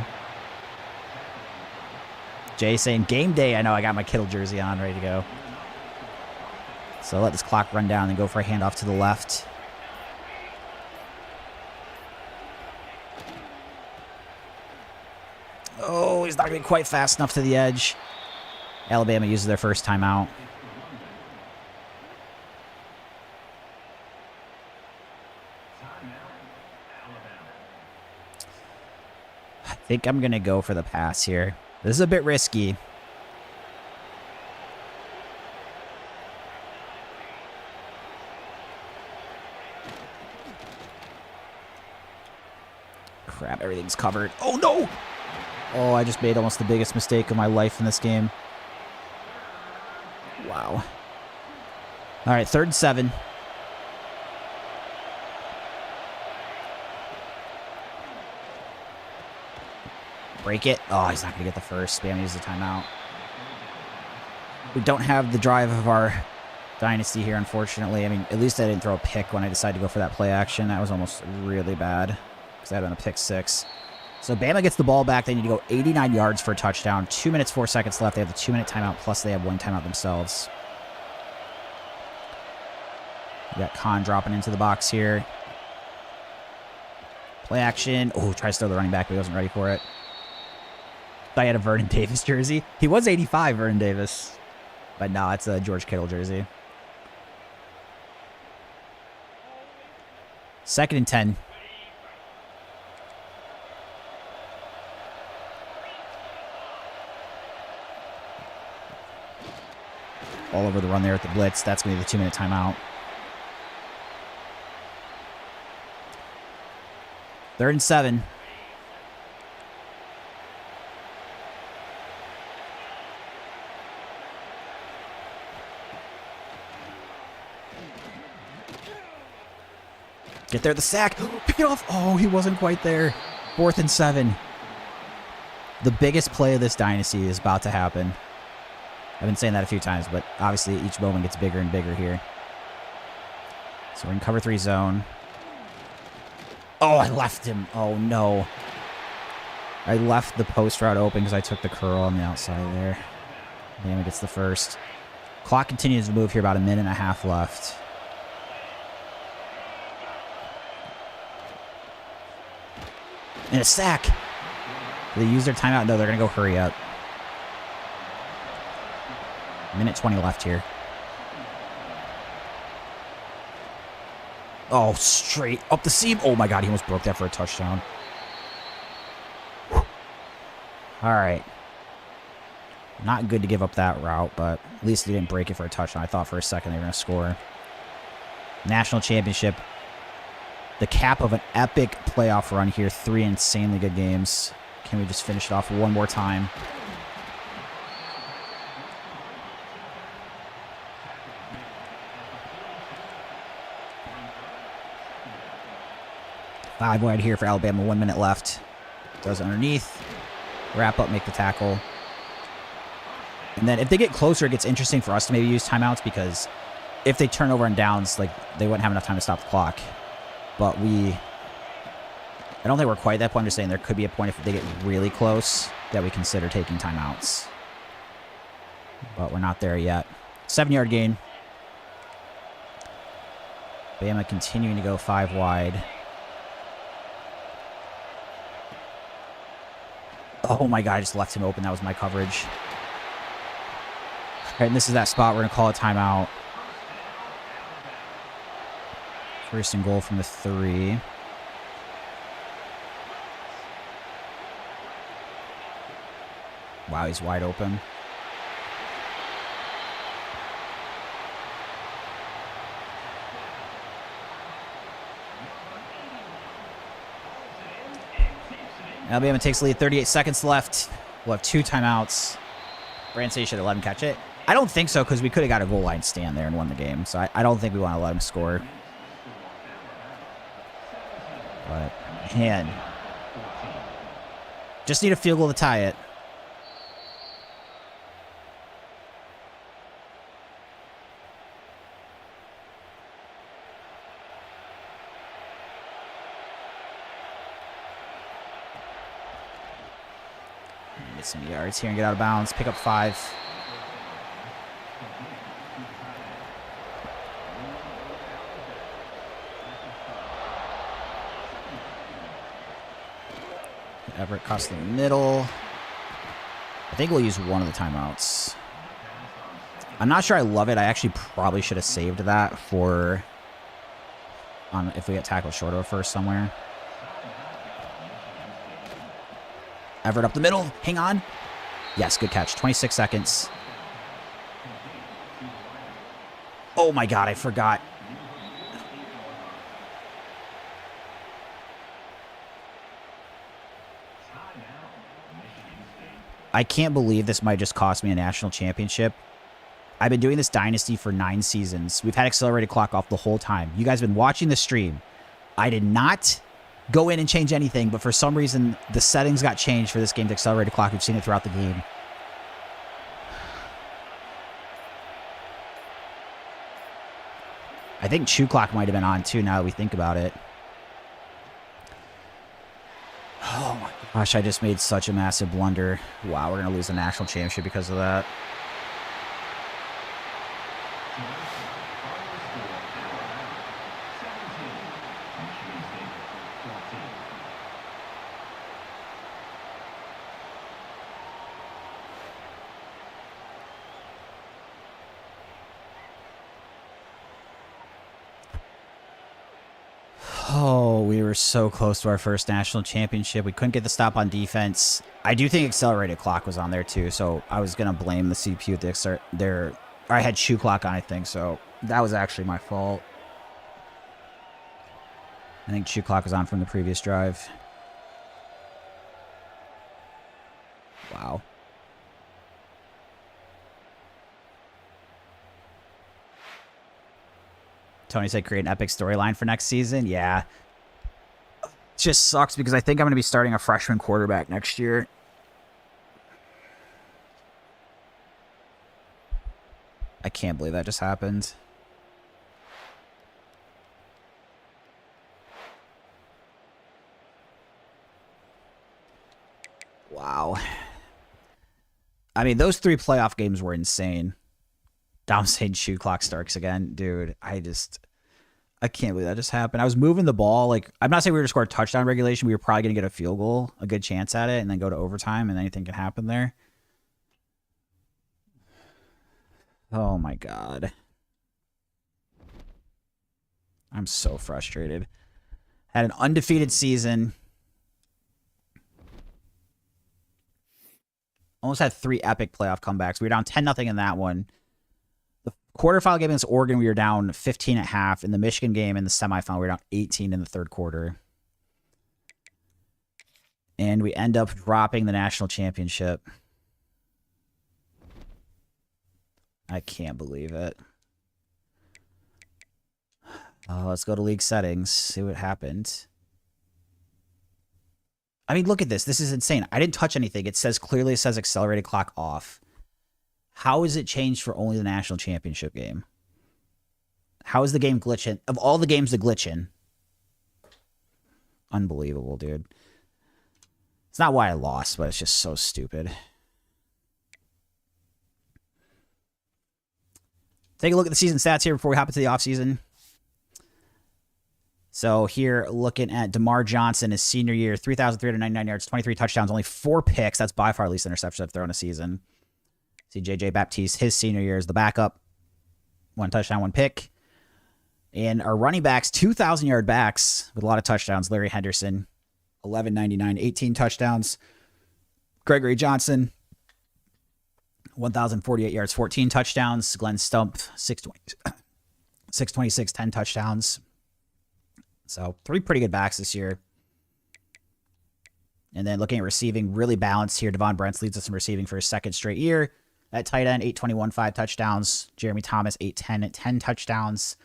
Jay saying, game day. I know, I got my Kittle jersey on, ready to go. So let this clock run down and go for a handoff to the left. Oh, he's not going to be quite fast enough to the edge. Alabama uses their first timeout. I think I'm going to go for the pass here. This is a bit risky. Crap, everything's covered. Oh, no! Oh, I just made almost the biggest mistake of my life in this game. Wow. All right, 3rd and 7. Break it. Oh, he's not going to get the first. Spam uses the timeout. We don't have the drive of our Dynasty here, unfortunately. I mean, at least I didn't throw a pick when I decided to go for that play action. That was almost really bad because I had been a pick 6. So Bama gets the ball back. They need to go 89 yards for a touchdown. 2 minutes, 4 seconds left. They have the 2-minute timeout, plus they have 1 timeout themselves. We got Khan dropping into the box here. Play action. Oh, tries to throw the running back, but he wasn't ready for it. I had a Vernon Davis jersey. He was 85, Vernon Davis. But no, it's a George Kittle jersey. 2nd and 10. All over the run there at the blitz. That's going to be the 2-minute timeout. 3rd and 7. Get there, the sack. Pick it off. Oh, he wasn't quite there. 4th and 7. The biggest play of this dynasty is about to happen. I've been saying that a few times, but obviously each moment gets bigger and bigger here. So we're in cover 3 zone. Oh, I left him. Oh, no. I left the post route open because I took the curl on the outside there. Bama gets the first. Clock continues to move here, about 1.5 minutes left. And a sack. Do they use their timeout? No, they're going to go hurry up. 1:20 left here. Oh, straight up the seam. Oh, my God. He almost broke that for a touchdown. All right. Not good to give up that route, but at least he didn't break it for a touchdown. I thought for a second they were going to score. National championship. The cap of an epic playoff run here. 3 insanely good games. Can we just finish it off one more time? Five wide here for Alabama. 1 minute left. Throws it underneath. Wrap up, make the tackle. And then if they get closer, it gets interesting for us to maybe use timeouts because if they turn over on downs, like they wouldn't have enough time to stop the clock. But I don't think we're quite at that point. I'm just saying there could be a point if they get really close that we consider taking timeouts. But we're not there yet. 7-yard gain. Bama continuing to go 5 wide. Oh my God, I just left him open. That was my coverage. All right, and this is that spot. We're going to call a timeout. 1st and goal from the 3. Wow, he's wide open. Alabama takes the lead. 38 seconds left. We'll have 2 timeouts. Brand says you should have let him catch it. I don't think so because we could have got a goal line stand there and won the game. So I don't think we want to let him score. But, man. Just need a field goal to tie it. some yards here and get out of bounds. Pick up 5. Everett across the middle. I think we'll use one of the timeouts. I'm not sure I love it. I actually probably should have saved that for if we get tackled short of a first somewhere. Everett up the middle. Hang on. Yes, good catch. 26 seconds. Oh my God, I forgot. I can't believe this might just cost me a national championship. I've been doing this Dynasty for 9 seasons. We've had accelerated clock off the whole time. You guys have been watching the stream. I did not go in and change anything, but for some reason, the settings got changed for this game's accelerated clock. We've seen it throughout the game. I think chew clock might have been on too, now that we think about it. Oh my gosh, I just made such a massive blunder. Wow, we're going to lose the national championship because of that. Oh, we were so close to our first national championship. We couldn't get the stop on defense. I do think accelerated clock was on there too, so I was going to blame the CPU there. I had shoe clock on, I think, so that was actually my fault. I think shoe clock was on from the previous drive. Wow. Tony said create an epic storyline for next season. Yeah. It just sucks because I think I'm going to be starting a freshman quarterback next year. I can't believe that just happened. Wow. I mean, those 3 playoff games were insane. Dom saying shoe clock starts again. Dude, I can't believe that just happened. I was moving the ball. Like, I'm not saying we were going to score a touchdown regulation. We were probably going to get a field goal, a good chance at it, and then go to overtime, and anything can happen there. Oh, my God. I'm so frustrated. Had an undefeated season. Almost had 3 epic playoff comebacks. We were down 10-0 in that one. The quarterfinal game against Oregon, we were down 15 at half. In the Michigan game, in the semifinal, we were down 18 in the third quarter. And we end up dropping the national championship. I can't believe it. Let's go to league settings, see what happened. I mean, look at this. This is insane. I didn't touch anything. It says clearly, it says accelerated clock off. How is it changed for only the national championship game? How is the game glitching? Of all the games to glitch in. Unbelievable, dude. It's not why I lost, but it's just so stupid. Take a look at the season stats here before we hop into the offseason. So here, looking at DeMar Johnson, his senior year, 3,399 yards, 23 touchdowns, only 4 picks. That's by far least interceptions I've thrown a season. See J.J. Baptiste, his senior year is the backup. 1 touchdown, 1 pick. And our running backs, 2,000-yard backs with a lot of touchdowns. Larry Henderson, 1,199, 18 touchdowns. Gregory Johnson, 1,048 yards, 14 touchdowns. Glenn Stump, 626, 10 touchdowns. So 3 pretty good backs this year. And then looking at receiving, really balanced here. Devon Brents leads us in receiving for his 2nd straight year. At tight end, 821, 5 touchdowns. Jeremy Thomas, 810, 10 touchdowns.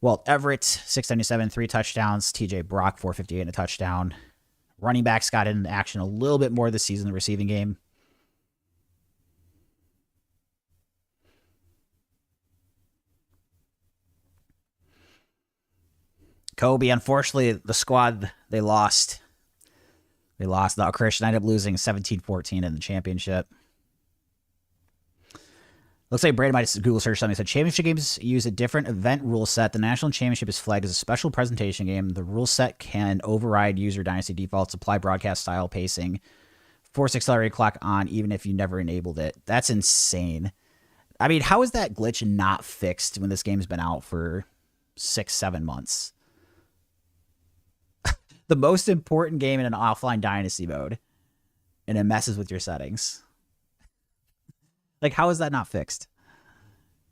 Walt Everett, 677, 3 touchdowns. TJ Brock, 458 and a touchdown. Running backs got in action a little bit more this season in the receiving game. Kobe, unfortunately, the squad, they lost. We lost. No, Christian ended up losing 17-14 in the championship. Looks like Brandon might Google search something. Said championship games use a different event rule set. The national championship is flagged as a special presentation game. The rule set can override user Dynasty defaults, apply broadcast style pacing, force accelerated clock on, even if you never enabled it. That's insane. I mean, how is that glitch not fixed when this game's been out for 6-7 months? The most important game in an offline Dynasty mode, and it messes with your settings. Like, how is that not fixed?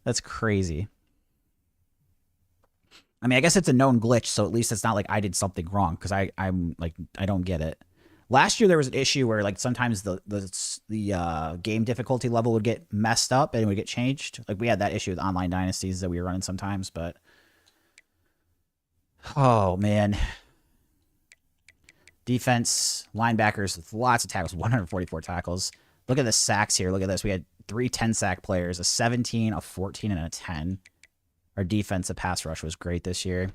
That's crazy. I mean, I guess it's a known glitch, so at least it's not like I did something wrong, because I'm like, I don't get it. Last year there was an issue where like sometimes the game difficulty level would get messed up and it would get changed. Like we had that issue with online dynasties that we were running sometimes, but oh man. Defense, linebackers with lots of tackles, 144 tackles. Look at the sacks here. Look at this. We had 3 10-sack players, a 17, a 14, and a 10. Our defensive pass rush was great this year.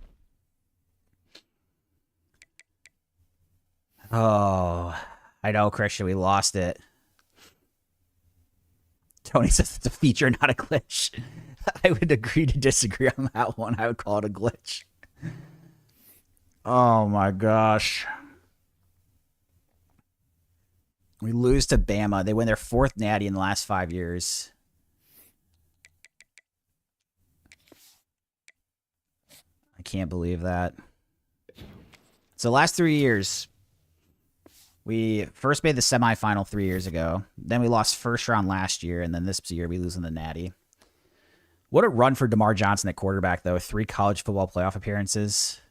Oh, I know, Christian. We lost it. Tony says it's a feature, not a glitch. I would agree to disagree on that one. I would call it a glitch. Oh, my gosh. We lose to Bama. They win their 4th natty in the last 5 years. I can't believe that. So last 3 years, we first made the semifinal 3 years ago. Then we lost first round last year, and then this year we lose in the natty. What a run for DeMar Johnson at quarterback, though. 3 college football playoff appearances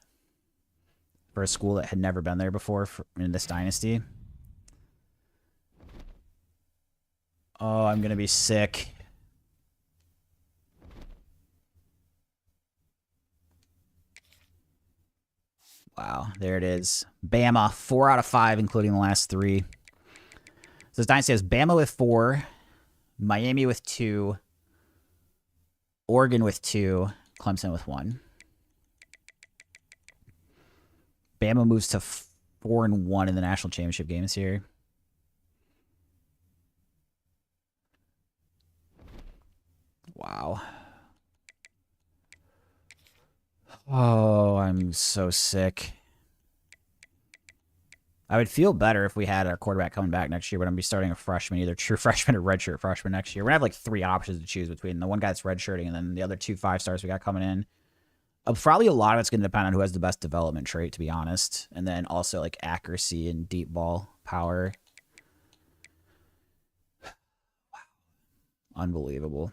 for a school that had never been there before in this dynasty. Oh, I'm going to be sick. Wow, there it is. Bama, 4 out of 5, including the last 3. So this dynasty has Bama with 4, Miami with 2, Oregon with 2, Clemson with 1. Bama moves to 4-1 in the national championship games here. Wow. Oh, I'm so sick. I would feel better if we had our quarterback coming back next year, but I'm going to be starting a freshman, either true freshman or redshirt freshman next year. We're going to have like 3 options to choose between. The one guy that's redshirting and then the other 2 5-stars we got coming in. Probably a lot of it's going to depend on who has the best development trait, to be honest. And then also like accuracy and deep ball power. Wow. Unbelievable.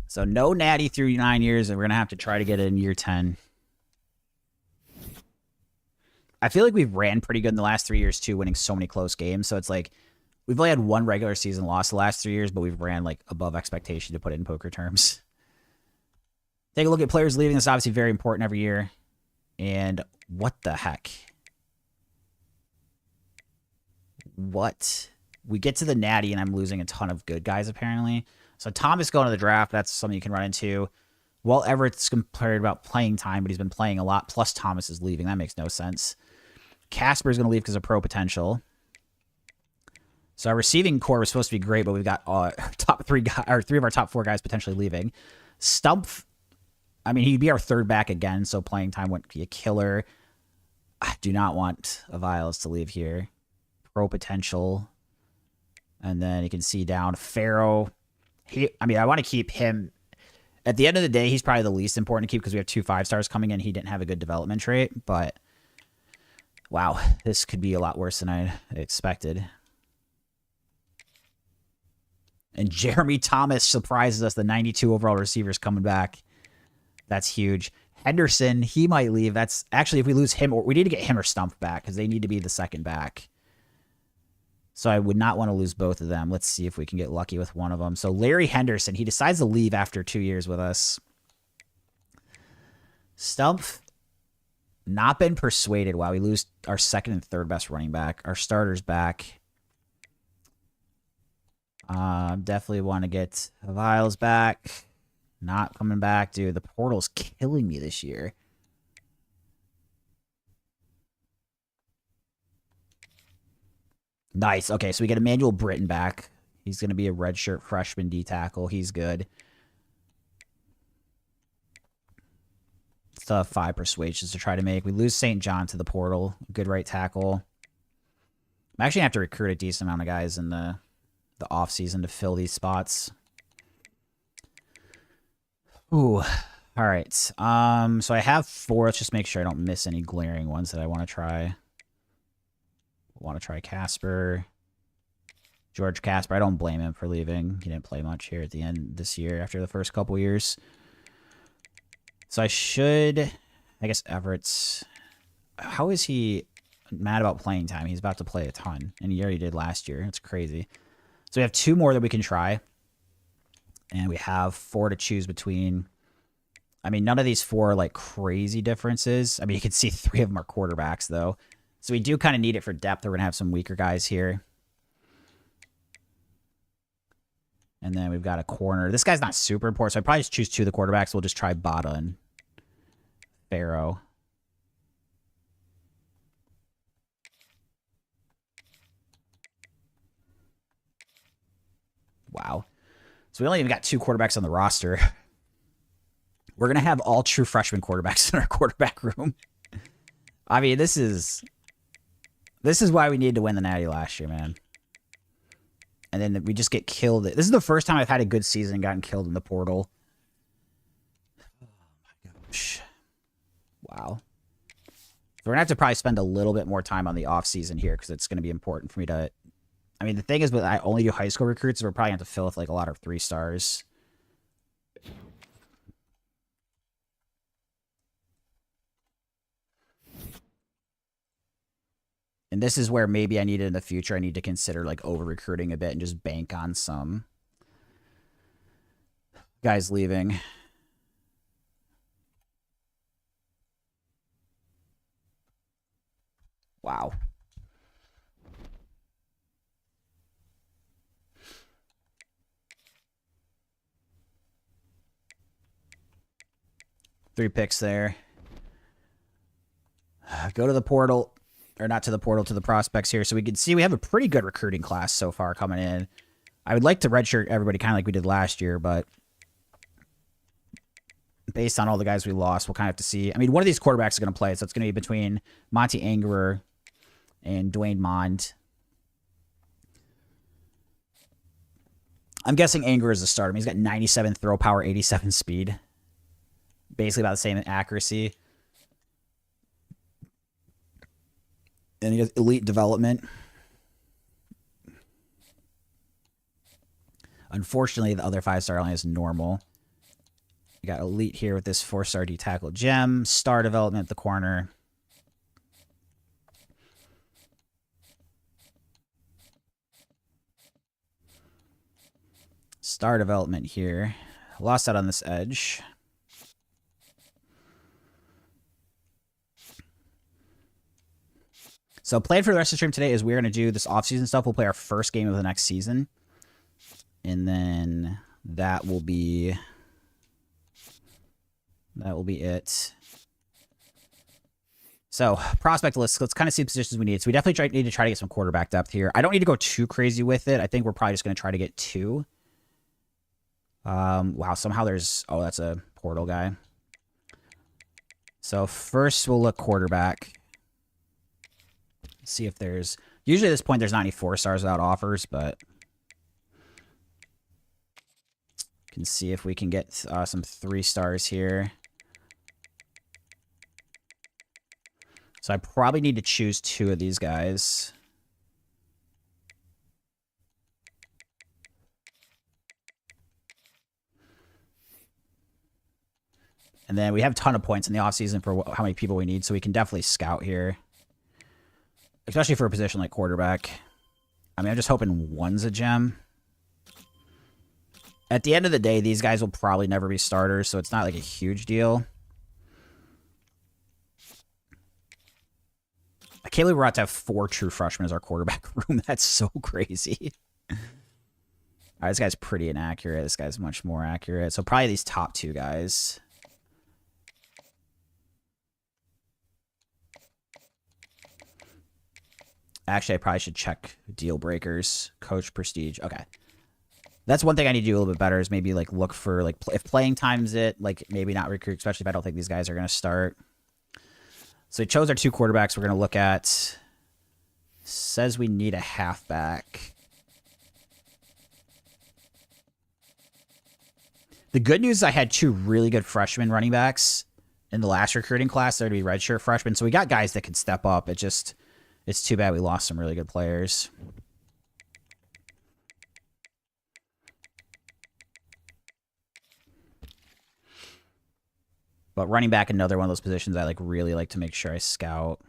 So no natty through 9 years, and we're going to have to try to get it in year 10. I feel like we've ran pretty good in the last 3 years, too, winning so many close games. So it's like we've only had 1 regular season loss the last 3 years, but we've ran like above expectation, to put it in poker terms. Take a look at players leaving. This is obviously very important every year. And what the heck? What? We get to the natty, and I'm losing a ton of good guys, apparently. So Thomas going to the draft, that's something you can run into. Well, Everett's compared about playing time, but he's been playing a lot. Plus Thomas is leaving. That makes no sense. Casper's going to leave because of pro potential. So our receiving core was supposed to be great, but we've got top 3 guys, or 3 of our top 4 guys potentially leaving. Stump, I mean, he'd be our 3rd back again, so playing time wouldn't be a killer. I do not want Aviles to leave here. Pro potential. And then you can see down Pharaoh. I mean, I want to keep him. At the end of the day, he's probably the least important to keep because we have 2 5-stars coming in. He didn't have a good development trait, but wow, this could be a lot worse than I expected. And Jeremy Thomas surprises us. The 92 overall receivers coming back. That's huge. Henderson, he might leave. That's actually, if we lose him, or we need to get him or Stump back because they need to be the 2nd back. So I would not want to lose both of them. Let's see if we can get lucky with one of them. So Larry Henderson, he decides to leave after 2 years with us. Stump, not been persuaded. Wow, we lose our 2nd and 3rd best running back. Our starter's back. Definitely want to get Viles back. Not coming back, dude. The portal's killing me this year. Nice. Okay, so we get Emmanuel Britton back. He's going to be a redshirt freshman D tackle. He's good. Still have 5 persuasions to try to make. We lose St. John to the portal. Good right tackle. I'm actually going to have to recruit a decent amount of guys in the offseason to fill these spots. Ooh. All right. So I have 4. Let's just make sure I don't miss any glaring ones that I want to try. Casper. George Casper. I don't blame him for leaving. He didn't play much here at the end this year after the first couple years. So I guess Everett's... How is he mad about playing time? He's about to play a ton. And he already did last year. It's crazy. So we have 2 more that we can try. And we have 4 to choose between. I mean, none of these 4 are like crazy differences. I mean, you can see 3 of them are quarterbacks, though. So we do kind of need it for depth. We're going to have some weaker guys here. And then we've got a corner. This guy's not super important, so I'd probably just choose 2 of the quarterbacks. We'll just try Bada and Pharaoh. Wow. So we only even got 2 quarterbacks on the roster. We're going to have all true freshman quarterbacks in our quarterback room. I mean, this is why we needed to win the Natty last year, man. And then we just get killed. This is the first time I've had a good season and gotten killed in the portal. Oh my gosh. Wow. So we're going to have to probably spend a little bit more time on the offseason here because it's going to be important for me to... I mean, the thing is, but I only do high school recruits, so we're probably going to have to fill with like a lot of 3 stars. And this is where maybe I need it in the future. I need to consider like over-recruiting a bit and just bank on some guys leaving. Wow. Three picks there. Go to the portal. Or not to the portal, to the prospects here. So we can see we have a pretty good recruiting class so far coming in. I would like to redshirt everybody kind of like we did last year, but based on all the guys we lost, we'll kind of have to see. I mean, one of these quarterbacks is going to play, so it's going to be between Monty Angerer and Dwayne Mond. I'm guessing Angerer is the starter. I mean, he's got 97 throw power, 87 speed. Basically about the same accuracy. And he has elite development. Unfortunately, the other 5-star only has normal. You got elite here with this 4-star D tackle gem. Star development at the corner. Star development here. Lost out on this edge. So plan for the rest of the stream today is we're going to do this offseason stuff. We'll play our first game of the next season. And then that will be it. So prospect list. Let's kind of see the positions we need. So we definitely need to try to get some quarterback depth here. I don't need to go too crazy with it. I think we're probably just going to try to get 2. Wow, somehow there's... Oh, that's a portal guy. So first we'll look quarterback. See if there's... Usually at this point there's not any 4-stars without offers, but... Can see if we can get some 3-stars here. So I probably need to choose 2 of these guys. And then we have a ton of points in the offseason for how many people we need, so we can definitely scout here. Especially for a position like quarterback. I mean, I'm just hoping one's a gem. At the end of the day, these guys will probably never be starters, so it's not like a huge deal. I can't believe we're about to have 4 true freshmen as our quarterback room. That's so crazy. All right, this guy's pretty inaccurate. This guy's much more accurate. So probably these top 2 guys. Actually, I probably should check deal breakers. Coach prestige. Okay. That's one thing I need to do a little bit better is maybe like look for like if playing time's it, like maybe not recruit, especially if I don't think these guys are going to start. So we chose our 2 quarterbacks. We're going to look at, says we need a halfback. The good news is I had 2 really good freshman running backs in the last recruiting class. They're going to be redshirt freshmen. So we got guys that can step up. It's too bad we lost some really good players. But running back, another one of those positions I really like to make sure I scout.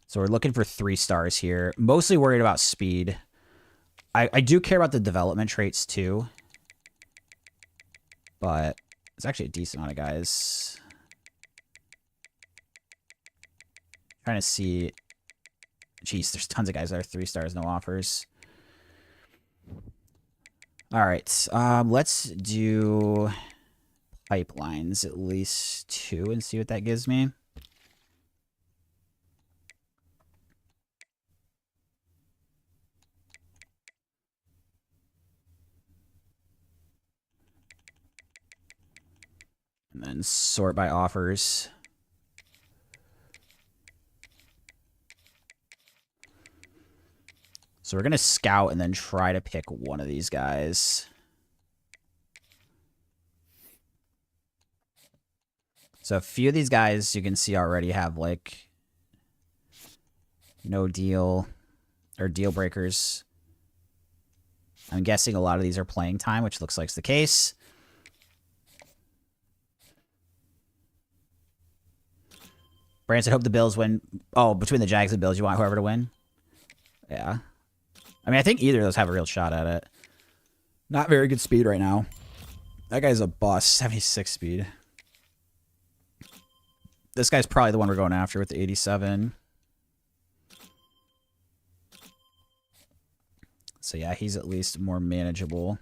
So we're looking for 3 stars here. Mostly worried about speed. I do care about the development traits too. But it's actually a decent amount of guys. Trying to see. Jeez, there's tons of guys that are 3 stars, no offers. All right, let's do pipelines, at least 2, and see what that gives me. And then sort by offers. So we're going to scout and then try to pick one of these guys. So a few of these guys you can see already have like no deal or deal breakers. I'm guessing a lot of these are playing time, which looks like the case. Branson, hope the Bills win. Oh, between the Jags and Bills, you want whoever to win? Yeah. I mean, I think either of those have a real shot at it. Not very good speed right now. That guy's a bust. 76 speed. This guy's probably the one we're going after with the 87. So yeah, he's at least more manageable.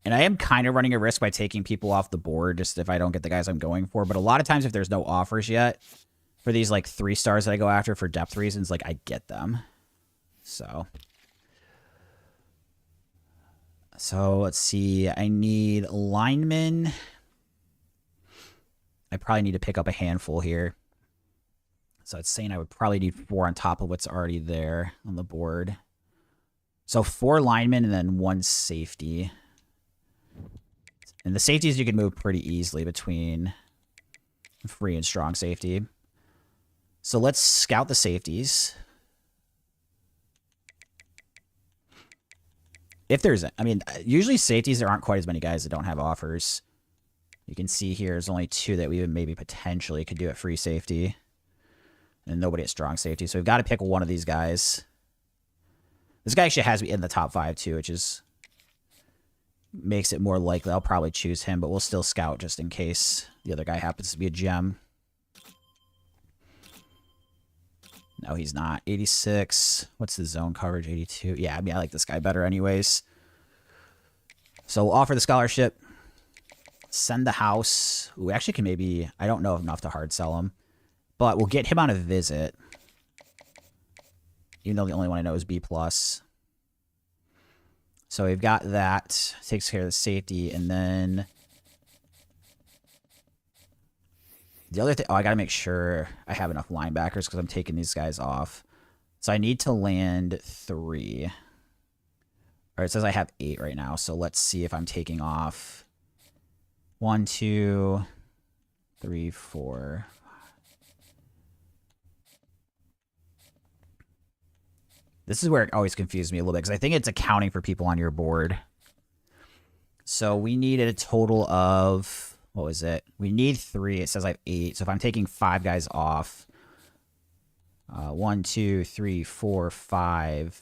And I am kind of running a risk by taking people off the board just if I don't get the guys I'm going for. But a lot of times if there's no offers yet for these like 3 stars that I go after for depth reasons, like I get them. So let's see. I need linemen. I probably need to pick up a handful here. So it's saying I would probably need 4 on top of what's already there on the board. So 4 linemen and then 1 safety. And the safeties you can move pretty easily between free and strong safety. So let's scout the safeties. If there's, I mean, usually safeties, there aren't quite as many guys that don't have offers. You can see here there's only 2 that we maybe potentially could do at free safety. And nobody at strong safety. So we've got to pick one of these guys. This guy actually has me in the top 5 too, which is makes it more likely I'll probably choose him, but we'll still scout just in case the other guy happens to be a gem. No, he's not. 86. What's the zone coverage? 82. Yeah, I mean, I like this guy better anyways. So we'll offer the scholarship. Send the house. We actually can maybe, I don't know enough to hard sell him, but we'll get him on a visit. Even though the only one I know is B+. So we've got that. Takes care of the safety. And then the other thing, oh, I got to make sure I have enough linebackers because I'm taking these guys off. So I need to land 3. All right, it says I have 8 right now. So let's see if I'm taking off 1, 2, 3, 4. This is where it always confused me a little bit because I think it's accounting for people on your board. So we needed a total of, what was it? We need 3. It says I have 8. So if I'm taking 5 guys off, 1, 2, 3, 4, 5.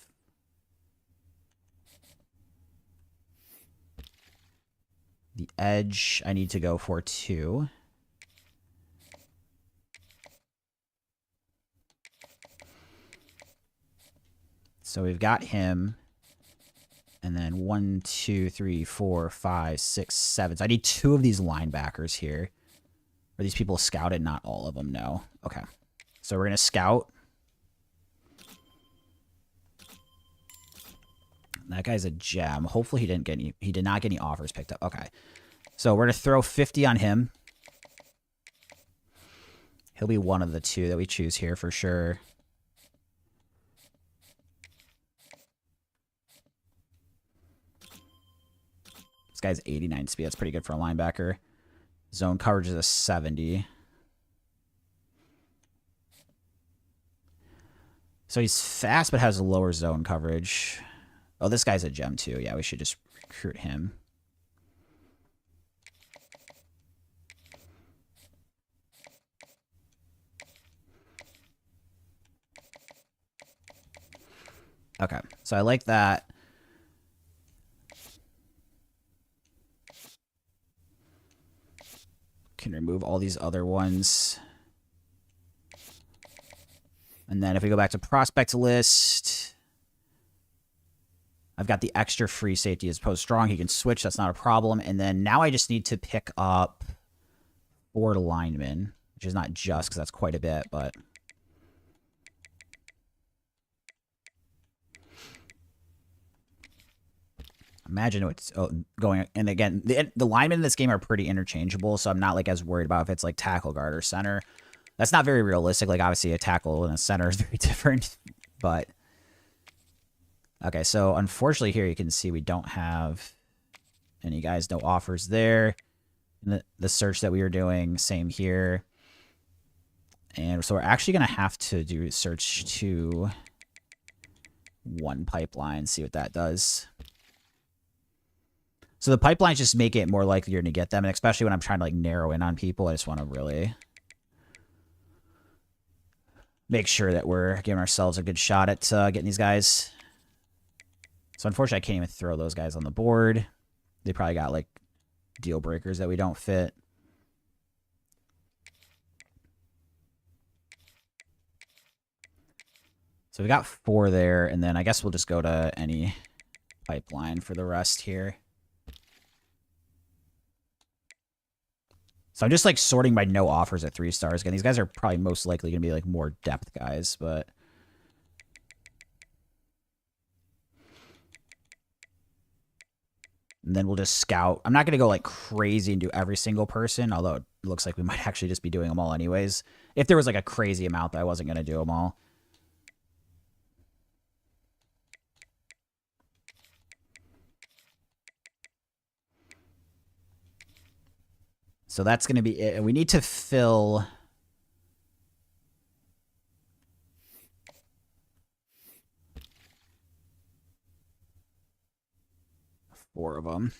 The edge, I need to go for 2. So we've got him. And then 1, 2, 3, 4, 5, 6, 7. So I need 2 of these linebackers here. Are these people scouted? Not all of them, no. Okay. So we're going to scout. That guy's a gem. Hopefully he did not get any offers picked up. Okay. So we're going to throw 50 on him. He'll be one of the two that we choose here for sure. This guy's 89 speed. That's pretty good for a linebacker. Zone coverage is a 70. So he's fast but has lower zone coverage. Oh, this guy's a gem too. Yeah, we should just recruit him. Okay, so I like that. Can remove all these other ones. And then if we go back to prospect list, I've got the extra free safety as opposed to strong. He can switch. That's not a problem. And then now I just need to pick up 4 linemen, which is not just because that's quite a bit, but... Imagine what's going... And again, the linemen in this game are pretty interchangeable, so I'm not like as worried about if it's like tackle, guard, or center. That's not very realistic. Like, obviously, a tackle and a center is very different, but... Okay, so unfortunately here you can see we don't have any guys, no offers there. The search that we were doing, same here. And so we're actually going to have to do search to 1 pipeline, see what that does. So the pipelines just make it more likely you're going to get them, and especially when I'm trying to like narrow in on people, I just want to really make sure that we're giving ourselves a good shot at getting these guys. So unfortunately, I can't even throw those guys on the board. They probably got like deal breakers that we don't fit. So we got 4 there, and then I guess we'll just go to any pipeline for the rest here. So I'm just like sorting by no offers at 3 stars. Again, these guys are probably most likely going to be like more depth guys, but... And then we'll just scout. I'm not going to go like crazy and do every single person, although it looks like we might actually just be doing them all anyways. If there was like a crazy amount, that I wasn't going to do them all. So that's going to be it. We need to fill... Four of them.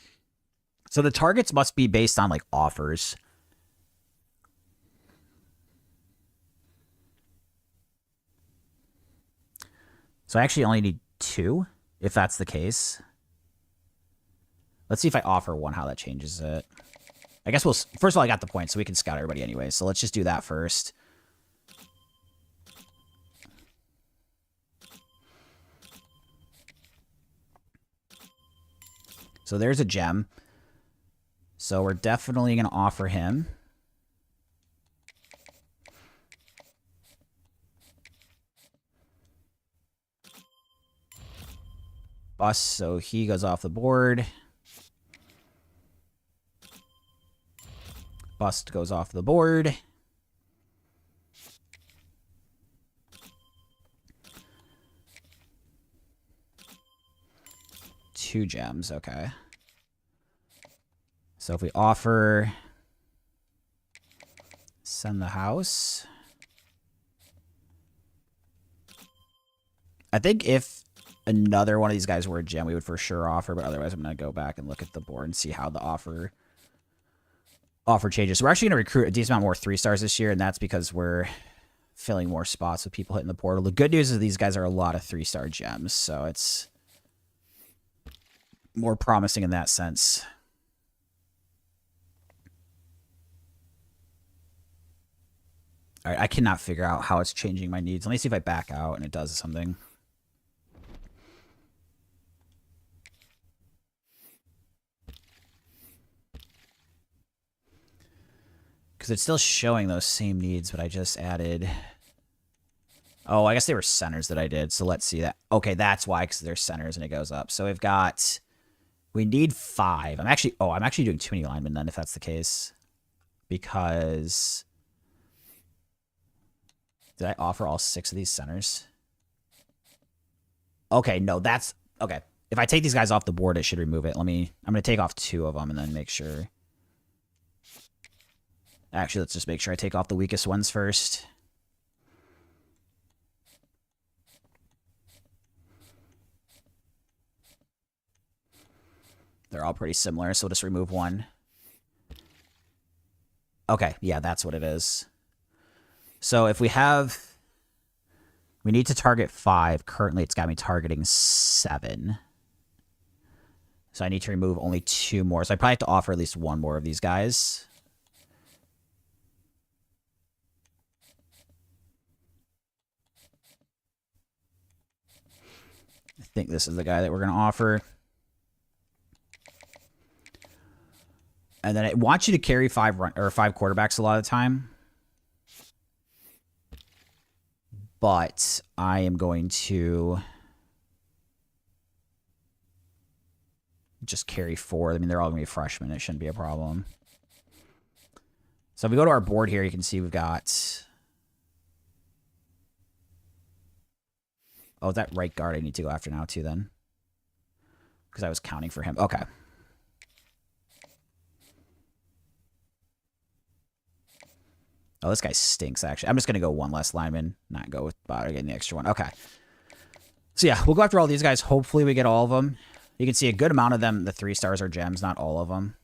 So the targets must be based on like offers. So I actually only need 2, if that's the case. Let's see if I offer 1, how that changes it. I guess we'll... First of all, I got the point, so we can scout everybody anyway. So let's just do that first. So there's a gem. So we're definitely going to offer him. Bust, so he goes off the board. Bust goes off the board. Two gems, okay. So if we offer... Send the house. I think if another one of these guys were a gem, we would for sure offer, but otherwise I'm going to go back and look at the board and see how the offer changes. So we're actually going to recruit a decent amount more 3 stars this year, and that's because we're filling more spots with people hitting the portal. The good news is these guys are a lot of 3-star gems, so it's more promising in that sense. All right, I cannot figure out how it's changing my needs. Let me see if I back out and it does something. Because it's still showing those same needs, but I just added... Oh, I guess they were centers that I did, so let's see that. Okay, that's why, because they're centers and it goes up. So we've got... We need 5. I'm actually doing too many linemen then, if that's the case. Because... Did I offer all 6 of these centers? Okay, no, that's... Okay. If I take these guys off the board, it should remove it. I'm going to take off 2 of them and then make sure... Actually, let's just make sure I take off the weakest ones first. They're all pretty similar, so we'll just remove 1. Okay, yeah, that's what it is. So if we have... We need to target 5. Currently, it's got me targeting 7. So I need to remove only 2 more. So I probably have to offer at least 1 more of these guys. I think this is the guy that we're going to offer. And then it wants you to carry 5 quarterbacks a lot of the time. But I am going to just carry 4. I mean, they're all going to be freshmen. It shouldn't be a problem. So if we go to our board here, you can see we've got... Oh, that right guard I need to go after now, too, then. Because I was counting for him. Okay. Oh, this guy stinks, actually. I'm just going to go 1 less lineman, not go with getting the extra 1. Okay. So, yeah, we'll go after all these guys. Hopefully, we get all of them. You can see a good amount of them, the 3 stars are gems, not all of them.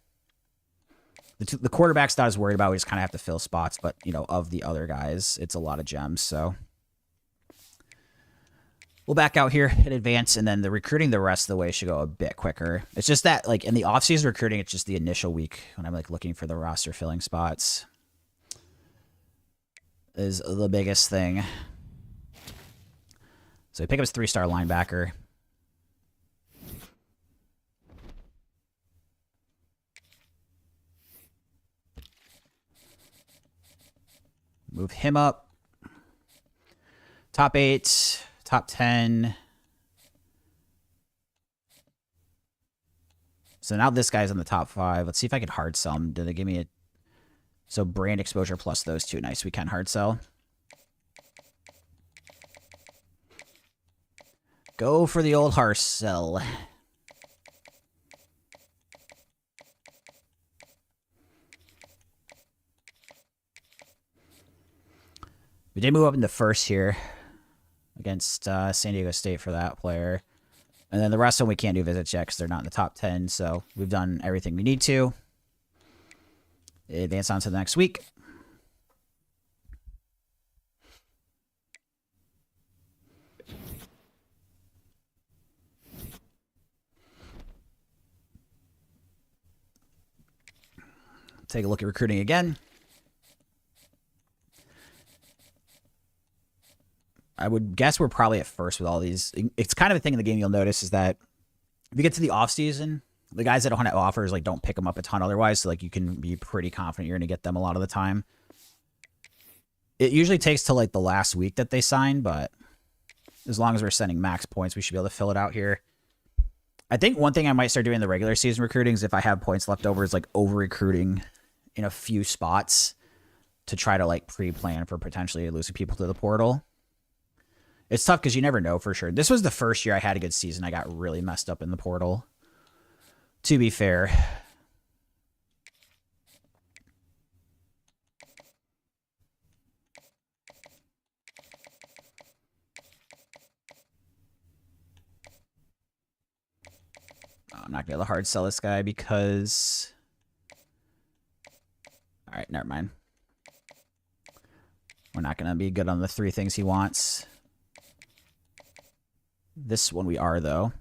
The quarterback's not as worried about. We just kind of have to fill spots. But, you know, of the other guys, it's a lot of gems, so... We'll back out here in advance, and then the recruiting the rest of the way should go a bit quicker. It's just that, like, in the off-season recruiting, it's just the initial week when I'm, like, looking for the roster filling spots is the biggest thing. So we pick up his 3-star linebacker. Move him up. Top 8... Top 10. So now this guy's in the top 5. Let's see if I can hard sell him. Do they give me a... So brand exposure plus those 2. Nice. We can hard sell. Go for the old hard sell. We did move up in the first here. Against San Diego State for that player. And then the rest of them we can't do visits yet because they're not in the top 10. So we've done everything we need to. Advance on to the next week. Take a look at recruiting again. I would guess we're probably at first with all these. It's kind of a thing in the game you'll notice is that if you get to the off season, the guys that don't have offers, like, don't pick them up a ton otherwise. So, like, you can be pretty confident you're going to get them a lot of the time. It usually takes till, like, the last week that they sign, but as long as we're sending max points, we should be able to fill it out here. I think one thing I might start doing in the regular season recruiting is if I have points left over is, like, over-recruiting in a few spots to try to, like, pre-plan for potentially losing people to the portal. It's tough because you never know for sure. This was the first year I had a good season. I got really messed up in the portal, to be fair. Oh, I'm not going to be able to hard sell this guy because... All right, never mind. We're not going to be good on the 3 things he wants. This one we are, though.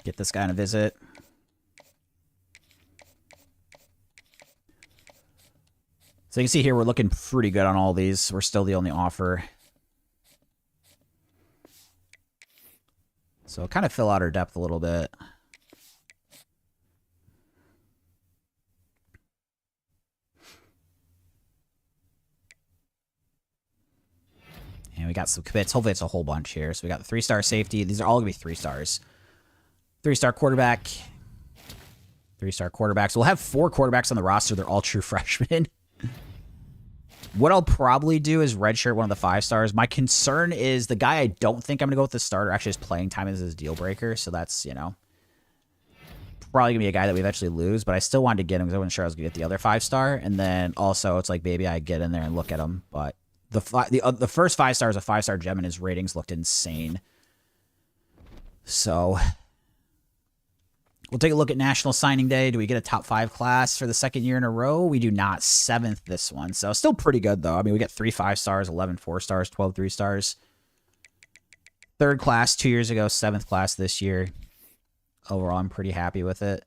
Get this guy on a visit. So you can see here we're looking pretty good on all these. We're still the only offer. So kind of fill out our depth a little bit. And we got some commits. Hopefully it's a whole bunch here. So we got the 3-star safety. These are all going to be 3 stars. 3-star quarterback. 3-star quarterbacks. We'll have 4 quarterbacks on the roster. They're all true freshmen. What I'll probably do is redshirt one of the 5 stars. My concern is the guy I don't think I'm going to go with the starter actually has playing time as his deal breaker. So that's, you know, probably going to be a guy that we eventually lose. But I still wanted to get him because I wasn't sure I was going to get the other 5-star. And then also it's like, maybe I get in there and look at him. But the first 5 stars, a 5-star gem, and his ratings looked insane. So we'll take a look at National Signing Day. Do we get a top 5 class for the 2nd year in a row? We do not. 7th this one. So still pretty good, though. I mean, we get 3 5-stars, 11 4-stars, 12 3-stars. 3rd class 2 years ago, 7th class this year. Overall, I'm pretty happy with it.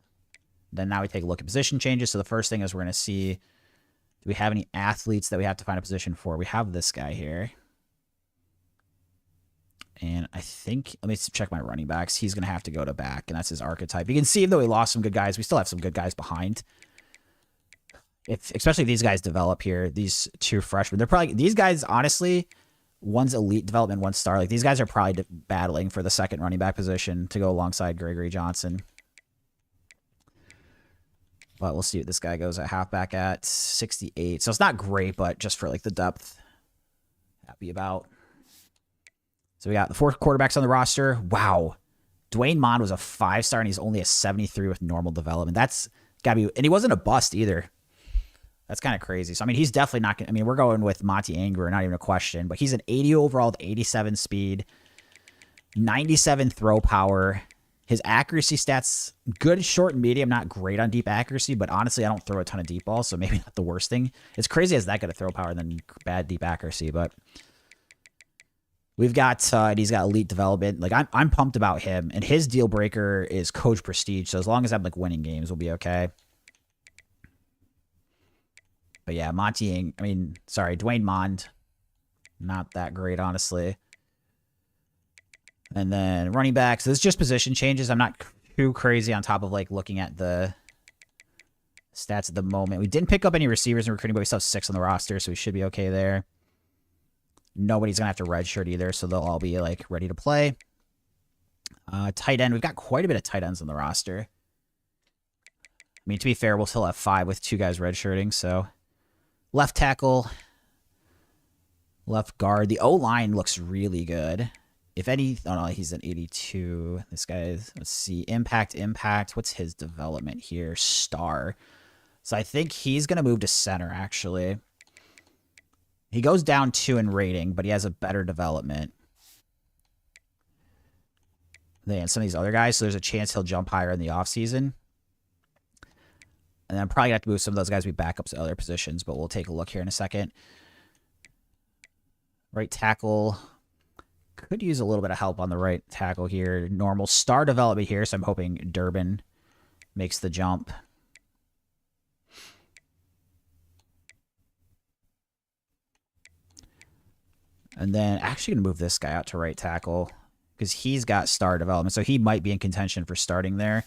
Then now we take a look at position changes. So the first thing is we're going to see, do we have any athletes that we have to find a position for? We have this guy here. And I think, let me check my running backs. He's going to have to go to back, and that's his archetype. You can see, even though we lost some good guys, we still have some good guys behind. Especially if these guys develop here, these 2 freshmen. They're probably, these guys, honestly, one's elite development, one's star. Like, these guys are probably battling for the 2nd running back position to go alongside Gregory Johnson. But we'll see what this guy goes at halfback at 68. So it's not great, but just for, like, the depth, happy about. So we got the 4 quarterbacks on the roster. Wow. Dwayne Mond was a 5-star, and he's only a 73 with normal development. That's got to be... And he wasn't a bust, either. That's kind of crazy. So, I mean, he's definitely not going to... I mean, we're going with Monty Anger, not even a question. But he's an 80 overall with 87 speed, 97 throw power. His accuracy stats, good short and medium, not great on deep accuracy. But honestly, I don't throw a ton of deep balls, so maybe not the worst thing. It's crazy as that good at throw power than bad deep accuracy, but... We've got, he's got elite development. Like, I'm pumped about him. And his deal breaker is coach prestige. So as long as I'm, like, winning games, we'll be okay. But yeah, Dwayne Mond. Not that great, honestly. And then running backs. So this is just position changes. I'm not too crazy on top of, like, looking at the stats at the moment. We didn't pick up any receivers in recruiting, but we still have 6 on the roster, so we should be okay there. Nobody's going to have to redshirt either, so they'll all be, like, ready to play. Tight end. We've got quite a bit of tight ends on the roster. I mean, to be fair, we'll still have 5 with 2 guys redshirting, so... Left tackle. Left guard. The O-line looks really good. If any... Oh, no, he's an 82. This guy is... Let's see. Impact. What's his development here? Star. So I think he's going to move to center, actually. He goes down 2 in rating, but he has a better development than some of these other guys, so there's a chance he'll jump higher in the offseason. And I'm probably going to have to move some of those guys to be backups at other positions, but we'll take a look here in a second. Right tackle. Could use a little bit of help on the right tackle here. Normal star development here, so I'm hoping Durbin makes the jump. And then actually going to move this guy out to right tackle because he's got star development. So he might be in contention for starting there.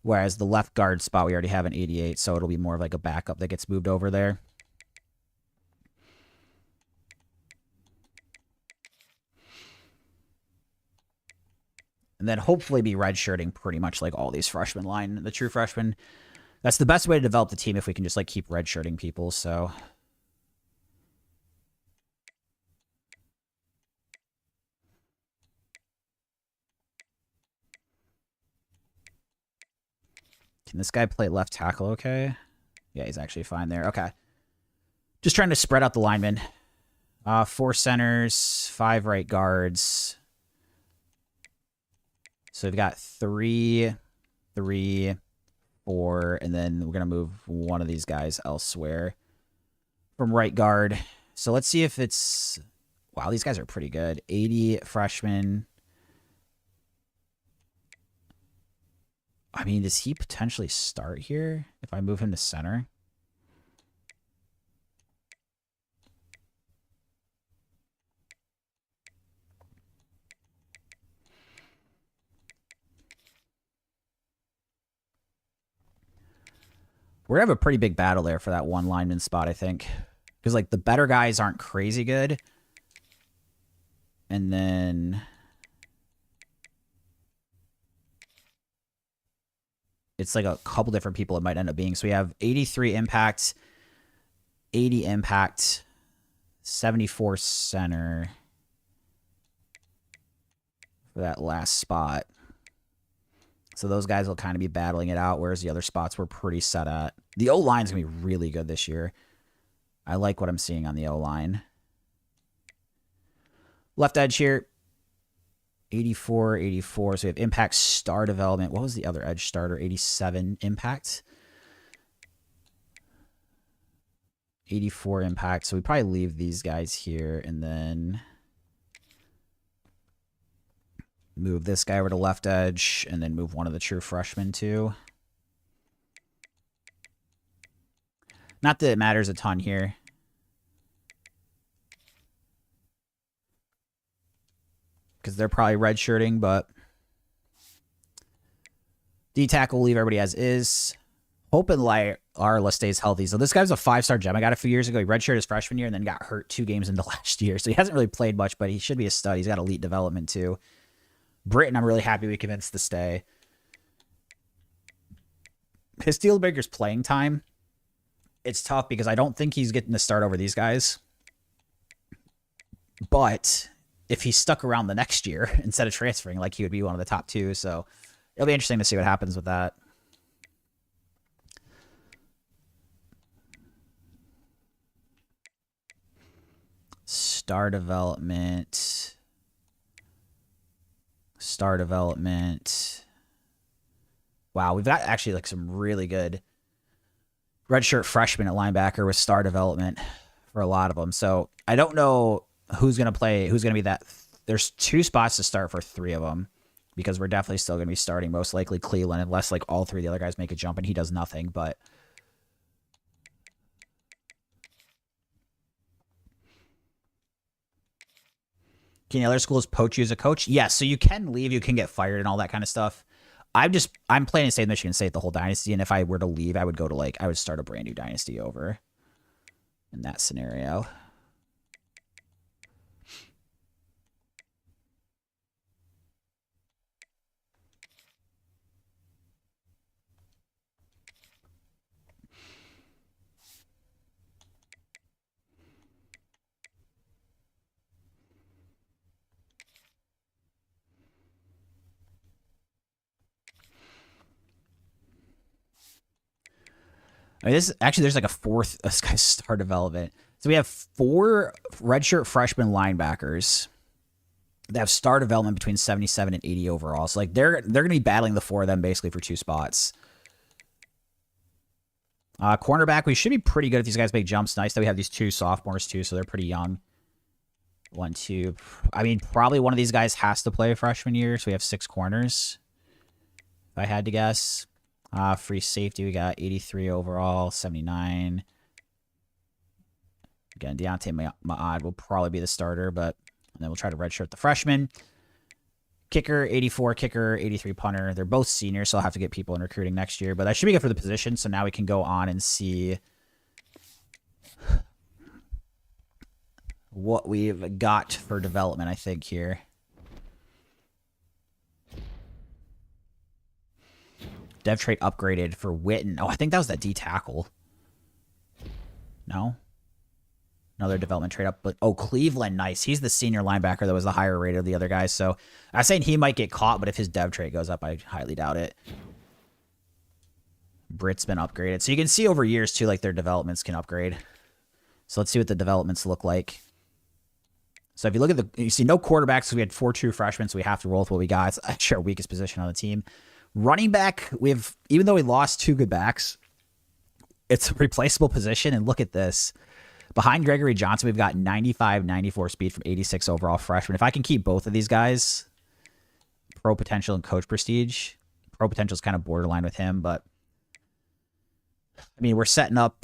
Whereas the left guard spot, we already have an 88. So it'll be more of like a backup that gets moved over there. And then hopefully be redshirting pretty much like all these freshman line, the true freshmen. That's the best way to develop the team if we can just like keep redshirting people. So... Can this guy play left tackle okay? Yeah, he's actually fine there. Okay. Just trying to spread out the linemen. 4 centers, 5 right guards. So we've got 3, 3, 4, and then we're going to move one of these guys elsewhere from right guard. So let's see if it's... Wow, these guys are pretty good. 80 freshmen. I mean, does he potentially start here if I move him to center? We're going to have a pretty big battle there for that one lineman spot, I think. Because, like, the better guys aren't crazy good. And then... it's like a couple different people it might end up being. So we have 83 impact, 80 impact, 74 center for that last spot. So those guys will kind of be battling it out, whereas the other spots we're pretty set at. The O-line's going to be really good this year. I like what I'm seeing on the O-line. Left edge here. 84, 84. So we have impact star development. What was the other edge starter? 87 impact. 84 impact. So we probably leave these guys here and then move this guy over to left edge and then move one of the true freshmen too. Not that it matters a ton here. Because they're probably redshirting, but D-tackle will leave everybody as is. Hoping Arla stays healthy. So this guy's a 5-star gem. I got a few years ago. He redshirted his freshman year and then got hurt 2 games into last year. So he hasn't really played much, but he should be a stud. He's got elite development too. Britton, I'm really happy we convinced to stay. His Steelmaker's playing time. It's tough because I don't think he's getting to start over these guys. But if he stuck around the next year instead of transferring, like he would be one of the top 2. So it'll be interesting to see what happens with that. Star development. Star development. Wow, we've got actually like some really good redshirt freshmen at linebacker with star development for a lot of them. So I don't know who's going to play, who's going to be that. There's 2 spots to start for 3 of them because we're definitely still going to be starting most likely Cleveland unless like all 3 of the other guys make a jump and he does nothing. But can the other schools poach you as a coach? Yes, so you can leave, you can get fired and all that kind of stuff. I'm planning to stay in Michigan State the whole dynasty, and if I were to leave, I would go to I would start a brand new dynasty over in that scenario. I mean, there's like a 4th this guy's star development. So we have 4 redshirt freshman linebackers that have star development between 77 and 80 overall. So like they're going to be battling the 4 of them basically for 2 spots. Cornerback, we should be pretty good if these guys make jumps. Nice that we have these 2 sophomores too, so they're pretty young. 1, 2. I mean, probably one of these guys has to play freshman year, so we have 6 corners. If I had to guess. Free safety, we got 83 overall, 79. Again, Deontay Ma'ad will probably be the starter, but and then we'll try to redshirt the freshman. Kicker, 84 kicker, 83 punter. They're both seniors, so I'll have to get people in recruiting next year, but that should be good for the position, so now we can go on and see what we've got for development, I think, here. Dev trait upgraded for Witten. Oh, I think that was that D tackle. No? Another development trade up. But oh, Cleveland, nice. He's the senior linebacker that was the higher rate of the other guys. So I was saying he might get caught, but if his dev trait goes up, I highly doubt it. Brit's been upgraded. So you can see over years, too, like their developments can upgrade. So let's see what the developments look like. So if you look at you see no quarterbacks, so we had 4 true freshmen, so we have to roll with what we got. It's actually our weakest position on the team. Running back, even though we lost 2 good backs, it's a replaceable position. And look at this. Behind Gregory Johnson, we've got 95, 94 speed from 86 overall freshman. If I can keep both of these guys, pro potential and coach prestige. Pro potential is kind of borderline with him, but I mean, we're setting up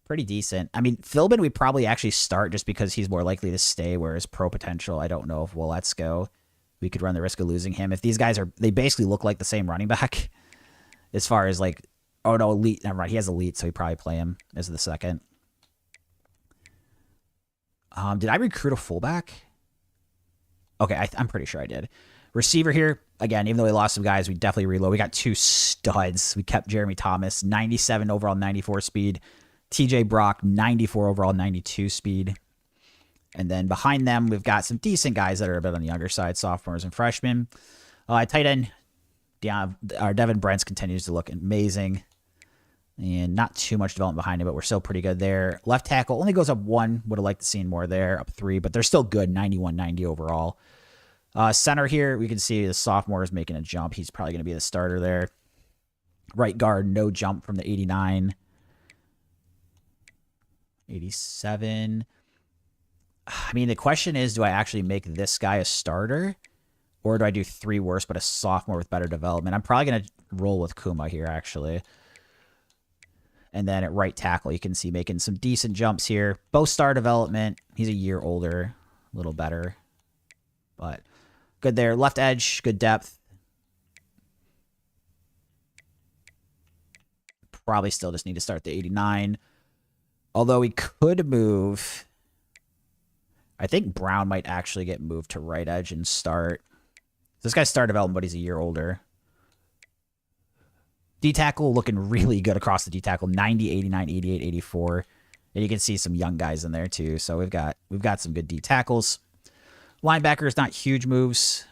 pretty decent. I mean, Philbin, we probably actually start just because he's more likely to stay, whereas pro potential, I don't know if we'll let's go. We could run the risk of losing him. If these guys they basically look like the same running back as far as like Oh, no, elite. Never mind. He has elite, so he probably play him as the second. Did I recruit a fullback? Okay, I'm pretty sure I did. Receiver here, again, even though we lost some guys, we definitely reload. We got 2 studs. We kept Jeremy Thomas, 97 overall, 94 speed. TJ Brock, 94 overall, 92 speed. And then behind them, we've got some decent guys that are a bit on the younger side, sophomores and freshmen. Tight end, our Devin Brents continues to look amazing. And not too much development behind him, but we're still pretty good there. Left tackle only goes up 1. Would have liked to see more there, up 3, but they're still good, 91, 90 overall. Center here, we can see the sophomore is making a jump. He's probably going to be the starter there. Right guard, no jump from the 89. 87. I mean, the question is, do I actually make this guy a starter? Or do I do 3 worse, but a sophomore with better development? I'm probably going to roll with Kuma here, actually. And then at right tackle, you can see making some decent jumps here. Both star development. He's a year older, a little better. But good there. Left edge, good depth. Probably still just need to start the 89. Although we could move. I think Brown might actually get moved to right edge and start. This guy's star development, but he's a year older. D-tackle looking really good across the D-tackle. 90, 89, 88, 84. And you can see some young guys in there too. So we've got some good D-tackles. Linebackers, not huge moves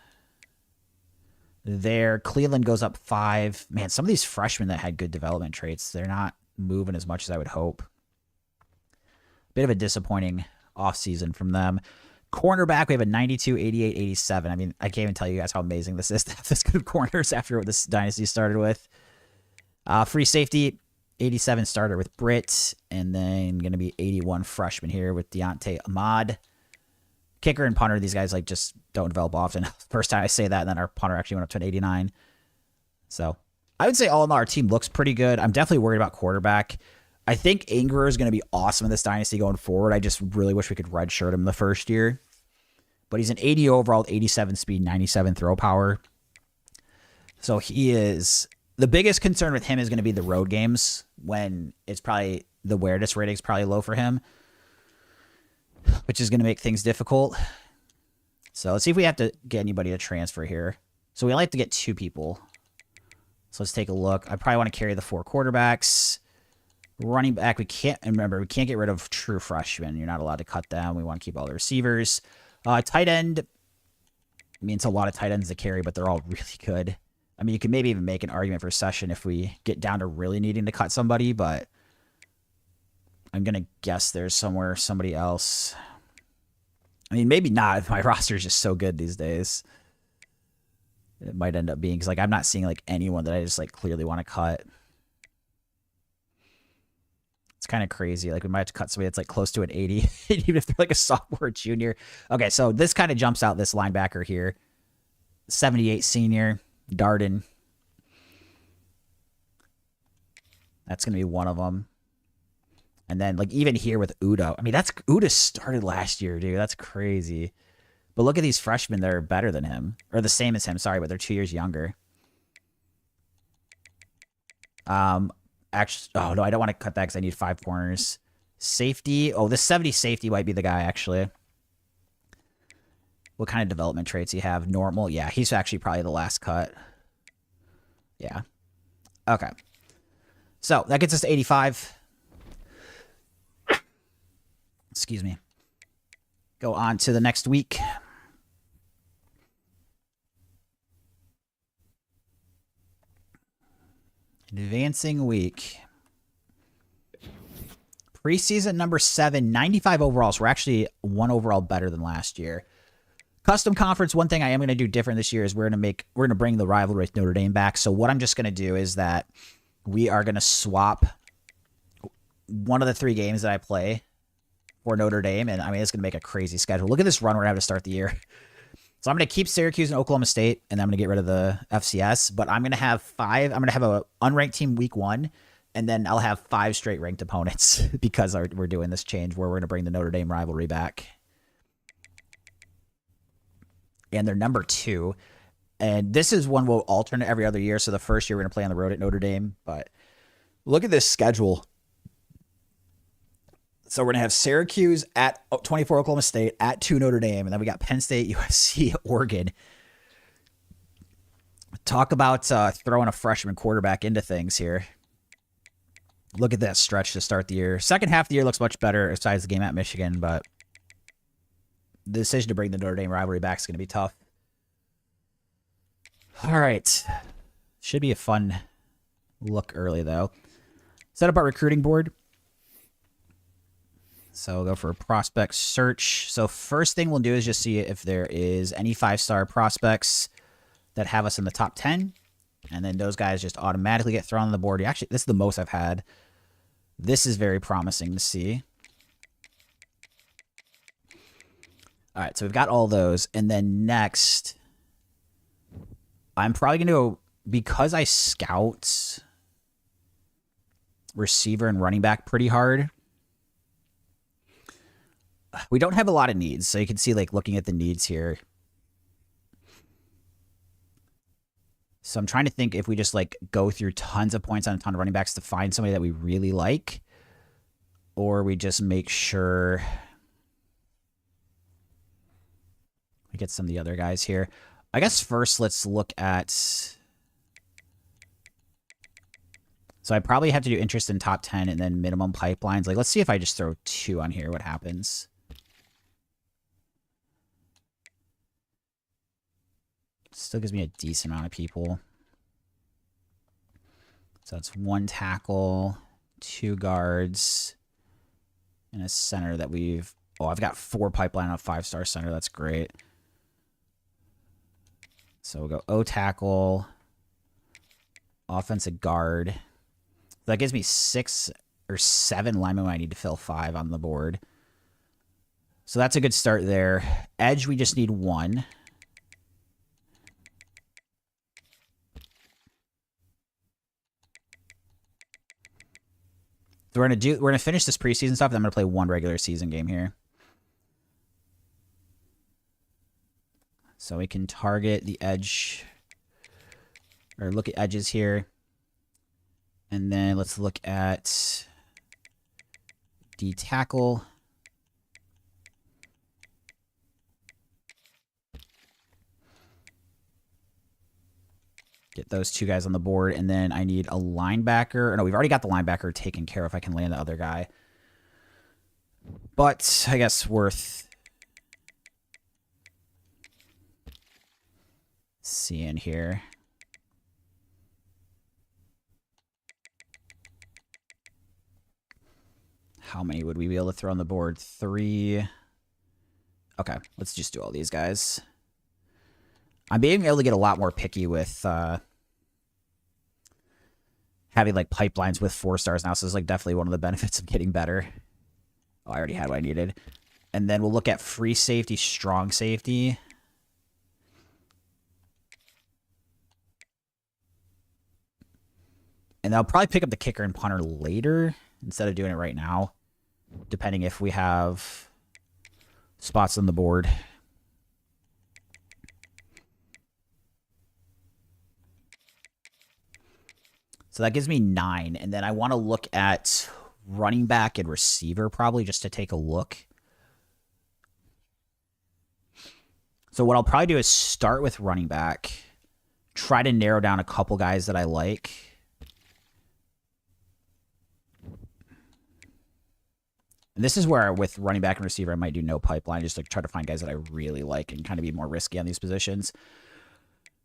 there. Cleveland goes up 5. Man, some of these freshmen that had good development traits, they're not moving as much as I would hope. Bit of a disappointing offseason from them. Cornerback, we have a 92, 88, 87. I mean, I can't even tell you guys how amazing this is to have this good corners after what this dynasty started with. Free safety, 87 starter with Britt, and then going to be 81 freshman here with Deontay Ahmad. Kicker and punter, these guys like just don't develop often. First time I say that, and then our punter actually went up to an 89. So I would say all in all, our team looks pretty good. I'm definitely worried about quarterback. I think Ingrer is going to be awesome in this dynasty going forward. I just really wish we could redshirt him the first year. But he's an 80 overall, 87 speed, 97 throw power. So he is... The biggest concern with him is going to be the road games when it's probably the awareness rating is probably low for him, which is going to make things difficult. So let's see if we have to get anybody to transfer here. So we only have to get 2 people. So let's take a look. I probably want to carry the 4 quarterbacks. Running back, we can't get rid of true freshmen. You're not allowed to cut them. We want to keep all the receivers. Tight end, I mean, it's a lot of tight ends to carry, but they're all really good. I mean, you could maybe even make an argument for Session if we get down to really needing to cut somebody, but I'm going to guess there's somebody else. I mean, maybe not. My roster is just so good these days. It might end up being, because like, I'm not seeing like anyone that I just like clearly want to cut. It's kind of crazy. Like, we might have to cut somebody that's like close to an 80, even if they're like a sophomore or junior. Okay, so this kind of jumps out, this linebacker here. 78 senior. Darden. That's going to be one of them. And then, like, even here with Udo. I mean, Udo started last year, dude. That's crazy. But look at these freshmen that are better than him. Or the same as him, sorry, but they're 2 years younger. Actually, oh, no, I don't want to cut that because I need 5 corners. Safety. Oh, this 70 safety might be the guy, actually. What kind of development traits you have? Normal? Yeah, he's actually probably the last cut. Yeah. Okay. So, that gets us to 85. Excuse me. Go on to the next week. Advancing week. Preseason number 7, 95 overalls. We're actually 1 overall better than last year. Custom conference, one thing I am going to do different this year is we're going to bring the rivalry with Notre Dame back. So what I'm just going to do is that we are going to swap one of the 3 games that I play for Notre Dame. And I mean, it's going to make a crazy schedule. Look at this run we're going to have to start the year. So I'm going to keep Syracuse and Oklahoma State, and then I'm going to get rid of the FCS. But I'm going to have 5. I'm going to have a unranked team week 1, and then I'll have 5 straight ranked opponents because we're doing this change where we're going to bring the Notre Dame rivalry back. And they're number 2. And this is one we'll alternate every other year. So the first year we're going to play on the road at Notre Dame. But Look at this schedule. So we're going to have Syracuse at 24 Oklahoma State, at 2 Notre Dame, and then we got Penn State, USC, Oregon. Talk about throwing a freshman quarterback into things here. Look at that stretch to start the year. Second half of the year looks much better besides the game at Michigan, but the decision to bring the Notre Dame rivalry back is going to be tough. All right. Should be a fun look early, though. Set up our recruiting board. So we'll go for a prospect search. So first thing we'll do is just see if there is any 5-star prospects that have us in the top 10. And then those guys just automatically get thrown on the board. Actually, this is the most I've had. This is very promising to see. All right, so we've got all those. And then next, I'm probably going to go, because I scout receiver and running back pretty hard, we don't have a lot of needs. So you can see, like, looking at the needs here. So I'm trying to think if we just, like, go through tons of points on a ton of running backs to find somebody that we really like, or we just make sure we get some of the other guys here. I guess first let's look at... So I probably have to do interest in top 10 and then minimum pipelines. Like, let's see if I just throw 2 on here, what happens. Still gives me a decent amount of people. So it's 1 tackle, 2 guards, and a center that we've... Oh, I've got 4 pipeline on a 5-star center. That's great. So we'll go O tackle, offensive guard. That gives me 6 or 7 linemen when I need to fill 5 on the board. So that's a good start there. Edge, we just need 1. So we're gonna finish this preseason stuff, then I'm gonna play 1 regular season game here. So we can target the edge, or look at edges here. And then let's look at D tackle. Get those 2 guys on the board, and then I need a linebacker. Or no, we've already got the linebacker taken care of. I can land the other guy. But I guess worth seeing here. How many would we be able to throw on the board? 3. Okay, let's just do all these guys. I'm being able to get a lot more picky with having, like, pipelines with 4 stars now. So it's, like, definitely one of the benefits of getting better. Oh, I already had what I needed. And then we'll look at free safety, strong safety. And I'll probably pick up the kicker and punter later instead of doing it right now, depending if we have spots on the board. So that gives me 9. And then I want to look at running back and receiver probably just to take a look. So what I'll probably do is start with running back, try to narrow down a couple guys that I like. And this is where with running back and receiver, I might do no pipeline, just like try to find guys that I really like and kind of be more risky on these positions.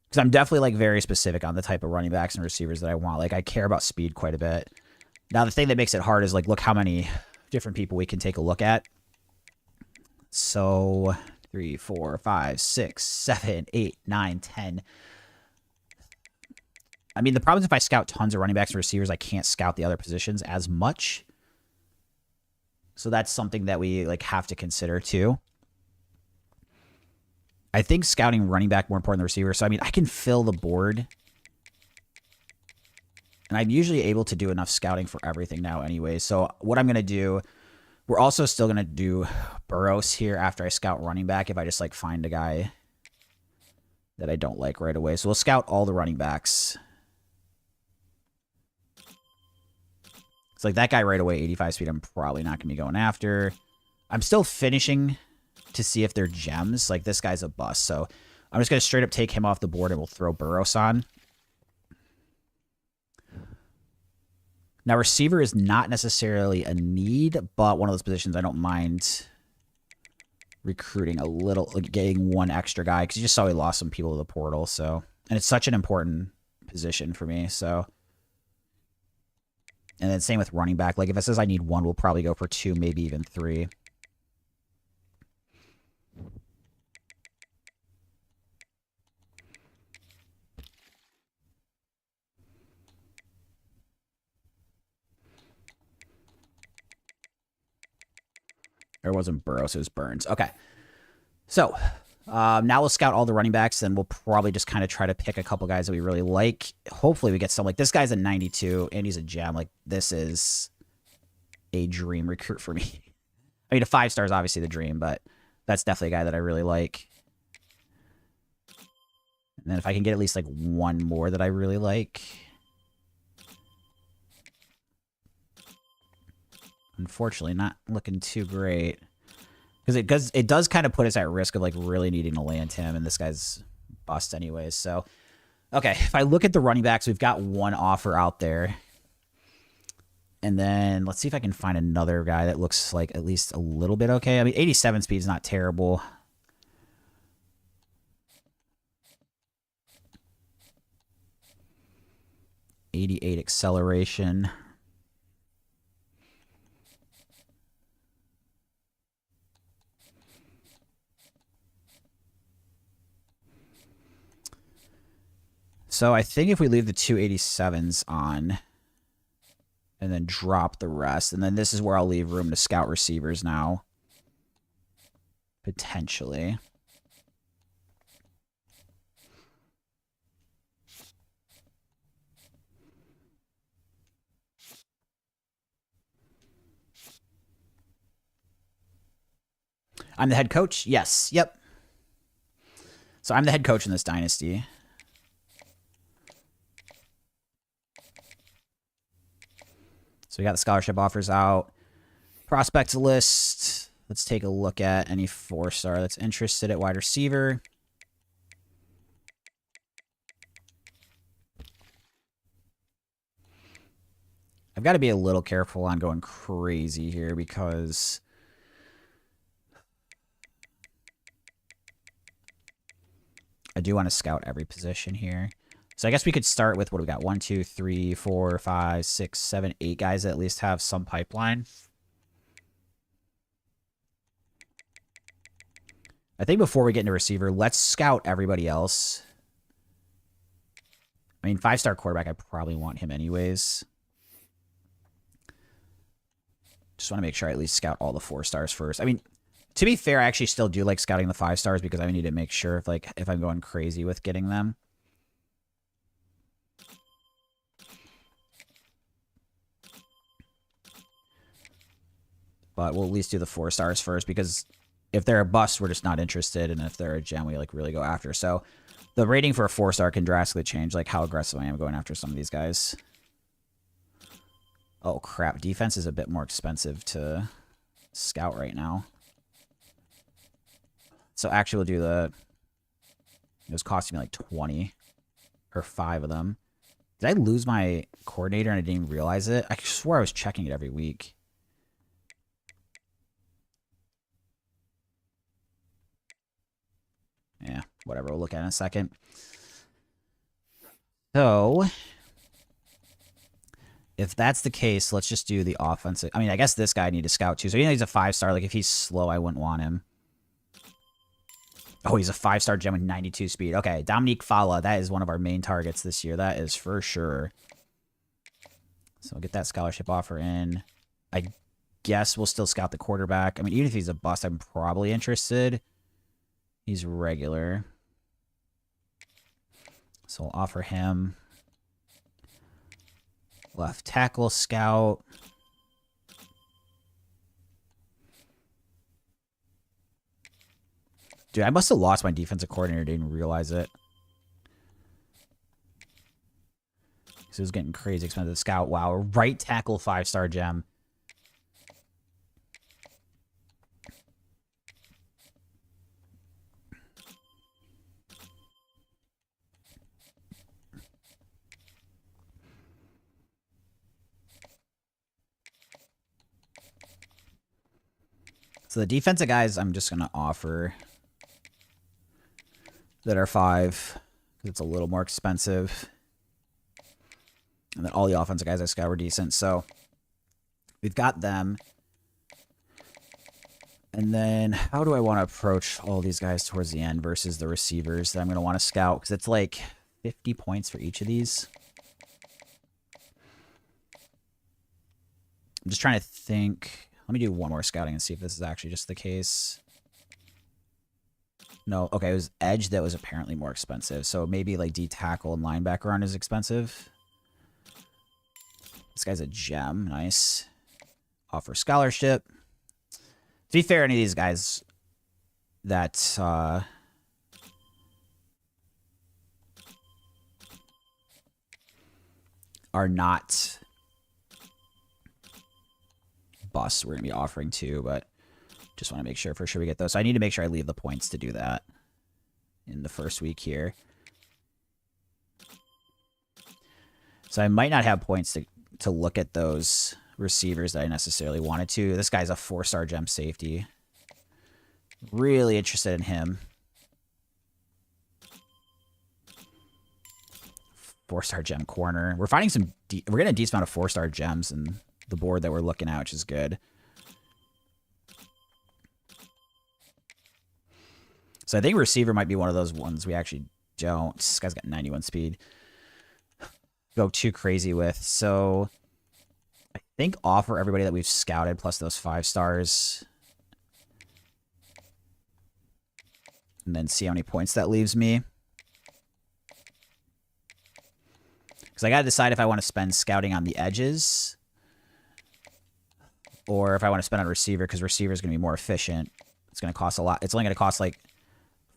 Because I'm definitely, like, very specific on the type of running backs and receivers that I want. Like, I care about speed quite a bit. Now, the thing that makes it hard is, like, look how many different people we can take a look at. So 3, 4, 5, 6, 7, 8, 9, 10. I mean, the problem is if I scout tons of running backs and receivers, I can't scout the other positions as much. So that's something that we, like, have to consider too. I think scouting running back more important than receiver. So, I mean, I can fill the board. And I'm usually able to do enough scouting for everything now anyway. So what I'm going to do, we're also still going to do Burrows here after I scout running back if I just, like, find a guy that I don't like right away. So we'll scout all the running backs. It's like that guy right away, 85 speed, I'm probably not going to be going after. I'm still finishing to see if they're gems. Like, this guy's a bust. So I'm just going to straight up take him off the board and we'll throw Burros on. Now, receiver is not necessarily a need, but one of those positions I don't mind recruiting a little, like getting one extra guy, because you just saw we lost some people to the portal. So, and it's such an important position for me. So, and then same with running back. Like, if it says I need one, we'll probably go for 2, maybe even 3. Or it wasn't Burrows, it was Burns. Okay. So, now we'll scout all the running backs, and we'll probably just kind of try to pick a couple guys that we really like. Hopefully we get some. Like, this guy's a 92, and he's a gem. Like, this is a dream recruit for me. I mean, a 5-star is obviously the dream, but that's definitely a guy that I really like. And then if I can get at least, like, one more that I really like. Unfortunately, not looking too great. Because it does kind of put us at risk of, like, really needing to land him, and this guy's bust anyways. So, okay, if I look at the running backs, we've got one offer out there. And then let's see if I can find another guy that looks like at least a little bit okay. I mean, 87 speed is not terrible. .88 acceleration. So I think if we leave the 287s on and then drop the rest, and then this is where I'll leave room to scout receivers now. Potentially. I'm the head coach? Yes. Yep. So I'm the head coach in this dynasty. So we got the scholarship offers out. Prospects list. Let's take a look at any 4-star that's interested at wide receiver. I've got to be a little careful on going crazy here because I do want to scout every position here. So I guess we could start with what we got. 1, 2, 3, 4, 5, 6, 7, 8 guys that at least have some pipeline. I think before we get into receiver, let's scout everybody else. I mean, 5-star quarterback, I probably want him anyways. Just want to make sure I at least scout all the 4-stars first. I mean, to be fair, I actually still do like scouting the 5-stars because I need to make sure if I'm going crazy with getting them. But we'll at least do the 4-stars first because if they're a bust, we're just not interested. And if they're a gem, we like really go after. So the rating for a 4-star can drastically change like how aggressive I am going after some of these guys. Oh, crap. Defense is a bit more expensive to scout right now. So actually we'll do the... It was costing me like 20 or 5 of them. Did I lose my coordinator and I didn't even realize it? I swore I was checking it every week. Yeah, whatever. We'll look at it in a second. So, if that's the case, let's just do the offensive. I mean, I guess this guy I need to scout too. So, even though he's a 5-star, like if he's slow, I wouldn't want him. Oh, he's a 5-star gem with 92 speed. Okay, Dominique Fala. That is one of our main targets this year. That is for sure. So, we'll get that scholarship offer in. I guess we'll still scout the quarterback. I mean, even if he's a bust, I'm probably interested. He's regular. So we'll offer him left tackle scout. Dude, I must have lost my defensive coordinator. Didn't realize it. So it was getting crazy expensive. Scout, wow. Right tackle, 5-star gem. So the defensive guys I'm just going to offer that are 5 because it's a little more expensive. And then all the offensive guys I scout were decent. So we've got them. And then how do I want to approach all these guys towards the end versus the receivers that I'm going to want to scout? Because it's like 50 points for each of these. I'm just trying to think. Let me do one more scouting and see if this is actually just the case. No, okay, it was edge that was apparently more expensive. So maybe like D tackle and linebacker aren't as expensive. This guy's a gem. Nice. Offer scholarship. To be fair, any of these guys that are not busts, we're going to be offering too, but just want to make sure for sure we get those. So I need to make sure I leave the points to do that in the first week here. So I might not have points to look at those receivers that I necessarily wanted to. This guy's a 4-star gem safety. Really interested in him. 4-star gem corner. We're finding some... we're getting a decent amount of 4-star gems in the board that we're looking at, which is good. So I think receiver might be one of those ones we actually don't. This guy's got 91 speed. Go too crazy with. So I think offer everybody that we've scouted plus those 5 stars. And then see how many points that leaves me. Because I got to decide if I want to spend scouting on the edges or if I want to spend on receiver, because receiver is going to be more efficient. It's going to cost a lot. It's only going to cost like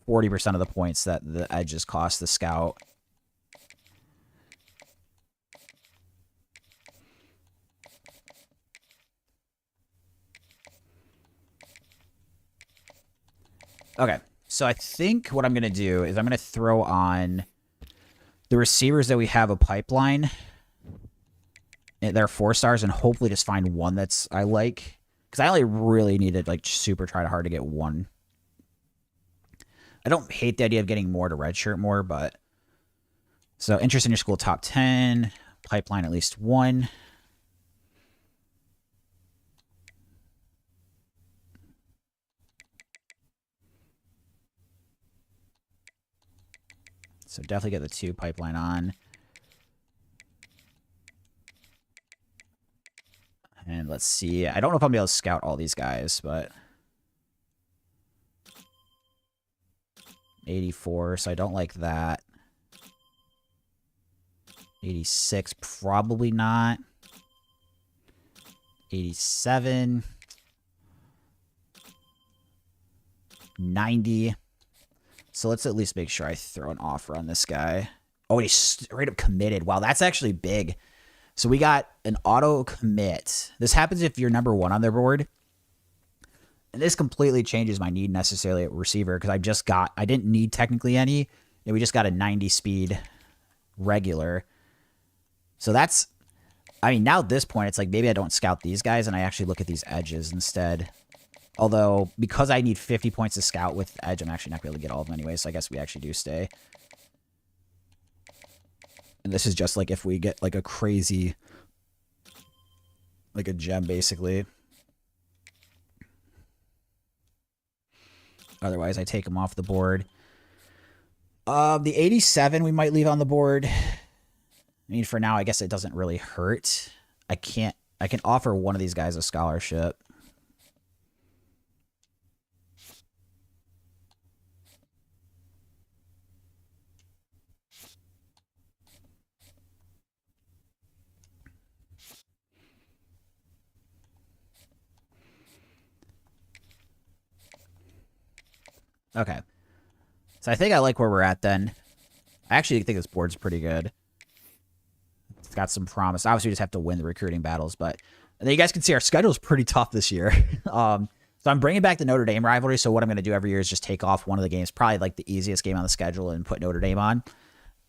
40% of the points that the edges cost the scout. Okay, so I think what I'm going to do is I'm going to throw on the receivers that we have a pipeline. They're 4 stars, and hopefully just find one that's I like. Because I only really need to like super try hard to get one. I don't hate the idea of getting more to redshirt more, but... So, interest in your school top 10. Pipeline at least 1. So definitely get the 2 pipeline on. And let's see. I don't know if I'm going to be able to scout all these guys, but... 84, so I don't like that. 86, probably not. 87. 90. So let's at least make sure I throw an offer on this guy. Oh, he's straight up committed. Wow, that's actually big. So we got an auto commit. This happens if you're number 1 on their board. And this completely changes my need necessarily at receiver because I didn't need technically any. And we just got a 90 speed regular. So that's, I mean, now at this point, it's like maybe I don't scout these guys and I actually look at these edges instead. Although, because I need 50 points to scout with edge, I'm actually not going to be able to get all of them anyway, so I guess we actually do stay. And this is just like if we get like a crazy, like a gem basically. Otherwise, I take them off the board. The 87 we might leave on the board. I mean, for now, I guess it doesn't really hurt. I can offer one of these guys a scholarship. Okay. So I think I like where we're at then. I actually think this board's pretty good. got some promise. Obviously, we just have to win the recruiting battles, but and then you guys can see our schedule is pretty tough this year. So I'm bringing back the Notre Dame rivalry. So what I'm going to do every year is just take off one of the games, probably like the easiest game on the schedule, and put Notre Dame on.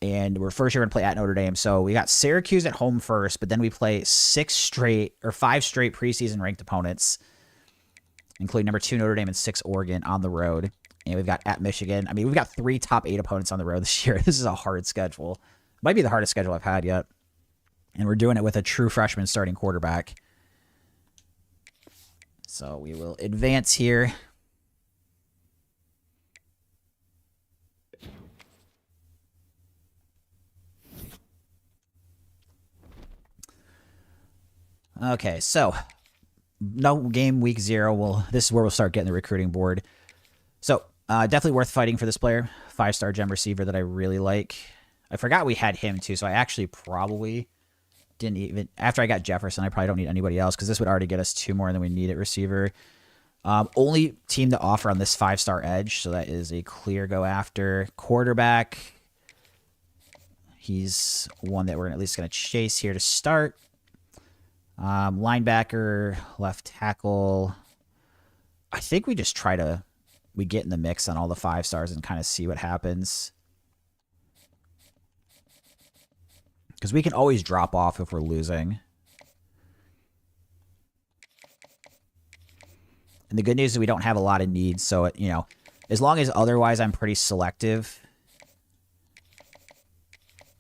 And we're first year going to play at Notre Dame. So we got Syracuse at home first, but then we play 5 straight preseason ranked opponents, including number 2 Notre Dame and 6 Oregon on the road. And we've got at Michigan. I mean, we've got 3 top 8 opponents on the road this year. This is a hard schedule. Might be the hardest schedule I've had yet. And we're doing it with a true freshman starting quarterback. So we will advance here. Okay, so no game week 0. This is where we'll start getting the recruiting board. So definitely worth fighting for this player. 5-star gem receiver that I really like. I forgot we had him too, so I actually probably didn't even... After I got Jefferson, I probably don't need anybody else because this would already get us 2 more than we need at receiver. Only team to offer on this 5-star edge, so that is a clear go after. Quarterback, he's one that we're at least going to chase here to start. Linebacker, left tackle. I think we just we get in the mix on all the 5-stars and kind of see what happens. Because we can always drop off if we're losing. And the good news is we don't have a lot of needs. So, as long as otherwise I'm pretty selective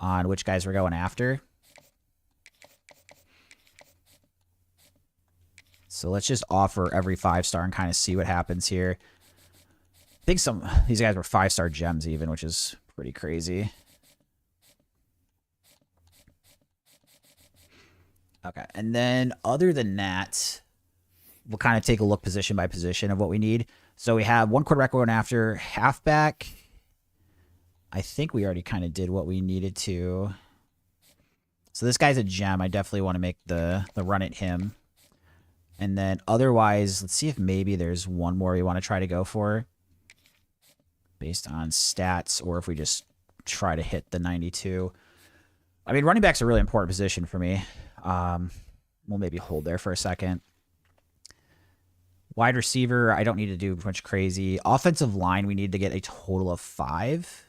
on which guys we're going after. So let's just offer every 5-star and kind of see what happens here. I think these guys were 5-star gems even, which is pretty crazy. Okay, and then other than that, we'll kind of take a look position by position of what we need. So we have 1 quarterback going after, halfback. I think we already kind of did what we needed to. So this guy's a gem. I definitely want to make the run at him. And then otherwise, let's see if maybe there's one more we want to try to go for based on stats, or if we just try to hit the 92. I mean, running back's a really important position for me. We'll maybe hold there for a second. Wide receiver, I don't need to do much crazy. Offensive line, we need to get a total of 5.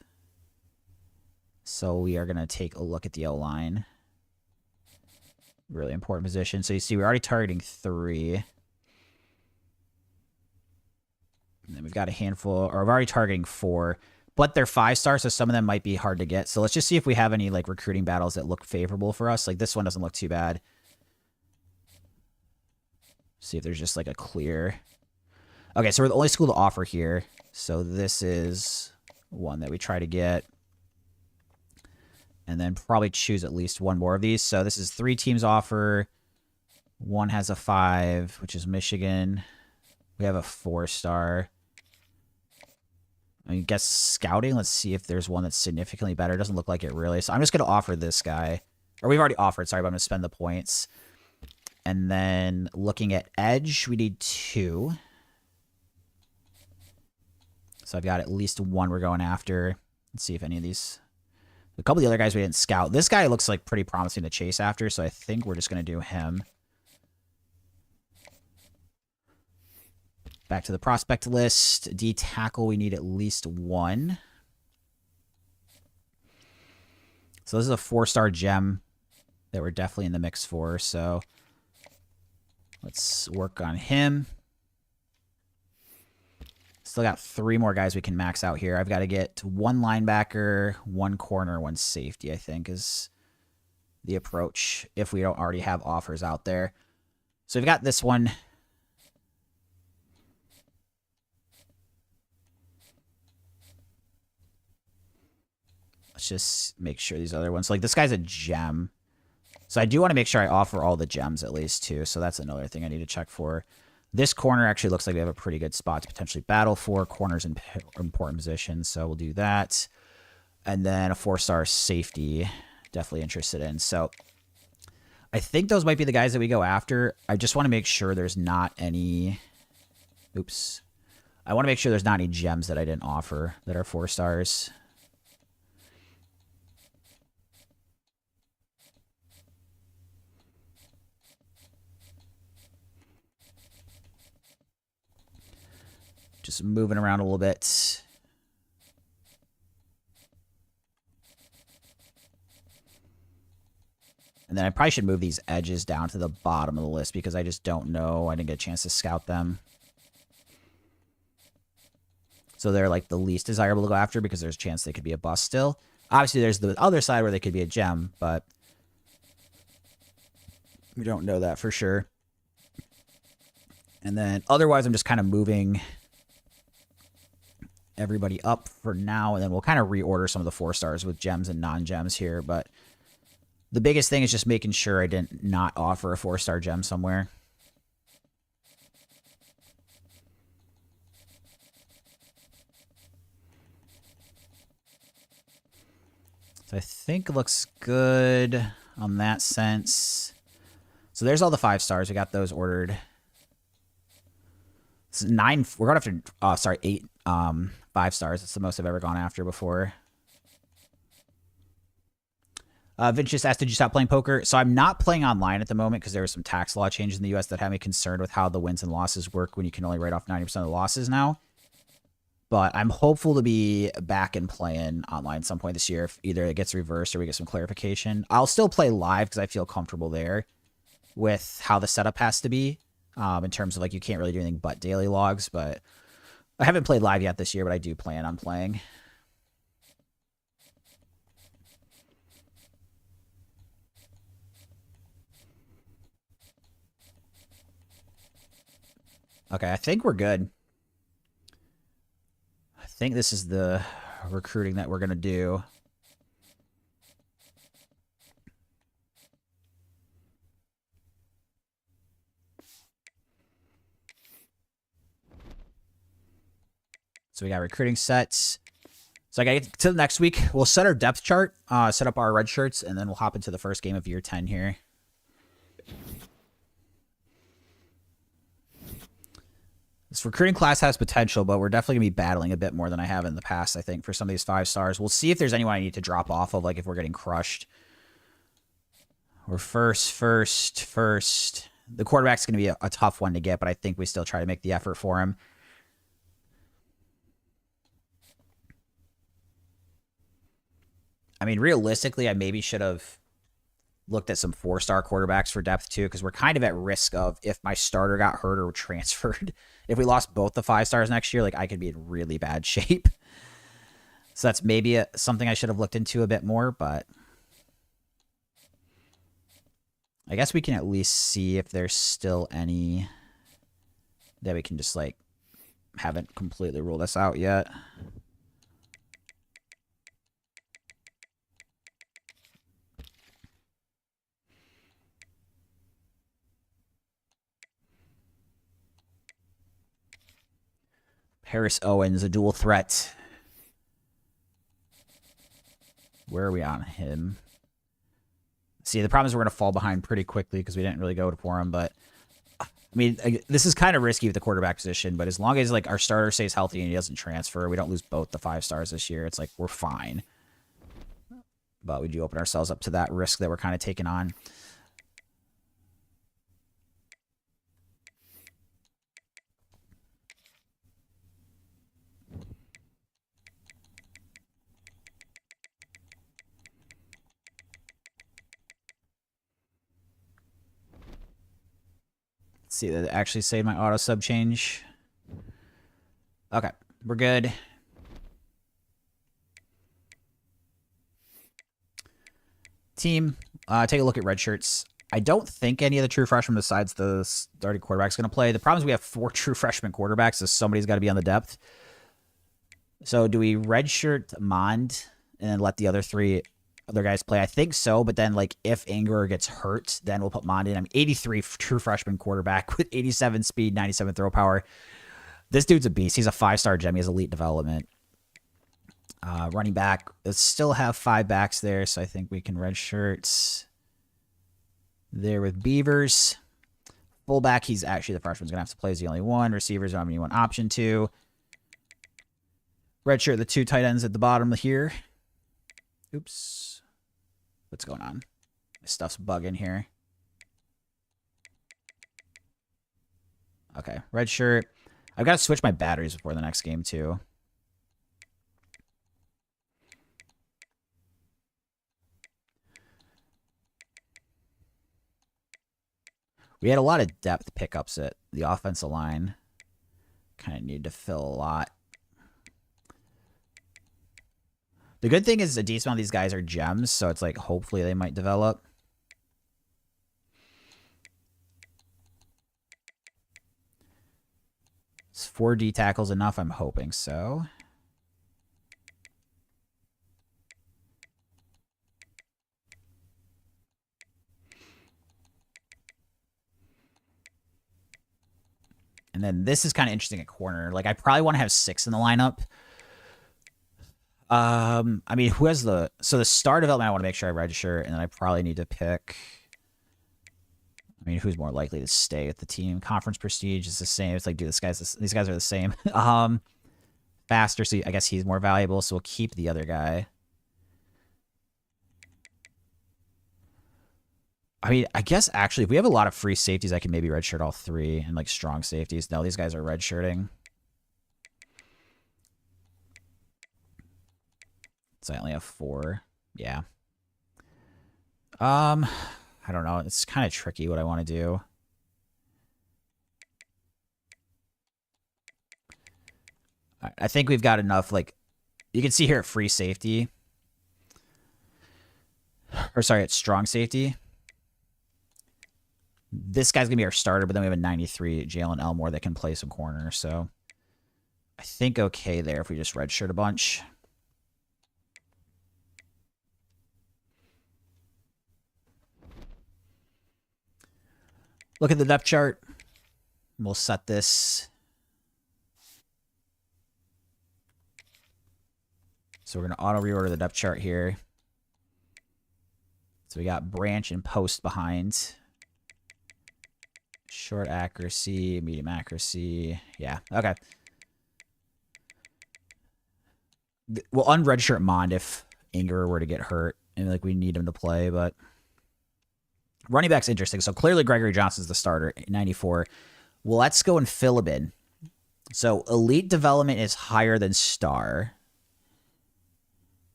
So we are going to take a look at the O-line. Really important position. So you see we're already targeting 3. And then we've got a handful, or we're already targeting 4. But they're 5-stars, so some of them might be hard to get. So let's just see if we have any like recruiting battles that look favorable for us. Like this one doesn't look too bad. See if there's just like a clear... Okay, so we're the only school to offer here. So this is one that we try to get. And then probably choose at least one more of these. So this is 3 teams offer. 1 has a 5, which is Michigan. We have a 4-star. I guess scouting. Let's see if there's one that's significantly better. It doesn't look like it really. So I'm just going to offer this guy. Or we've already offered. Sorry, but I'm going to spend the points. And then looking at edge, we need 2. So I've got at least 1 we're going after. Let's see if any of these... A couple of the other guys we didn't scout. This guy looks like pretty promising to chase after, so I think we're just going to do him. Back to the prospect list. D tackle, we need at least 1. So this is a 4-star gem that we're definitely in the mix for, so let's work on him. Still got 3 more guys we can max out here. I've got to get 1 linebacker, 1 corner, 1 safety, I think is the approach if we don't already have offers out there. So we've got this one. Let's just make sure these other ones... Like, this guy's a gem. So I do want to make sure I offer all the gems at least, too. So that's another thing I need to check for. This corner actually looks like we have a pretty good spot to potentially battle for. Corners in important positions, so we'll do that. And then a 4-star safety, definitely interested in. So I think those might be the guys that we go after. I just want to make sure there's not any... Oops. I want to make sure there's not any gems that I didn't offer that are 4-stars. Just moving around a little bit. And then I probably should move these edges down to the bottom of the list because I just don't know. I didn't get a chance to scout them. So they're like the least desirable to go after because there's a chance they could be a bust still. Obviously, there's the other side where they could be a gem, but we don't know that for sure. And then otherwise, I'm just kind of moving everybody up for now, and then we'll kind of reorder some of the 4-stars with gems and non-gems here. But the biggest thing is just making sure I didn't not offer a 4-star gem somewhere. So I think it looks good on that sense. So there's all the 5-stars. We got those ordered. It's 9. We're going after, 8 5-stars. It's the most I've ever gone after before. Vince just asked, did you stop playing poker? So I'm not playing online at the moment because there were some tax law changes in the U.S. that had me concerned with how the wins and losses work when you can only write off 90% of the losses now. But I'm hopeful to be back and playing online some point this year if either it gets reversed or we get some clarification. I'll still play live because I feel comfortable there with how the setup has to be in terms of like you can't really do anything but daily logs. But I haven't played live yet this year, but I do plan on playing. Okay, I think we're good. I think this is the recruiting that we're going to do. So we got recruiting sets. So I got to get to the next week. We'll set our depth chart, set up our red shirts, and then we'll hop into the first game of year 10 here. This recruiting class has potential, but we're definitely going to be battling a bit more than I have in the past, I think, for some of these 5-stars. We'll see if there's anyone I need to drop off of, like if we're getting crushed. We're first. The quarterback's going to be a tough one to get, but I think we still try to make the effort for him. I mean, realistically, I maybe should have looked at some 4-star quarterbacks for depth too, because we're kind of at risk of if my starter got hurt or transferred. If we lost both the 5-stars next year, like I could be in really bad shape. So that's maybe something I should have looked into a bit more, but I guess we can at least see if there's still any that we can just like haven't completely ruled us out yet. Harris Owens, a dual threat. Where are we on him? See, the problem is we're going to fall behind pretty quickly because we didn't really go for him. But, I mean, this is kind of risky with the quarterback position. But as long as like our starter stays healthy and he doesn't transfer, we don't lose both the 5-stars this year. It's like we're fine. But we do open ourselves up to that risk that we're kind of taking on. See, that actually saved my auto sub change. Okay, we're good. Team, take a look at red shirts. I don't think any of the true freshmen besides the starting quarterback is going to play. The problem is we have 4 true freshman quarterbacks, so somebody's got to be on the depth. So do we redshirt Mond and then let the other 3 other guys play? I think so, but then like if Anger gets hurt, then we'll put Mond in. I'm 83 true freshman quarterback with 87 speed, 97 throw power. This dude's a beast. He's a 5-star gem. He has elite development. Running back, let's still have 5 backs there, so I think we can redshirt there with Beavers. Fullback, he's actually the freshman's going to have to play as the only one. Receivers don't have anyone option to. Redshirt the 2 tight ends at the bottom here. Oops. What's going on? My stuff's bugging here. Okay, red shirt. I've got to switch my batteries before the next game, too. We had a lot of depth pickups at the offensive line. Kind of need to fill a lot. The good thing is a decent amount of these guys are gems, so it's like hopefully they might develop. Is 4 D tackles enough? I'm hoping so. And then this is kind of interesting at corner. Like, I probably want to have 6 in the lineup. I mean, who has the... So the star development, I want to make sure I register, and then I probably need to pick... I mean, who's more likely to stay with the team? Conference prestige is the same. It's like, dude, these guys are the same. Faster, so I guess he's more valuable, so we'll keep the other guy. I mean, I guess actually, if we have a lot of free safeties, I can maybe redshirt all 3 and like strong safeties. No, these guys are redshirting. So I only have 4. Yeah. I don't know. It's kind of tricky what I want to do. I think we've got enough, like, you can see here at free safety. Or sorry, it's strong safety. This guy's going to be our starter, but then we have a 93 Jalen Elmore that can play some corner. So I think okay there if we just redshirt a bunch. Look at the depth chart. We'll set this. So we're going to auto reorder the depth chart here. So we got branch and post behind. Short accuracy, medium accuracy. Yeah, okay. We'll unredshirt Mond if Inger were to get hurt and like we need him to play, but running back's interesting. So clearly Gregory Johnson's the starter, 94. Well, let's go and Philibin. So elite development is higher than star.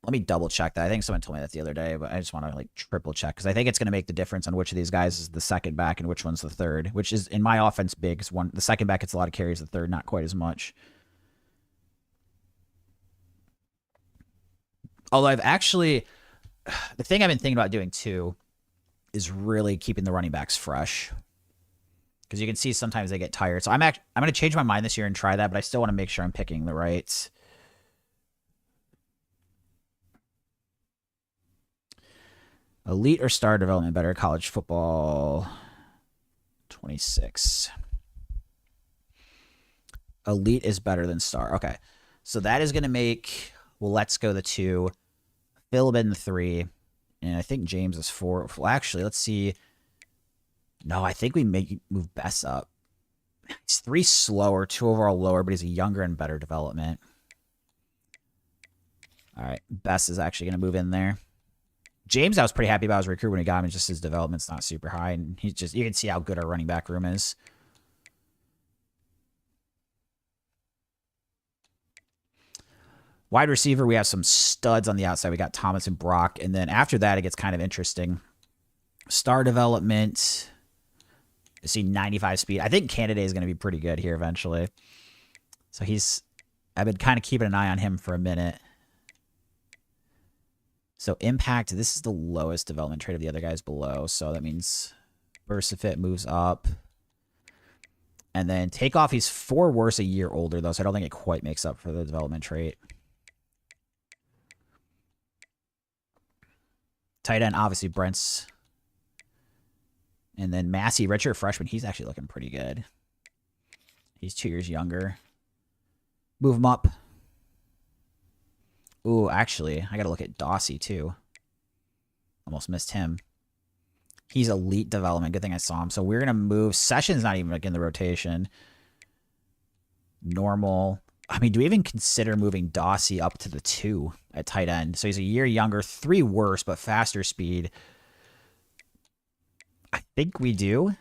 Let me double check that. I think someone told me that the other day, but I just want to like triple check because I think it's going to make the difference on which of these guys is the second back and which one's the third, which is in my offense big because the second back gets a lot of carries, the third not quite as much. Although I've actually, the thing I've been thinking about doing too is really keeping the running backs fresh because you can see sometimes they get tired. So I'm going to change my mind this year and try that, but I still want to make sure I'm picking the right. Elite or star development better? College football 26. Elite is better than star. Okay. So that is going to make, well, let's go the 2. Philibin the 3. And I think James is 4. Well, actually, let's see. No, I think we move Bess up. He's 3 slower, 2 overall lower, but he's a younger and better development. All right. Bess is actually going to move in there. James, I was pretty happy about his recruit when he got him. Just his development's not super high, and he's just, you can see how good our running back room is. Wide receiver, we have some studs on the outside. We got Thomas and Brock, and then after that, it gets kind of interesting. Star development, you see 95 speed. I think Candidate is going to be pretty good here eventually. So I've been kind of keeping an eye on him for a minute. So impact, this is the lowest development trait of the other guys below. So that means Versafit moves up. And then takeoff, he's 4 worse a year older, though. So I don't think it quite makes up for the development trait. Tight end, obviously Brent's. And then Massey, redshirt freshman, he's actually looking pretty good. He's 2 years younger. Move him up. Ooh, actually, I got to look at Dossie, too. Almost missed him. He's elite development. Good thing I saw him. So we're going to move. Sessions not even like in the rotation. Normal. I mean, do we even consider moving Dossie up to the 2 at tight end? So he's a year younger, 3 worse, but faster speed. I think we do.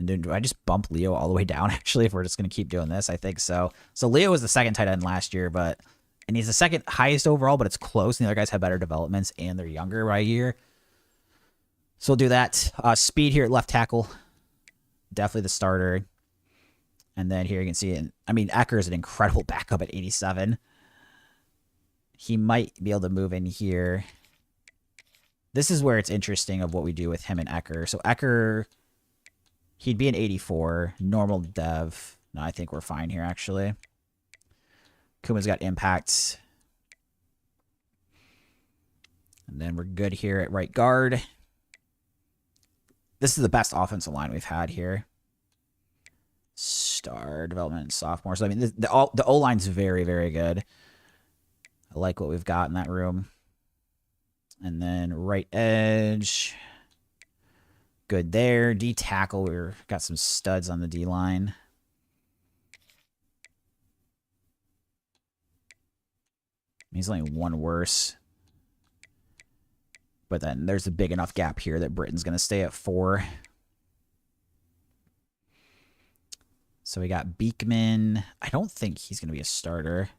Do I just bump Leo all the way down, actually, if we're just going to keep doing this? I think so. So Leo was the second tight end last year, and he's the second highest overall, but it's close, and the other guys have better developments, and they're younger by a year. So we'll do that. Speed here at left tackle. Definitely the starter. And then here you can see, I mean, Ecker is an incredible backup at 87. He might be able to move in here. This is where it's interesting of what we do with him and Ecker. So Ecker, he'd be an 84. Normal dev. No, I think we're fine here, actually. Kuma's got impact. And then we're good here at right guard. This is the best offensive line we've had here. Star development and sophomore. So, I mean, the O-line's very, very good. I like what we've got in that room. And then right edge. Good there. D tackle. We've got some studs on the D line. He's only one worse. But then there's a big enough gap here that Britain's going to stay at 4. So we got Beekman. I don't think he's going to be a starter.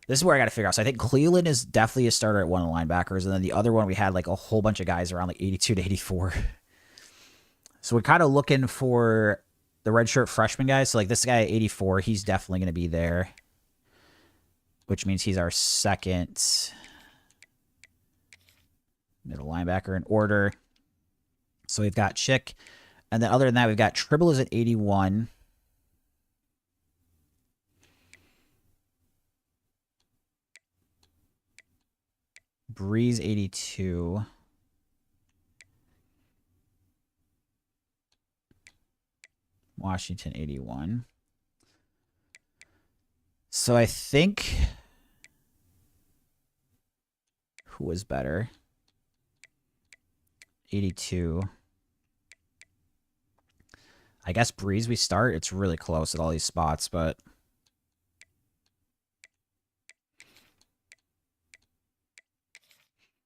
This is where I got to figure out. So I think Cleveland is definitely a starter at one of the linebackers. And then the other one, we had like a whole bunch of guys around like 82 to 84. So we're kind of looking for the redshirt freshman guys. So like this guy at 84, he's definitely going to be there. Which means he's our second middle linebacker in order. So we've got Chick. And then other than that, we've got Tribble is at 81. Breeze 82. Washington 81. So I think who was better? 82. I guess Breeze we start. It's really close at all these spots, but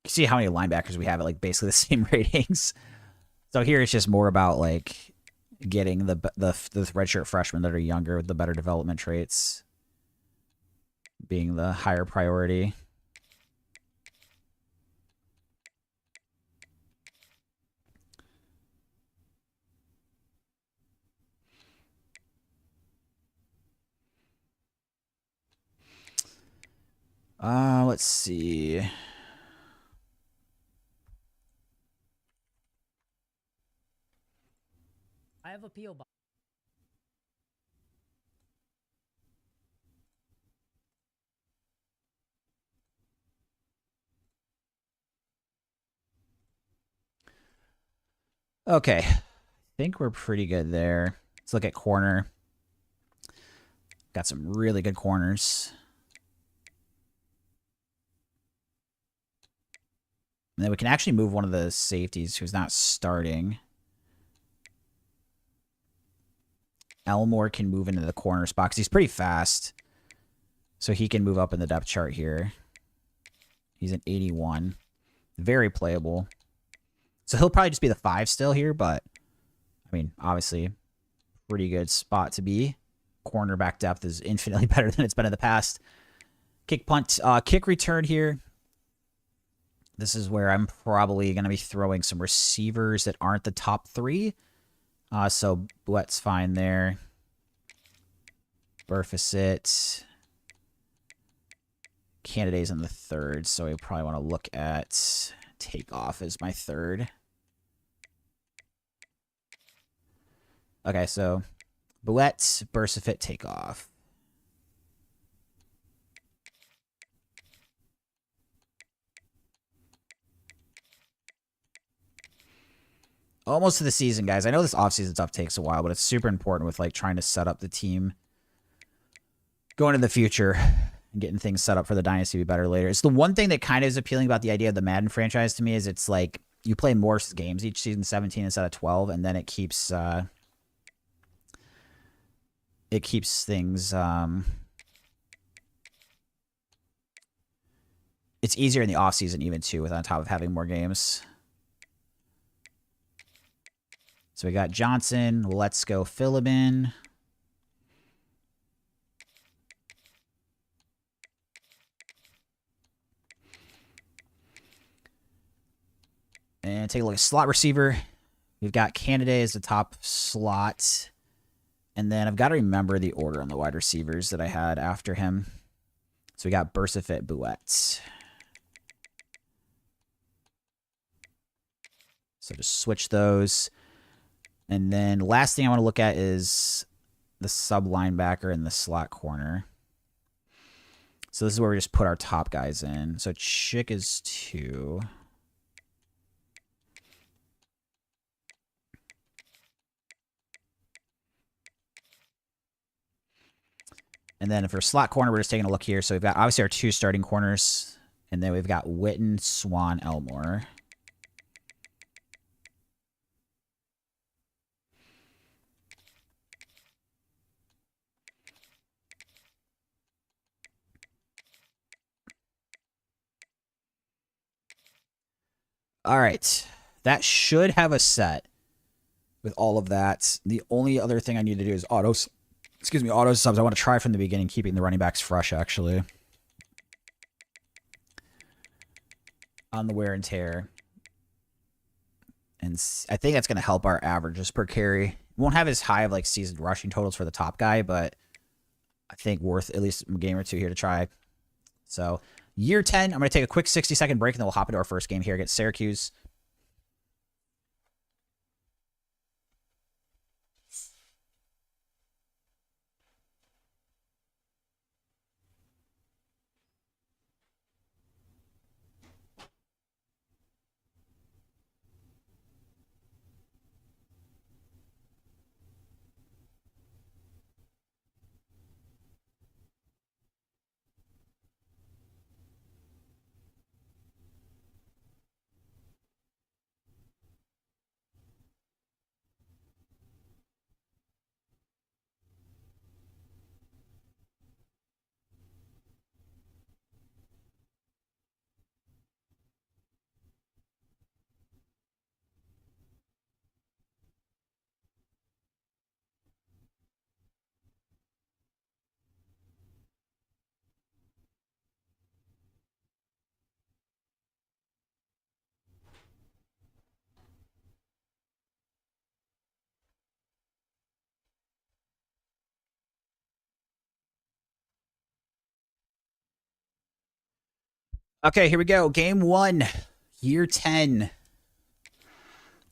you see how many linebackers we have at like basically the same ratings. So here it's just more about like getting the redshirt freshmen that are younger with the better development traits being the higher priority. Let's see. I have a P.O. box. Okay. I think we're pretty good there. Let's look at corner. Got some really good corners. And then we can actually move one of the safeties who's not starting. Elmore can move into the corner spot because he's pretty fast. So he can move up in the depth chart here. He's an 81. Very playable. So he'll probably just be the 5 still here, but I mean, obviously, pretty good spot to be. Cornerback depth is infinitely better than it's been in the past. Kick punt, kick return here. This is where I'm probably going to be throwing some receivers that aren't the top 3. So Bouette's fine there. Burfisit. Candidate's in the 3rd, so we probably want to look at Takeoff as my 3rd. Okay, so Bouette, Bursafit, Takeoff. Almost to the season, guys. I know this offseason stuff takes a while, but it's super important with like trying to set up the team going into the future and getting things set up for the Dynasty to be better later. It's the one thing that kind of is appealing about the idea of the Madden franchise to me is it's like you play more games each season, 17 instead of 12, and then it keeps things it's easier in the offseason even too, with on top of having more games. So we got Johnson. Let's go Philbin. And take a look at slot receiver. We've got Canada as the top slot. And then I've got to remember the order on the wide receivers that I had after him. So we got Bursafit, Buette. So just switch those. And then last thing I want to look at is the sub linebacker and the slot corner. So this is where we just put our top guys in. So Chick is 2. And then for slot corner, we're just taking a look here. So we've got obviously our 2 starting corners. And then we've got Witten, Swan, Elmore. All right. That should have a set with all of that. The only other thing I need to do is auto subs. I want to try from the beginning, keeping the running backs fresh, actually. On the wear and tear. And I think that's going to help our averages per carry. Won't have as high of like season rushing totals for the top guy, but I think worth at least a game or two here to try. So year 10, I'm going to take a quick 60-second break, and then we'll hop into our first game here against Syracuse. Okay, here we go. Game 1, year 10.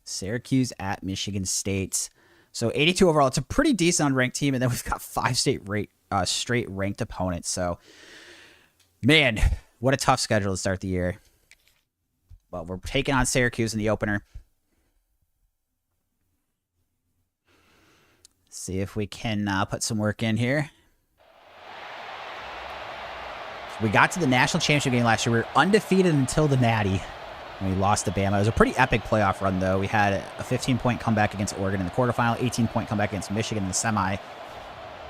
Syracuse at Michigan State. So 82 overall. It's a pretty decent unranked team, and then we've got 5 straight ranked opponents. So, man, what a tough schedule to start the year. Well, we're taking on Syracuse in the opener. See if we can put some work in here. We got to the national championship game last year. We were undefeated until the Natty. And we lost to Bama. It was a pretty epic playoff run, though. We had a 15-point comeback against Oregon in the quarterfinal, 18-point comeback against Michigan in the semi,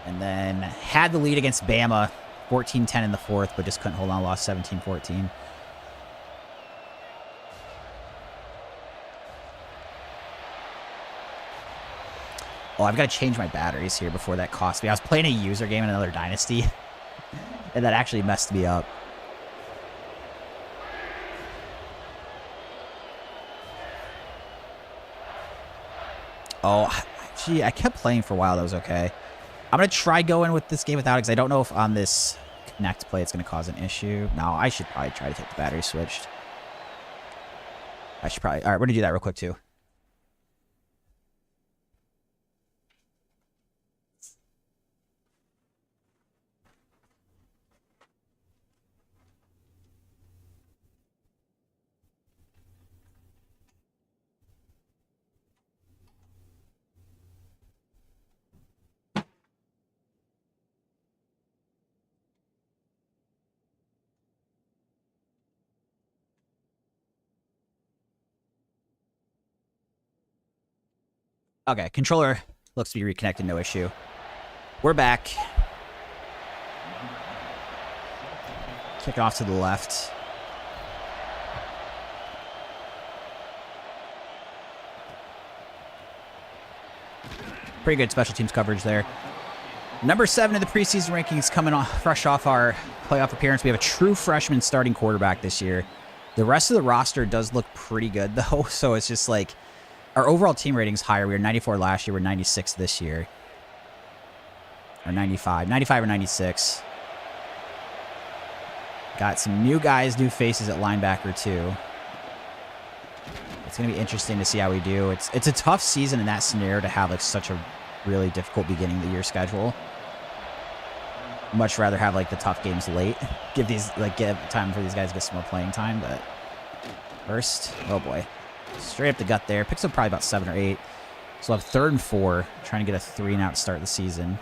and then had the lead against Bama, 14-10 in the fourth, but just couldn't hold on, lost 17-14. Oh, I've got to change my batteries here before that costs me. I was playing a user game in another Dynasty, and that actually messed me up. Oh, gee, I kept playing for a while. That was okay. I'm going to try going with this game without it because I don't know if on this connect play it's going to cause an issue. No, I should probably try to take the battery switched. I should probably... All right, we're going to do that real quick, too. Okay, controller looks to be reconnected, no issue. We're back. Kick off to the left. Pretty good special teams coverage there. Number 7 in the preseason rankings, coming off fresh off our playoff appearance. We have a true freshman starting quarterback this year. The rest of the roster does look pretty good, though. So it's just like our overall team rating's higher. We were 94 last year. We're 96 this year. Or 95. 95 or 96. Got some new guys, new faces at linebacker, too. It's going to be interesting to see how we do. It's a tough season in that scenario to have like such a really difficult beginning of the year schedule. Much rather have like the tough games late. Give time for these guys to get some more playing time, but first, oh boy. Straight up the gut there. Picks up probably about 7 or 8. So we'll have 3rd and 4, trying to get a 3-and-out to start the season.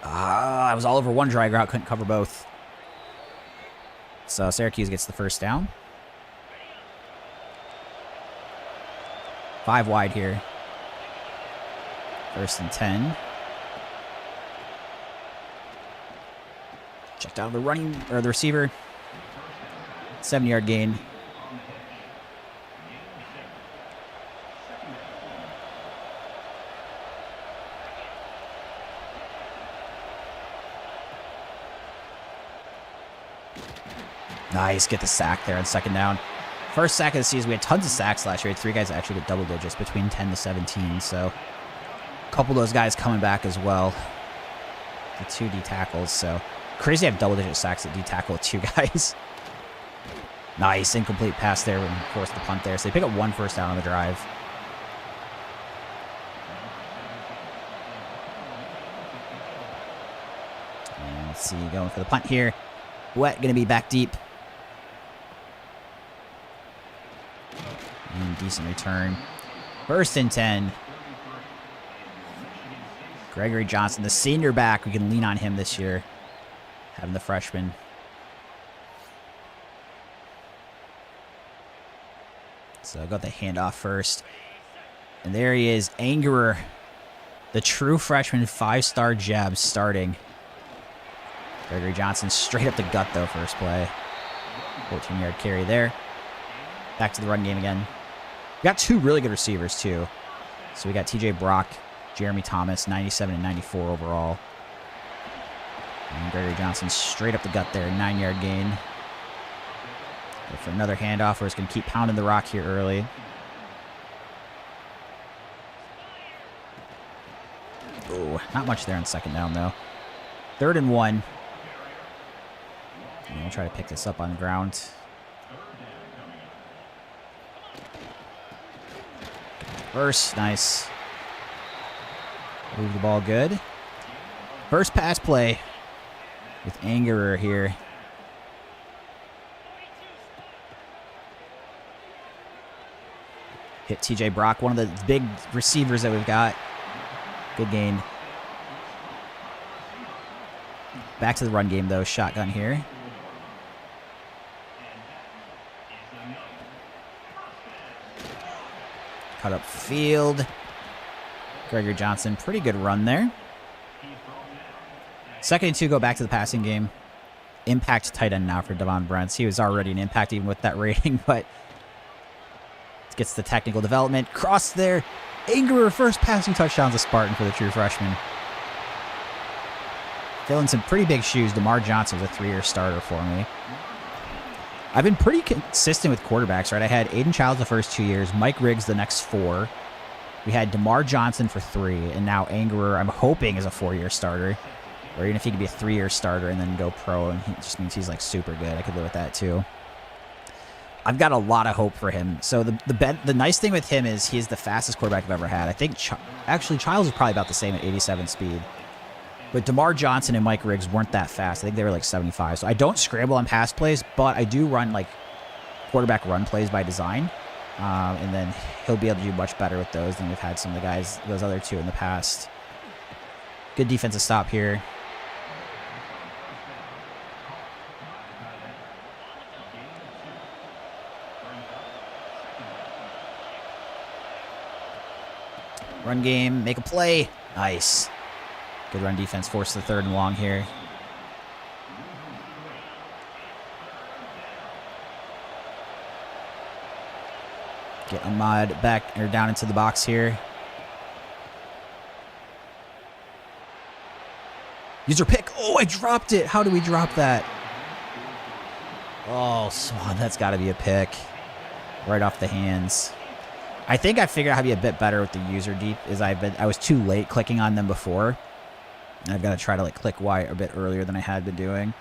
I was all over one drag route, couldn't cover both. So Syracuse gets the first down. 5 wide here. 1st and 10. Checked out the the receiver. 7-yard gain. Nice, get the sack there on 2nd down. First sack of the season. We had tons of sacks last year. We had 3 guys that actually get double digits, between 10 to 17. So a couple of those guys coming back as well. The 2 D tackles. So crazy to have double digit sacks at D tackle with 2 guys. Nice, incomplete pass there and forced the punt there. So they pick up 1 first down on the drive. And let's see, going for the punt here. Wet, going to be back deep. And decent return. 1st and 10. Gregory Johnson, the senior back. We can lean on him this year. Having the freshman. So I got the handoff first. And there he is, Angerer. The true freshman 5-star gem starting. Gregory Johnson straight up the gut, though, first play. 14-yard carry there. Back to the run game again. We got 2 really good receivers, too. So we got T.J. Brock, Jeremy Thomas, 97 and 94 overall. And Gregory Johnson straight up the gut there, 9-yard gain. Go for another handoff. We're just going to keep pounding the rock here early. Ooh, not much there on 2nd down, though. 3rd and 1. And we'll try to pick this up on the ground. First, nice. Move the ball good. First pass play with Angerer here. Hit T.J. Brock, one of the big receivers that we've got. Good gain. Back to the run game, though. Shotgun here. Cut up field. Gregory Johnson, pretty good run there. 2nd and 2, go back to the passing game. Impact tight end now for Devon Brents. He was already an impact even with that rating, but gets the technical development. Cross there. Angerer, first passing touchdown to Spartan for the true freshman. Filling some pretty big shoes. DeMar Johnson was a 3-year starter for me. I've been pretty consistent with quarterbacks, right? I had Aiden Childs the first 2 years, Mike Riggs the next 4. We had DeMar Johnson for 3, and now Angerer, I'm hoping, is a 4-year starter. Or even if he could be a 3-year starter and then go pro, and it just means he's like super good. I could live with that too. I've got a lot of hope for him. So the nice thing with him is he's the fastest quarterback I've ever had. I think actually Childs is probably about the same at 87 speed. But DeMar Johnson and Mike Riggs weren't that fast. I think they were like 75. So I don't scramble on pass plays, but I do run like quarterback run plays by design. And then he'll be able to do much better with those than we've had some of the guys, those other 2 in the past. Good defensive stop here. Run game, make a play. Nice. Good run defense. Force the 3rd and long here. Get Ahmad back or down into the box here. User pick. Oh, I dropped it. How do we drop that? Oh, Swan, that's got to be a pick. Right off the hands. I think I figured out how to be a bit better with the user deep. I was too late clicking on them before. And I've got to try to like click Y a bit earlier than I had been doing.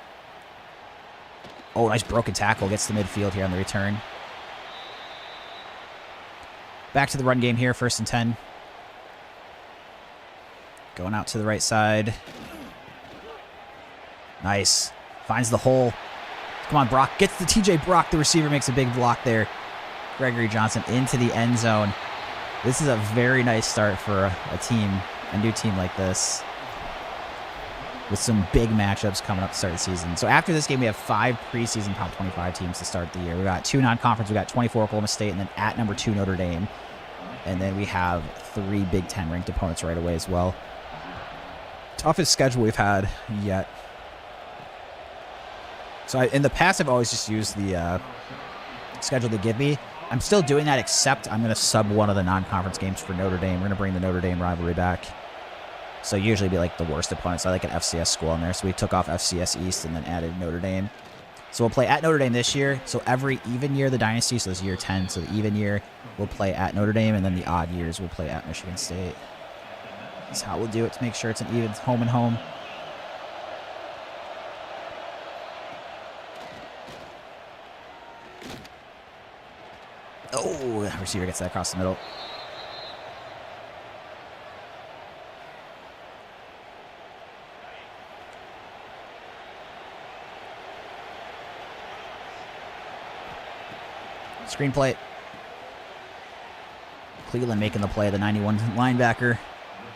Oh, nice broken tackle. Gets to midfield here on the return. Back to the run game here, 1st and 10. Going out to the right side. Nice. Finds the hole. Come on, Brock. Gets the TJ Brock. The receiver makes a big block there. Gregory Johnson into the end zone. This is a very nice start for a new team like this. With some big matchups coming up to start the season. So after this game, we have 5 preseason top 25 teams to start the year. We got 2 non-conference. We got 24 Oklahoma State, and then at number 2 Notre Dame. And then we have 3 Big Ten ranked opponents right away as well. Toughest schedule we've had yet. So in the past, I've always just used the schedule they give me. I'm still doing that, except I'm going to sub one of the non-conference games for Notre Dame. We're going to bring the Notre Dame rivalry back. So usually be like the worst opponents. I like an FCS school in there. So we took off FCS East and then added Notre Dame. So we'll play at Notre Dame this year. So every even year, the Dynasty, so this is year 10. So the even year, we'll play at Notre Dame. And then the odd years, we'll play at Michigan State. That's how we'll do it to make sure it's an even home and home. Oh, the receiver gets that across the middle. Screenplay. Cleveland making the play, the 91 linebacker,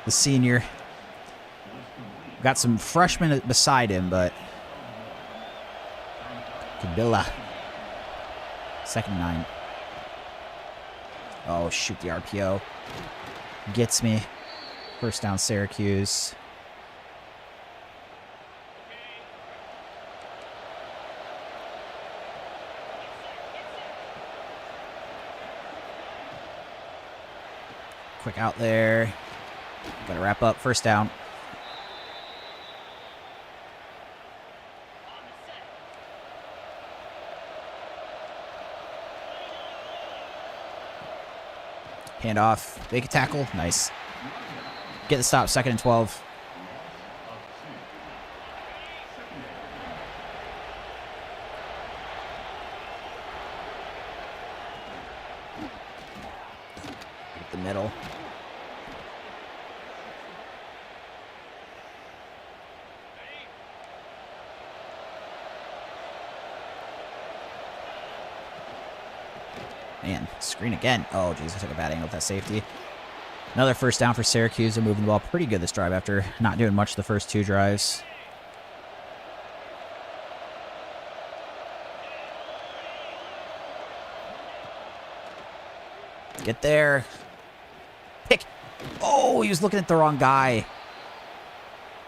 the senior. Got some freshmen beside him, but Kabila. 2nd and 9. Oh, shoot, the RPO. Gets me. 1st down, Syracuse. Quick out there. Got to wrap up. 1st down. Handoff. Make a tackle. Nice. Get the stop. 2nd and 12. Get the middle. Man, screen again. Oh, geez, I took a bad angle with that safety. Another 1st down for Syracuse. They're moving the ball pretty good this drive after not doing much the first 2 drives. Get there. Pick. Oh, he was looking at the wrong guy.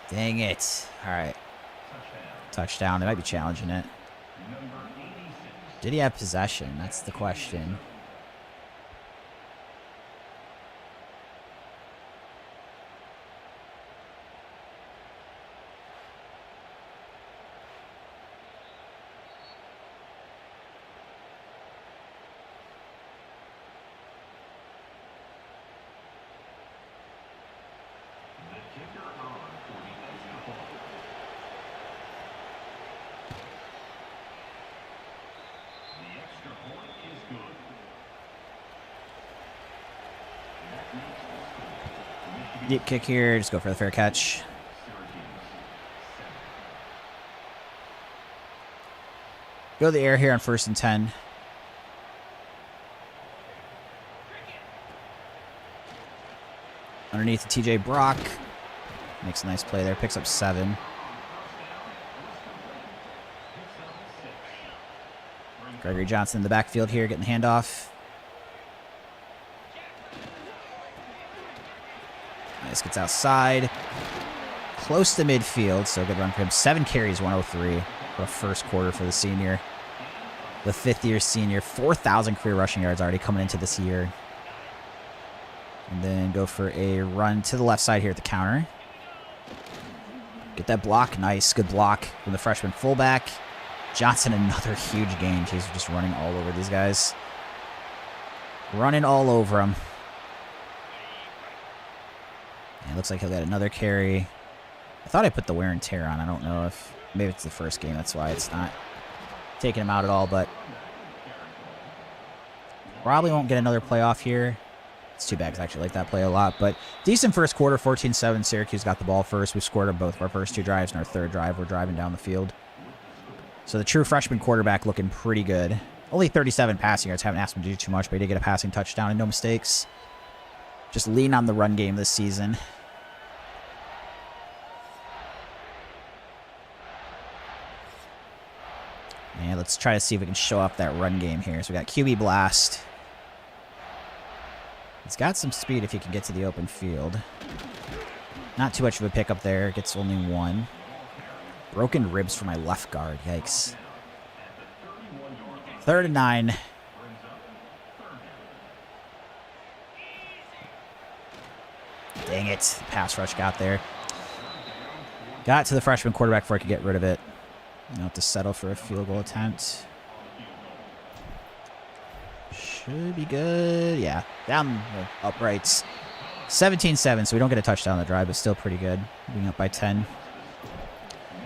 Dang it. All right. Touchdown. They might be challenging it. Did he have possession? That's the question. Deep kick here. Just go for the fair catch. Go to the air here on 1st and 10. Underneath the TJ Brock. Makes a nice play there. Picks up 7. Gregory Johnson in the backfield here getting the handoff. Nice, gets outside. close to midfield, so good run for him. 7 carries, 103 for a first quarter for the senior. The fifth-year senior, 4,000 career rushing yards already coming into this year. And then go for a run to the left side here at the counter. Get that block. Nice. Good block from the freshman fullback. Johnson, another huge gain. He's just running all over these guys. Running all over them. And it looks like he'll get another carry. I thought I put the wear and tear on. I don't know if... Maybe it's the first game. That's why it's not taking him out at all. But probably won't get another playoff here. It's too bad because I actually like that play a lot. But decent first quarter, 14-7. Syracuse got the ball first. We scored on both of our first 2 drives. And our third drive, we're driving down the field. So the true freshman quarterback looking pretty good. Only 37 passing yards. Haven't asked him to do too much, but he did get a passing touchdown and no mistakes. Just lean on the run game this season. And let's try to see if we can show off that run game here. So we got QB Blast. He's got some speed if he can get to the open field. Not too much of a pickup there. Gets only 1. Broken ribs for my left guard. Yikes. 3rd and 9. Dang it. The pass rush got there. Got to the freshman quarterback before I could get rid of it. I'll have to settle for a field goal attempt. Should be good. Yeah. Down the uprights. 17-7, so we don't get a touchdown on the drive, but still pretty good. Being up by 10.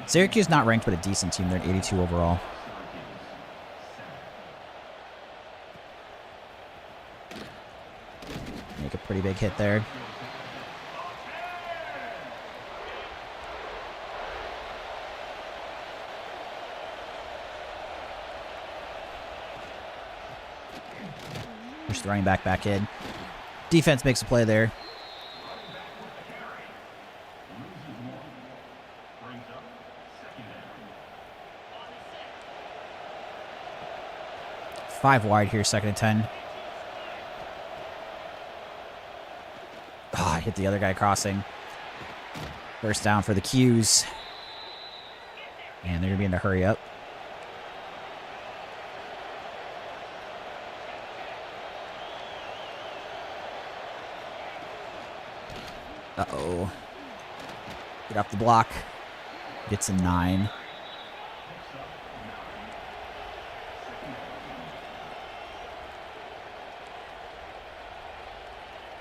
Syracuse not ranked, but a decent team. They're at 82 overall. Make a pretty big hit there. Push the running back in. Defense makes a play there. Five wide here, 2nd and 10. Oh, I hit the other guy crossing. First down for the Qs. And they're going to be in a hurry up. Uh-oh. Get off the block. Gets a 9.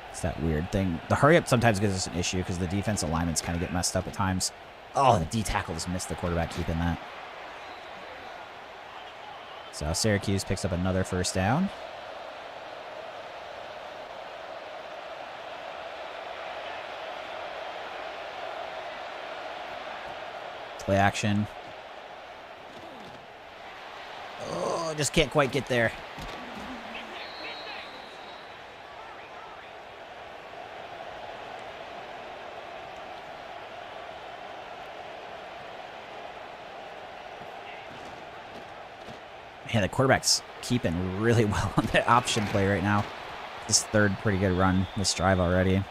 It's that weird thing. The hurry up sometimes gives us an issue because the defensive alignments kind of get messed up at times. Oh, the D tackle just missed the quarterback keeping that. So Syracuse picks up another first down. Play action. Oh, just can't quite get there. Man, the quarterback's keeping really well on that option play right now. This 3rd pretty good run this drive already.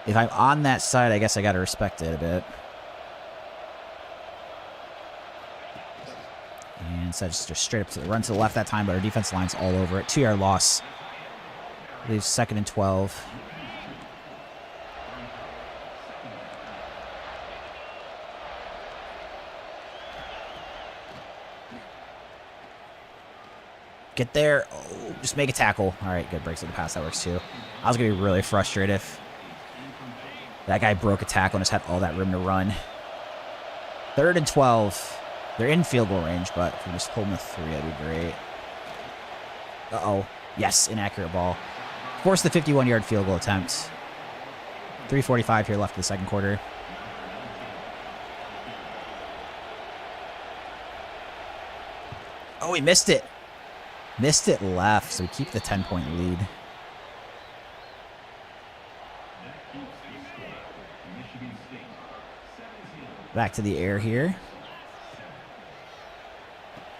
If I'm on that side, I guess I got to respect it a bit. And instead just straight up to the run to the left that time, but our defense line's all over it. 2-yard loss. Leaves 2nd and 12. Get there. Oh, just make a tackle. All right, good. Breaks of the pass. That works too. I was going to be really frustrated if that guy broke a tackle and just had all that room to run. 3rd and 12. They're in field goal range, but if we just hold them to 3, that'd be great. Uh-oh. Yes, inaccurate ball. Force the 51-yard field goal attempt. 3:45 here left in the 2nd quarter. Oh, we missed it. Missed it left, so we keep the 10-point lead. Back to the air here.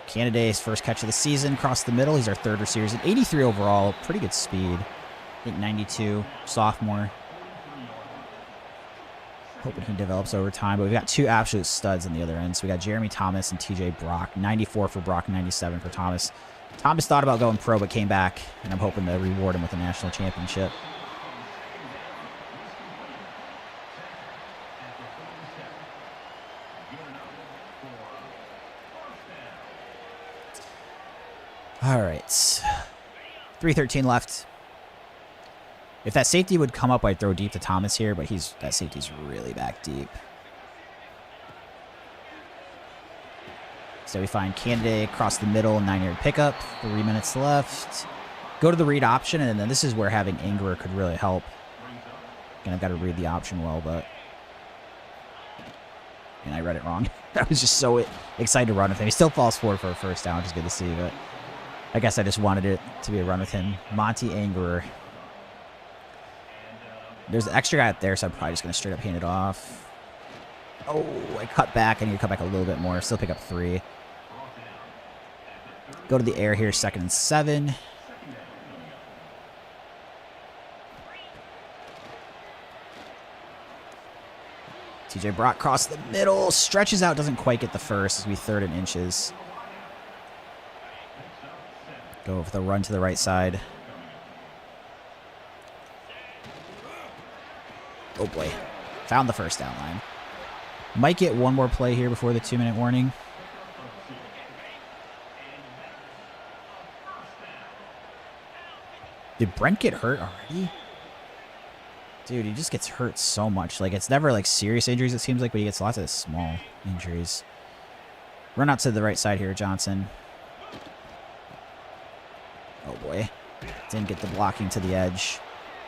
Canada's first catch of the season, across the middle. He's our 3rd receiver. He's at 83 overall. Pretty good speed. I think 92. Sophomore. Hoping he develops over time. But we've got two absolute studs on the other end. So we got Jeremy Thomas and TJ Brock. 94 for Brock, 97 for Thomas. Thomas thought about going pro, but came back. And I'm hoping to reward him with a national championship. All right. 3:13 left. If that safety would come up, I'd throw deep to Thomas here, but that safety's really back deep. So we find candidate across the middle, 9-yard pickup, 3 minutes left. Go to the read option, and then this is where having Angerer could really help. And I've got to read the option well, but... And I read it wrong. I was just so excited to run with him. He still falls forward for a first down, which is good to see, but... I guess I just wanted it to be a run with him. Monty Angerer. There's an extra guy up there, so I'm probably just going to straight up hand it off. Oh, I cut back. I need to cut back a little bit more. Still pick up 3. Go to the air here, 2nd and 7. TJ Brock across the middle. Stretches out, doesn't quite get the first. It's going to be 3rd and inches. Go for the run to the right side. Oh boy. Found the first down line. Might get one more play here before the 2-minute warning. Did Brent get hurt already? Dude, he just gets hurt so much. Like, it's never like serious injuries, it seems like, but he gets lots of small injuries. Run out to the right side here, Johnson. Oh boy. Didn't get the blocking to the edge.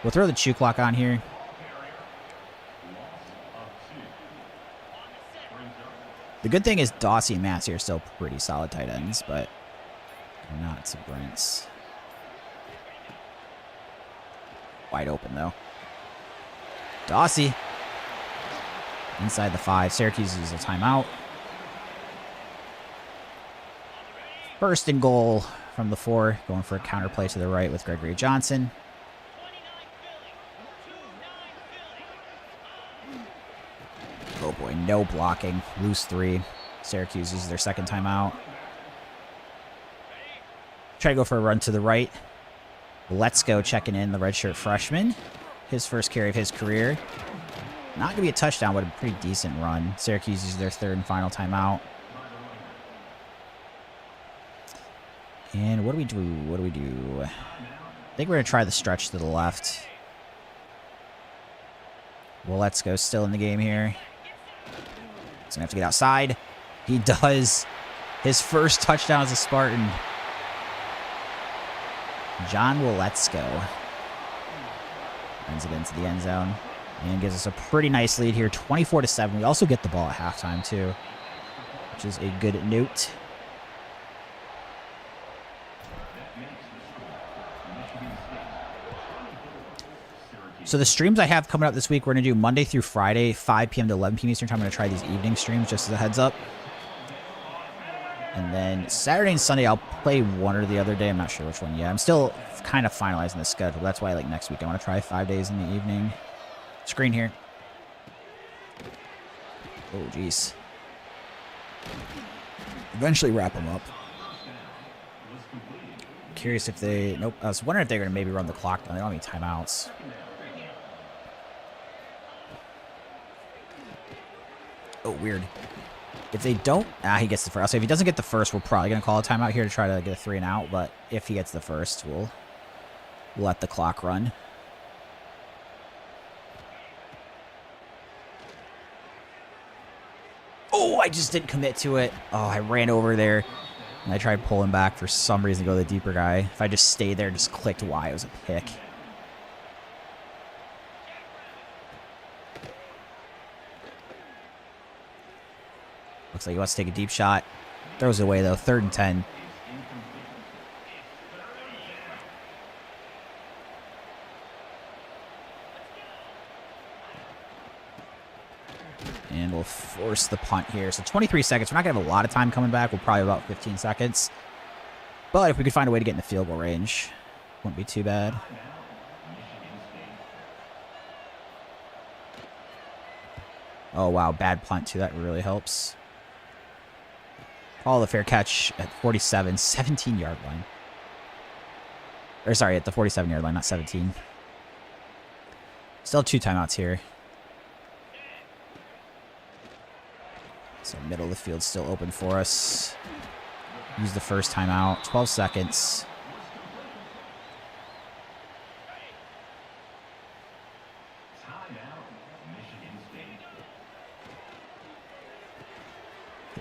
We'll throw the chew clock on here. The good thing is Dawsey and Massey are still pretty solid tight ends, but they're not to Brent's. Wide open, though. Dawsey. Inside the 5. Syracuse uses a timeout. 1st and goal from the 4. Going for a counter play to the right with Gregory Johnson. Oh boy, no blocking. Lose 3. Syracuse uses their 2nd timeout. Try to go for a run to the right. Let's go checking in the redshirt freshman. His first carry of his career. Not going to be a touchdown, but a pretty decent run. Syracuse uses their 3rd and final timeout. And what do we do? What do we do? I think we're going to try the stretch to the left. Well, let's go still in the game here. He's going to have to get outside. He does. His first touchdown as a Spartan. John Willetsko runs it into the end zone and gives us a pretty nice lead here, 24-7. We also get the ball at halftime too, which is a good note. So the streams I have coming up this week, we're going to do Monday through Friday, 5 p.m. to 11 p.m. Eastern time. I'm going to try these evening streams just as a heads up. And then Saturday and Sunday, I'll play one or the other day. I'm not sure which one yet. I'm still kind of finalizing the schedule. That's why, like, next week I want to try 5 days in the evening. Screen here. Oh, jeez. Eventually wrap them up. Curious if they... Nope. I was wondering if they're going to maybe run the clock down. They don't have any timeouts. Oh, weird. If they don't... he gets the first. So if he doesn't get the first, we're probably going to call a timeout here to try to get a 3 and out. But if he gets the first, we'll let the clock run. Oh, I just didn't commit to it. Oh, I ran over there. And I tried pulling back for some reason to go to the deeper guy. If I just stayed there and just clicked Y, it was a pick. Looks like he wants to take a deep shot. Throws it away, though. 3rd and 10. And we'll force the punt here. So 23 seconds. We're not going to have a lot of time coming back. We'll probably about 15 seconds. But if we could find a way to get in the field goal range, wouldn't be too bad. Oh, wow. Bad punt, too. That really helps. Call the fair catch at 47, 17-yard line. Or, sorry, at the 47-yard line, not 17. Still have 2 timeouts here. So, middle of the field still open for us. Use the first timeout. 12 seconds.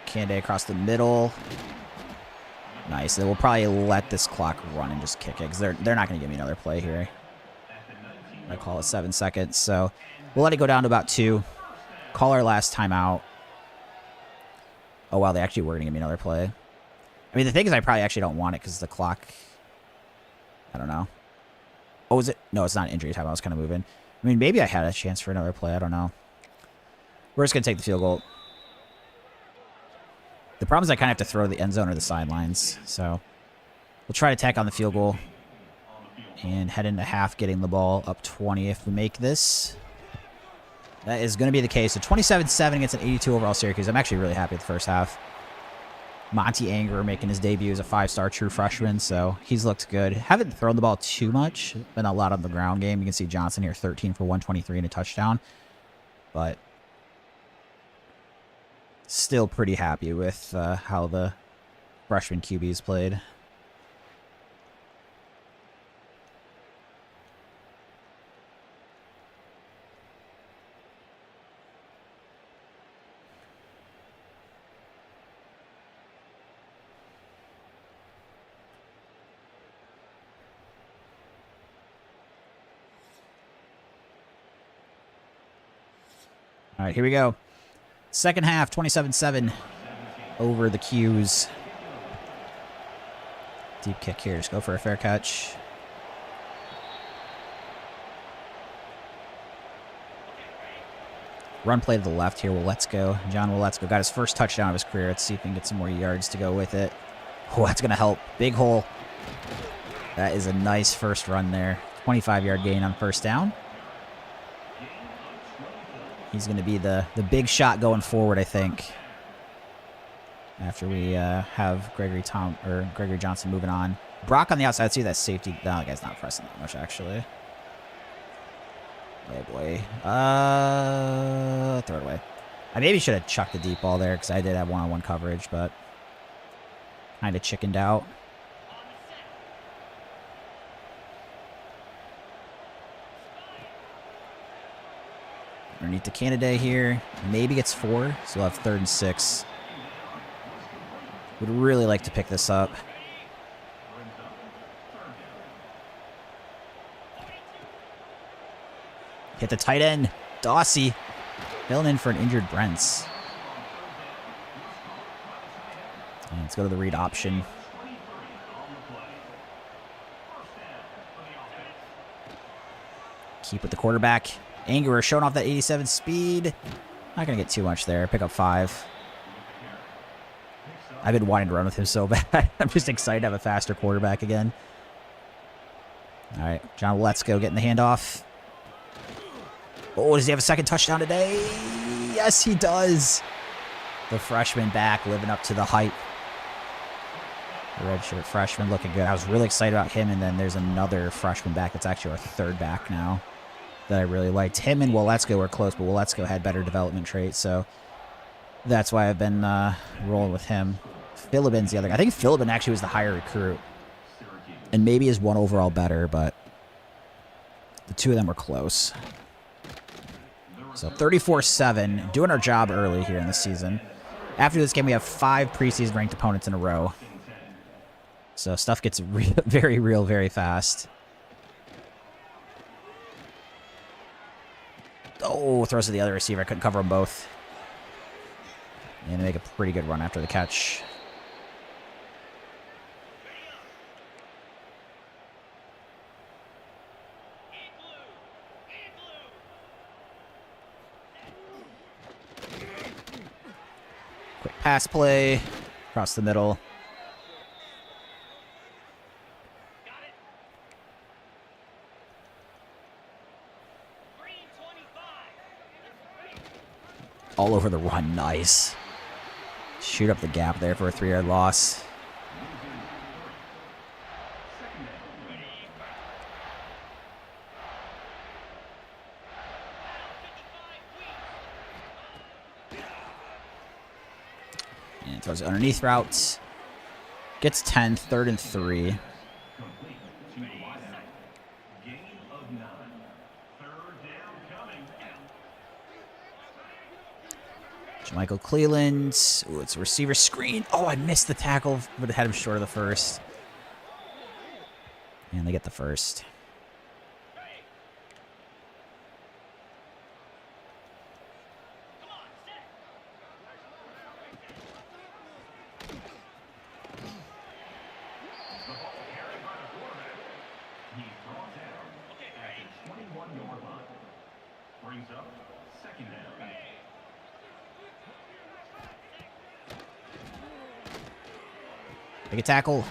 Canday across the middle. Nice. They will probably let this clock run and just kick it because they're not going to give me another play here. I call it 7 seconds. So we'll let it go down to about 2. Call our last timeout. Oh, wow. They actually were going to give me another play. I mean, the thing is I probably actually don't want it because the clock... I don't know. Oh, is it? No, it's not an injury time. I was kind of moving. I mean, maybe I had a chance for another play. I don't know. We're just going to take the field goal. The problem is I kind of have to throw the end zone or the sidelines. So we'll try to tack on the field goal and head into half getting the ball up 20 if we make this. That is going to be the case. So 27-7 against an 82 overall Syracuse. I'm actually really happy with the first half. Monty Anger making his debut as a 5-star true freshman, so he's looked good. Haven't thrown the ball too much. Been a lot on the ground game. You can see Johnson here, 13 for 123 and a touchdown. But still pretty happy with how the freshman QBs played. All right, here we go. Second half, 27-7 over the Qs. Deep kick here. Just go for a fair catch. Run play to the left here. Well, let's go. John Let's go. Got his first touchdown of his career. Let's see if we can get some more yards to go with it. Oh, that's going to help. Big hole. That is a nice first run there. 25-yard gain on first down. He's going to be the big shot going forward, I think. After we have Gregory Johnson moving on. Brock on the outside. See that safety. No, that guy's not pressing that much, actually. Oh, boy. Throw it away. I maybe should have chucked the deep ball there because I did have one-on-one coverage, but kind of chickened out. Underneath the Canada here. Maybe gets 4, so we'll have 3rd and 6. Would really like to pick this up. Hit the tight end. Dawsey. Filling in for an injured Brents. And let's go to the read option. Keep with the quarterback. Angerer showing off that 87 speed. Not going to get too much there. Pick up 5. I've been wanting to run with him so bad. I'm just excited to have a faster quarterback again. All right, John Let's go getting the handoff. Oh, does he have a second touchdown today? Yes, he does. The freshman back living up to the hype. The redshirt freshman looking good. I was really excited about him, and then there's another freshman back that's actually our 3rd back now that I really liked. Him and Waletzko were close, but Waletzko had better development traits, so that's why I've been rolling with him. Philibin's the other guy. I think Philibin actually was the higher recruit, and maybe is 1 overall better, but the 2 of them were close. So 34-7, doing our job early here in the season. After this game, we have 5 preseason ranked opponents in a row. So stuff gets very real very fast. Oh, throws to the other receiver. I couldn't cover them both. And they make a pretty good run after the catch. Quick pass play. Across the middle. all over the run. Nice. Shoot up the gap there for a 3-yard loss. And throws it underneath routes. Gets 10, 3rd and 3. Michael Cleveland. Ooh, it's a receiver screen. Oh, I missed the tackle. Would have had him short of the first. And they get the first. Make a tackle.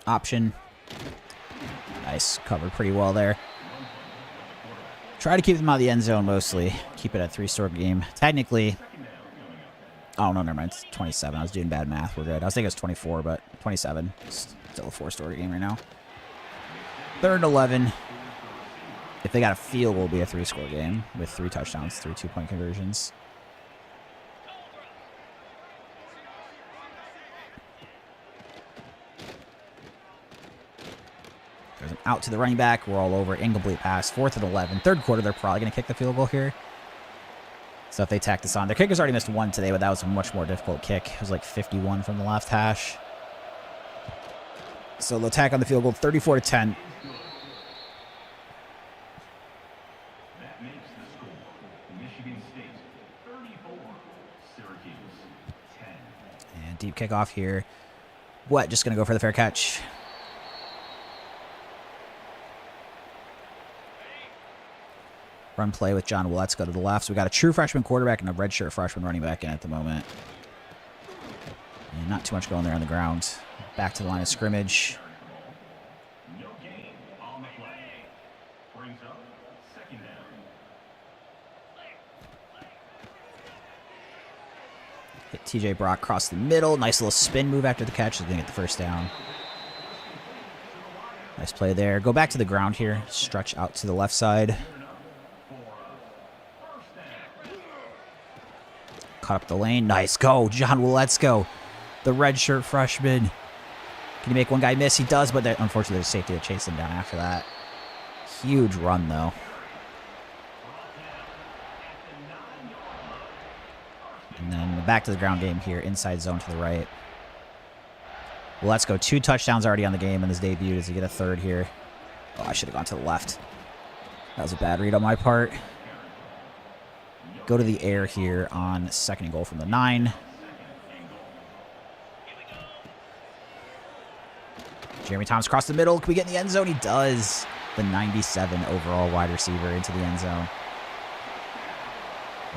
Option. Nice. Covered pretty well there. Try to keep them out of the end zone mostly. Keep it a 3-score game. Technically. Oh, no, never mind. It's 27. I was doing bad math. We're good. I was thinking it was 24, but 27. It's still a 4-score game right now. 3rd and 11. If they got a field, will be a 3-score game with 3 touchdowns, 3 2-point conversions. Goes out to the running back. We're all over. Incomplete pass. 4th and 11. 3rd quarter, they're probably going to kick the field goal here. So if they tack this on. Their kicker's already missed 1 today, but that was a much more difficult kick. It was like 51 from the left hash. So they'll tack on the field goal, 34-10. And deep kickoff here. What? Just going to go for the fair catch. Run play with John Let's go to the left. So we got a true freshman quarterback and a redshirt freshman running back in at the moment. And not too much going there on the ground. Back to the line of scrimmage. Hit TJ Brock across the middle. Nice little spin move after the catch. They're going to get the first down. Nice play there. Go back to the ground here. Stretch out to the left side. Cut up the lane. Nice. Go. John Let's go. The redshirt freshman. Can he make one guy miss? He does, but unfortunately there's safety to chase him down after that. Huge run, though. And then back to the ground game here. Inside zone to the right. Let's go. 2 touchdowns already on the game in his debut. Does he get a 3rd here? Oh, I should have gone to the left. That was a bad read on my part. Go to the air here on 2nd and goal from the 9. Jeremy Thomas across the middle. Can we get in the end zone? He does. The 97 overall wide receiver into the end zone.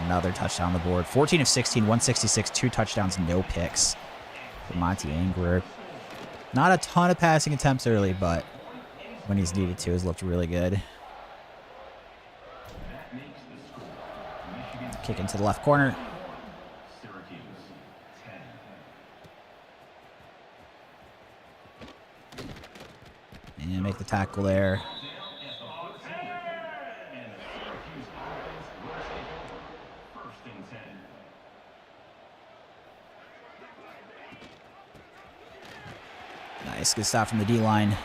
Another touchdown on the board. 14 of 16, 166, 2 touchdowns, no picks for Monty Angler. Not a ton of passing attempts early, but when he's needed to, has looked really good. Kick into the left corner. And make the tackle there. Nice. Good stop from the D-line.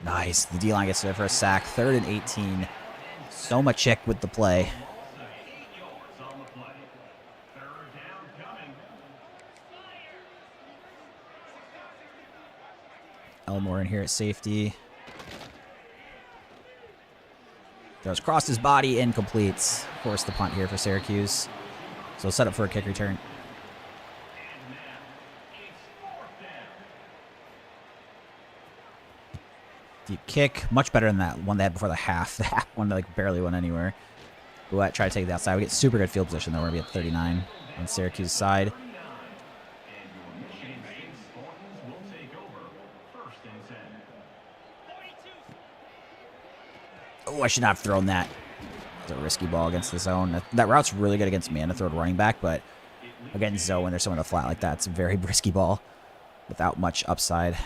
Nice. The D-line gets there for a sack. 3rd and 18. So much check with the play. Elmore in here at safety. Throws across his body and completes. Force the punt here for Syracuse. So set up for a kick return. Deep kick. Much better than that one they had before the half. The half one that like barely went anywhere. Bouet try to take the outside. We get super good field position though. We're going to be at 39 on Syracuse side. Oh, I should not have thrown that. It's a risky ball against the zone. That route's really good against man to throw to running back, but against zone when there's someone to flat like that, it's a very risky ball without much upside.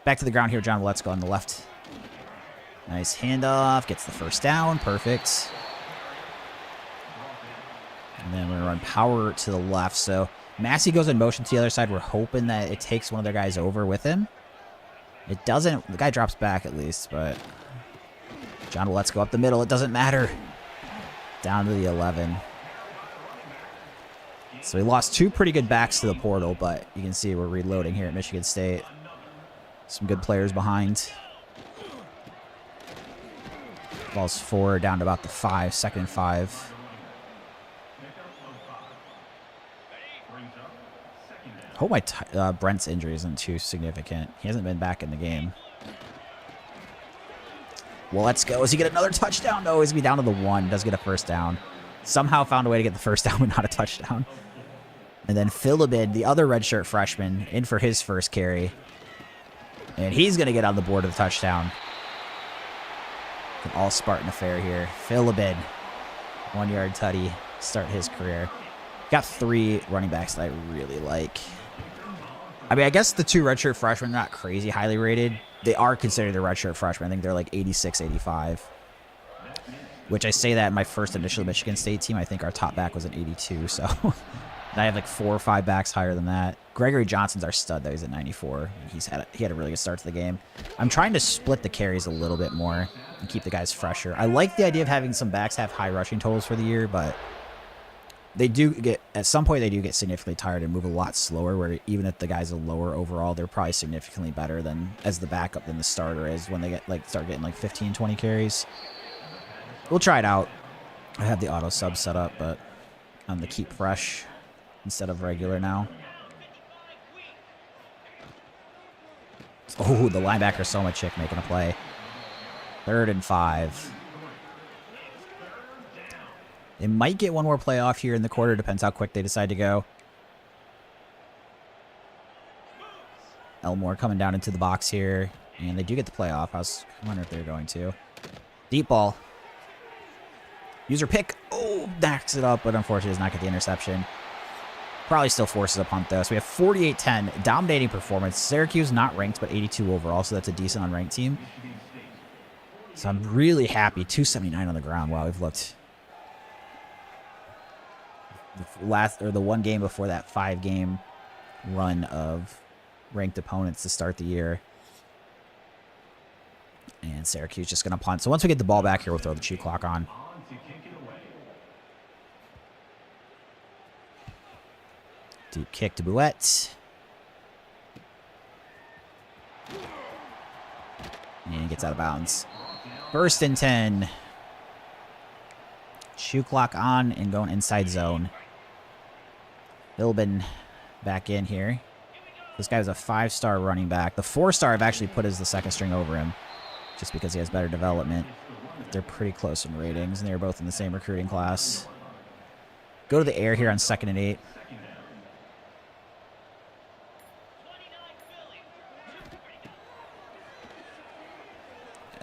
Back to the ground here. John Let's go on the left. Nice handoff. Gets the first down. Perfect. And then we're going to run power to the left. So Massey goes in motion to the other side. We're hoping that it takes one of their guys over with him. It doesn't. The guy drops back at least, but John Let's go up the middle. It doesn't matter. Down to the 11. So we lost two pretty good backs to the portal, but you can see we're reloading here at Michigan State. Some good players behind. Ball's 4 down to about the 5, 2nd and 5. Hope my Brent's injury isn't too significant. He hasn't been back in the game. Well, let's go. Does he get another touchdown? No, he's going to be down to the 1. Does get a first down. Somehow found a way to get the first down, but not a touchdown. And then Philibin, the other redshirt freshman, in for his first carry. And he's going to get on the board of the touchdown. An all-Spartan affair here. Philibin, 1-yard tutty, start his career. Got 3 running backs that I really like. I mean, I guess the 2 redshirt freshmen are not crazy highly rated. They are considered a redshirt freshman. I think they're like 86, 85. Which I say that in my first initial Michigan State team. I think our top back was an 82, so... And I have like 4 or 5 backs higher than that. Gregory Johnson's our stud, though. He's at 94. He had a really good start to the game. I'm trying to split the carries a little bit more and keep the guys fresher. I like the idea of having some backs have high rushing totals for the year, but they do get, at some point, they do get significantly tired and move a lot slower, where even if the guys are lower overall, they're probably significantly better than as the backup than the starter is when they get like start getting like 15, 20 carries. We'll try it out. I have the auto sub set up, but on the keep fresh instead of regular now. Oh, the linebacker so much chick making a play. 3rd and 5. They might get one more play off here in the quarter. Depends how quick they decide to go. Elmore coming down into the box here. And they do get the play off. I wonder if they're going to. Deep ball. User pick. Oh, backs it up, but unfortunately does not get the interception. Probably still forces a punt, though. So we have 48-10. Dominating performance. Syracuse not ranked, but 82 overall, so that's a decent unranked team. So I'm really happy. 279 on the ground. Wow, we've looked... the one game before that 5-game run of ranked opponents to start the year. And Syracuse just going to punt. So once we get the ball back here, we'll throw the chew clock on. Deep kick to Bouet. And he gets out of bounds. 1st and 10. Chew clock on and going inside zone. Philbin back in here. This guy was a 5-star running back. The 4-star I've actually put as the 2nd string over him, just because he has better development. They're pretty close in ratings, and they're both in the same recruiting class. Go to the air here on 2nd and 8.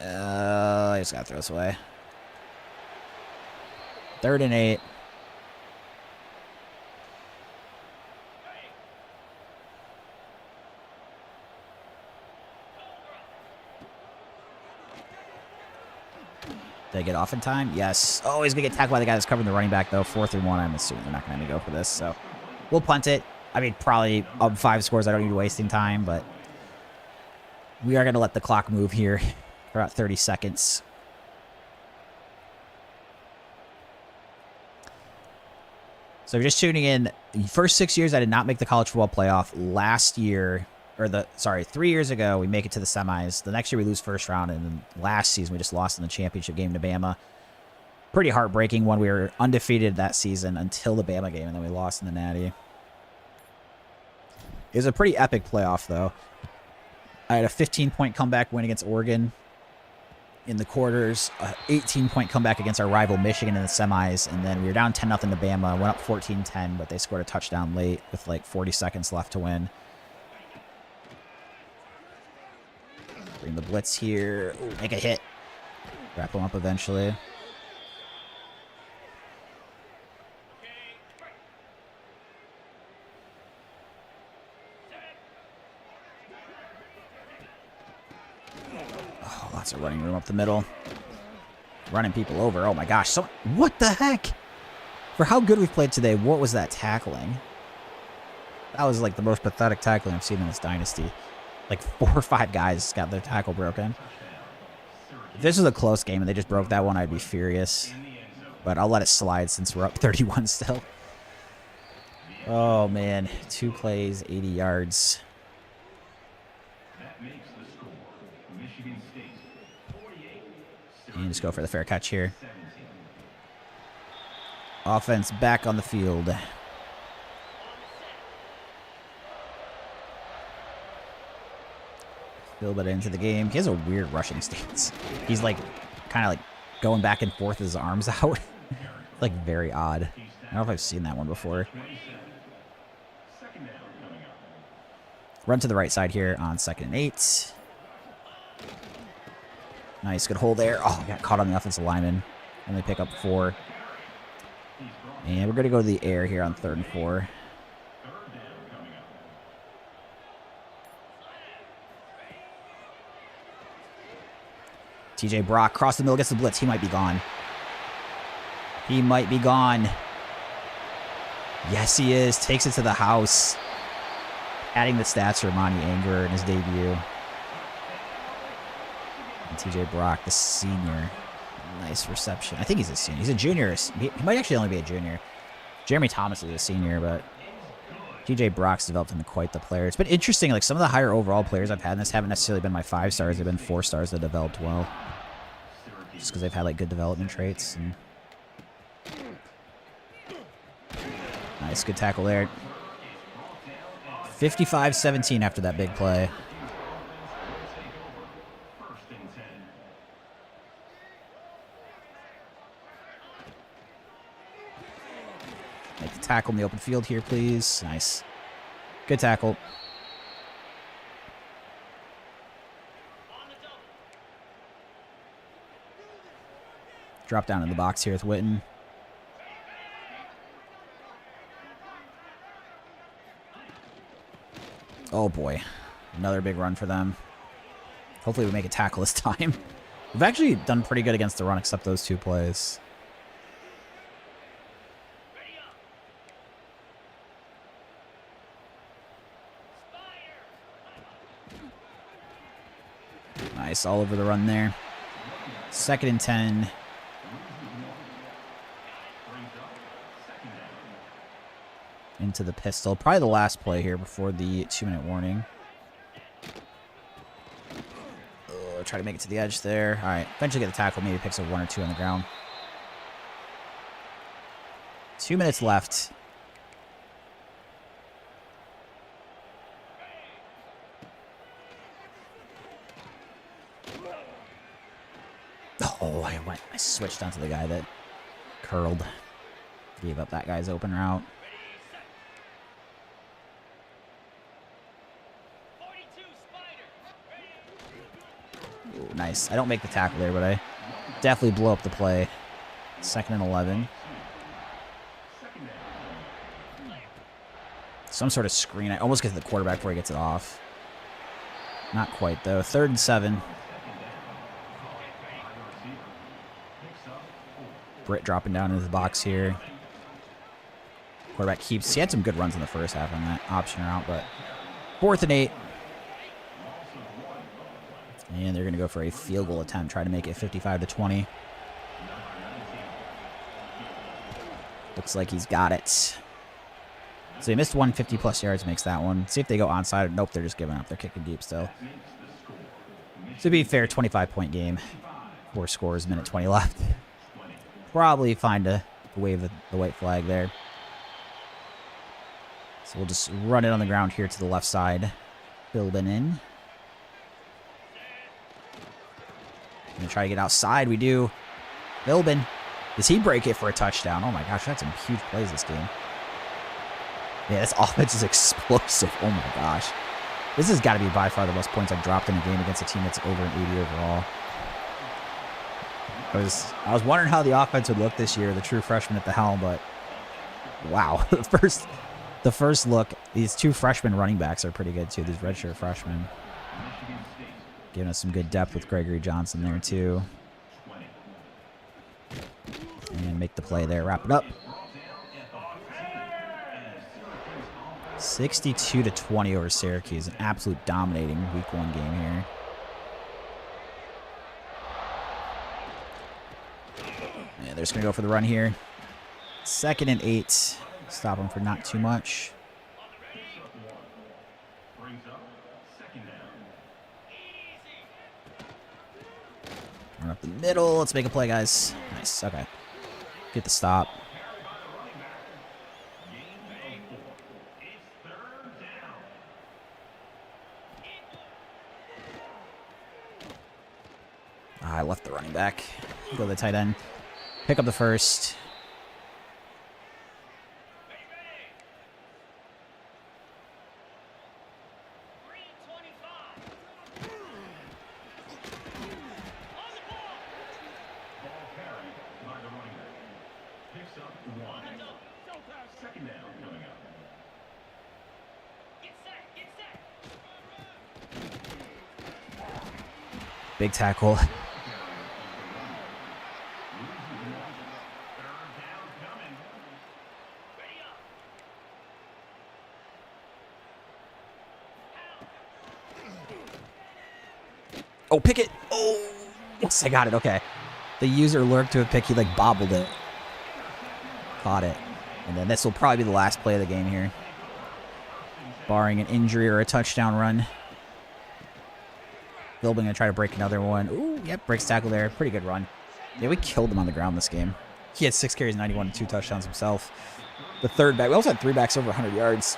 I just gotta throw this away. 3rd and 8. Did I get off in time? Yes. Oh, he's going to get tackled by the guy that's covering the running back, though. 4th and 1. I'm assuming they're not going to go for this, so we'll punt it. I mean, probably up 5 scores. I don't need wasting time, but we are going to let the clock move here for about 30 seconds. So if you're just tuning in, the first 6 years I did not make the college football playoff. Last year, 3 years ago, we make it to the semis. The next year we lose first round, and then last season we just lost in the championship game to Bama. Pretty heartbreaking one. We were undefeated that season until the Bama game, and then we lost in the Natty. It was a pretty epic playoff, though. I had a 15-point comeback win against Oregon in the quarters. 18-point comeback against our rival Michigan in the semis, and then we were down 10-0 to Bama. Went up 14-10, but they scored a touchdown late with like 40 seconds left to win. Bring the blitz here. Ooh, make a hit. Wrap them up eventually. Oh, lots of running room up the middle. Running people over. Oh my gosh. So, what the heck? For how good we've played today, what was that tackling? That was like the most pathetic tackling I've seen in this dynasty. Like 4 or 5 guys got their tackle broken. If this was a close game and they just broke that one, I'd be furious. But I'll let it slide since we're up 31 still. Oh, man. 2 plays, 80 yards. And just go for the fair catch here. Offense back on the field. Fill it into the game. He has a weird rushing stance. He's like, kind of like going back and forth with his arms out. Like very odd. I don't know if I've seen that one before. Run to the right side here on 2nd and 8. Nice, good hold there. Oh, got caught on the offensive lineman. And they pick up 4. And we're going to go to the air here on 3rd and 4. TJ Brock, cross the middle, gets the blitz. He might be gone. He might be gone. Yes, he is. Takes it to the house. Adding the stats for Monty Anger in his debut. And TJ Brock, the senior. Nice reception. I think he's a senior. He's a junior. He might actually only be a junior. Jeremy Thomas is a senior, but TJ Brock's developed into quite the player. It's been interesting. Like some of the higher overall players I've had in this haven't necessarily been my 5 stars. They've been 4 stars that developed well. Just because they've had like good development traits. And nice, good tackle there. 55-17 after that big play. Make the tackle in the open field here, please. Nice. Good tackle. Drop down in the box here with Witten. Oh boy. Another big run for them. Hopefully we make a tackle this time. We've actually done pretty good against the run except those 2 plays. Nice, all over the run there. 2nd and 10. Into the pistol. Probably the last play here before the 2-minute warning. Oh, try to make it to the edge there. All right, eventually get the tackle. Maybe picks up 1 or 2 on the ground. 2 minutes left. Oh, I switched onto the guy that curled. Gave up that guy's open route. Ooh, nice. I don't make the tackle there, but I definitely blow up the play. 2nd and 11. Some sort of screen. I almost get to the quarterback before he gets it off. Not quite, though. 3rd and 7. Britt dropping down into the box here. Quarterback keeps. He had some good runs in the first half on that option route, but 4th and 8. And they're going to go for a field goal attempt, try to make it 55-20. Looks like he's got it. So he missed 150-plus yards, makes that one. See if they go onside. Nope, they're just giving up. They're kicking deep still. To be fair, 25-point game. 4 scores, minute 20 left. Probably find a wave the white flag there. So we'll just run it on the ground here to the left side. Philbin in. Gonna try to get outside. We do. Philbin. Does he break it for a touchdown? Oh my gosh, that's some huge plays this game. Yeah, this offense is explosive. Oh my gosh. This has got to be by far the most points I've dropped in a game against a team that's over an 80 overall. I was wondering how the offense would look this year, the true freshman at the helm, but wow. The first look, these two freshman running backs are pretty good too, these redshirt freshmen. Giving us some good depth with Gregory Johnson there too. And make the play there. Wrap it up. 62-20 over Syracuse. An absolute dominating week 1 game here. Yeah, they're just going to go for the run here. 2nd and 8. Stop them for not too much. Run up the middle. Let's make a play, guys. Nice. Okay. Get the stop. I left the running back. Go to the tight end. Pick up the first. Big tackle. Oh, pick it. Oh, yes, I got it. Okay. The user lurked to a pick. He, like, bobbled it. Caught it. And then this will probably be the last play of the game here. Barring an injury or a touchdown run. Philbin going to try to break another one. Ooh, yep, breaks tackle there. Pretty good run. Yeah, we killed him on the ground this game. He had 6 carries, 91, and 2 touchdowns himself. The third back. We also had 3 backs over 100 yards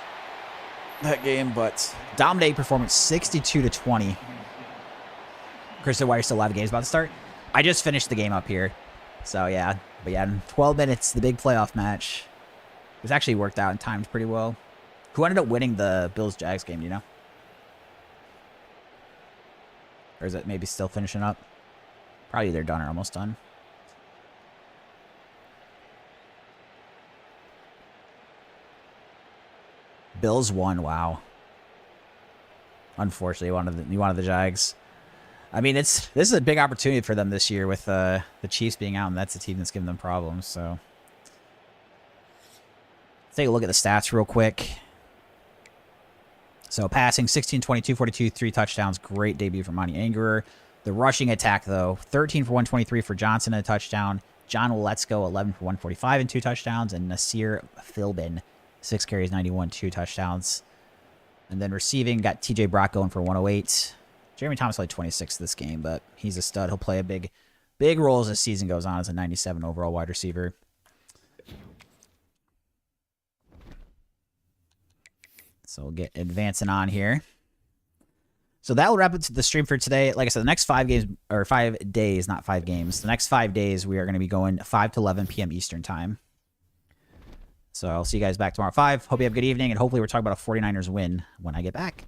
that game, but dominating performance, 62-20. Kristen, why are you still live? The game's about to start. I just finished the game up here. So, yeah. But, yeah, in 12 minutes, the big playoff match. It was actually worked out and timed pretty well. Who ended up winning the Bills-Jags game, do you know? Or is it maybe still finishing up? Probably they're done or almost done. Bills won. Wow. Unfortunately, you wanted the Jags. I mean, this is a big opportunity for them this year with the Chiefs being out, and that's the team that's giving them problems. So, let's take a look at the stats real quick. So, passing 16, 22, 42, 3 touchdowns. Great debut from Monty Angerer. The rushing attack, though, 13 for 123 for Johnson, a touchdown. John Letsko, 11 for 145 and 2 touchdowns. And Nasir Philbin, 6 carries, 91, 2 touchdowns. And then receiving, got TJ Brock going for 108. Jeremy Thomas played 26 this game, but he's a stud. He'll play a big role as the season goes on as a 97 overall wide receiver. So we'll get advancing on here. So that will wrap up the stream for today. Like I said, the next 5 games, or 5 days, not 5 games. The next 5 days, we are going to be going 5 to 11 p.m. Eastern time. So I'll see you guys back tomorrow at 5. Hope you have a good evening, and hopefully we're talking about a 49ers win when I get back.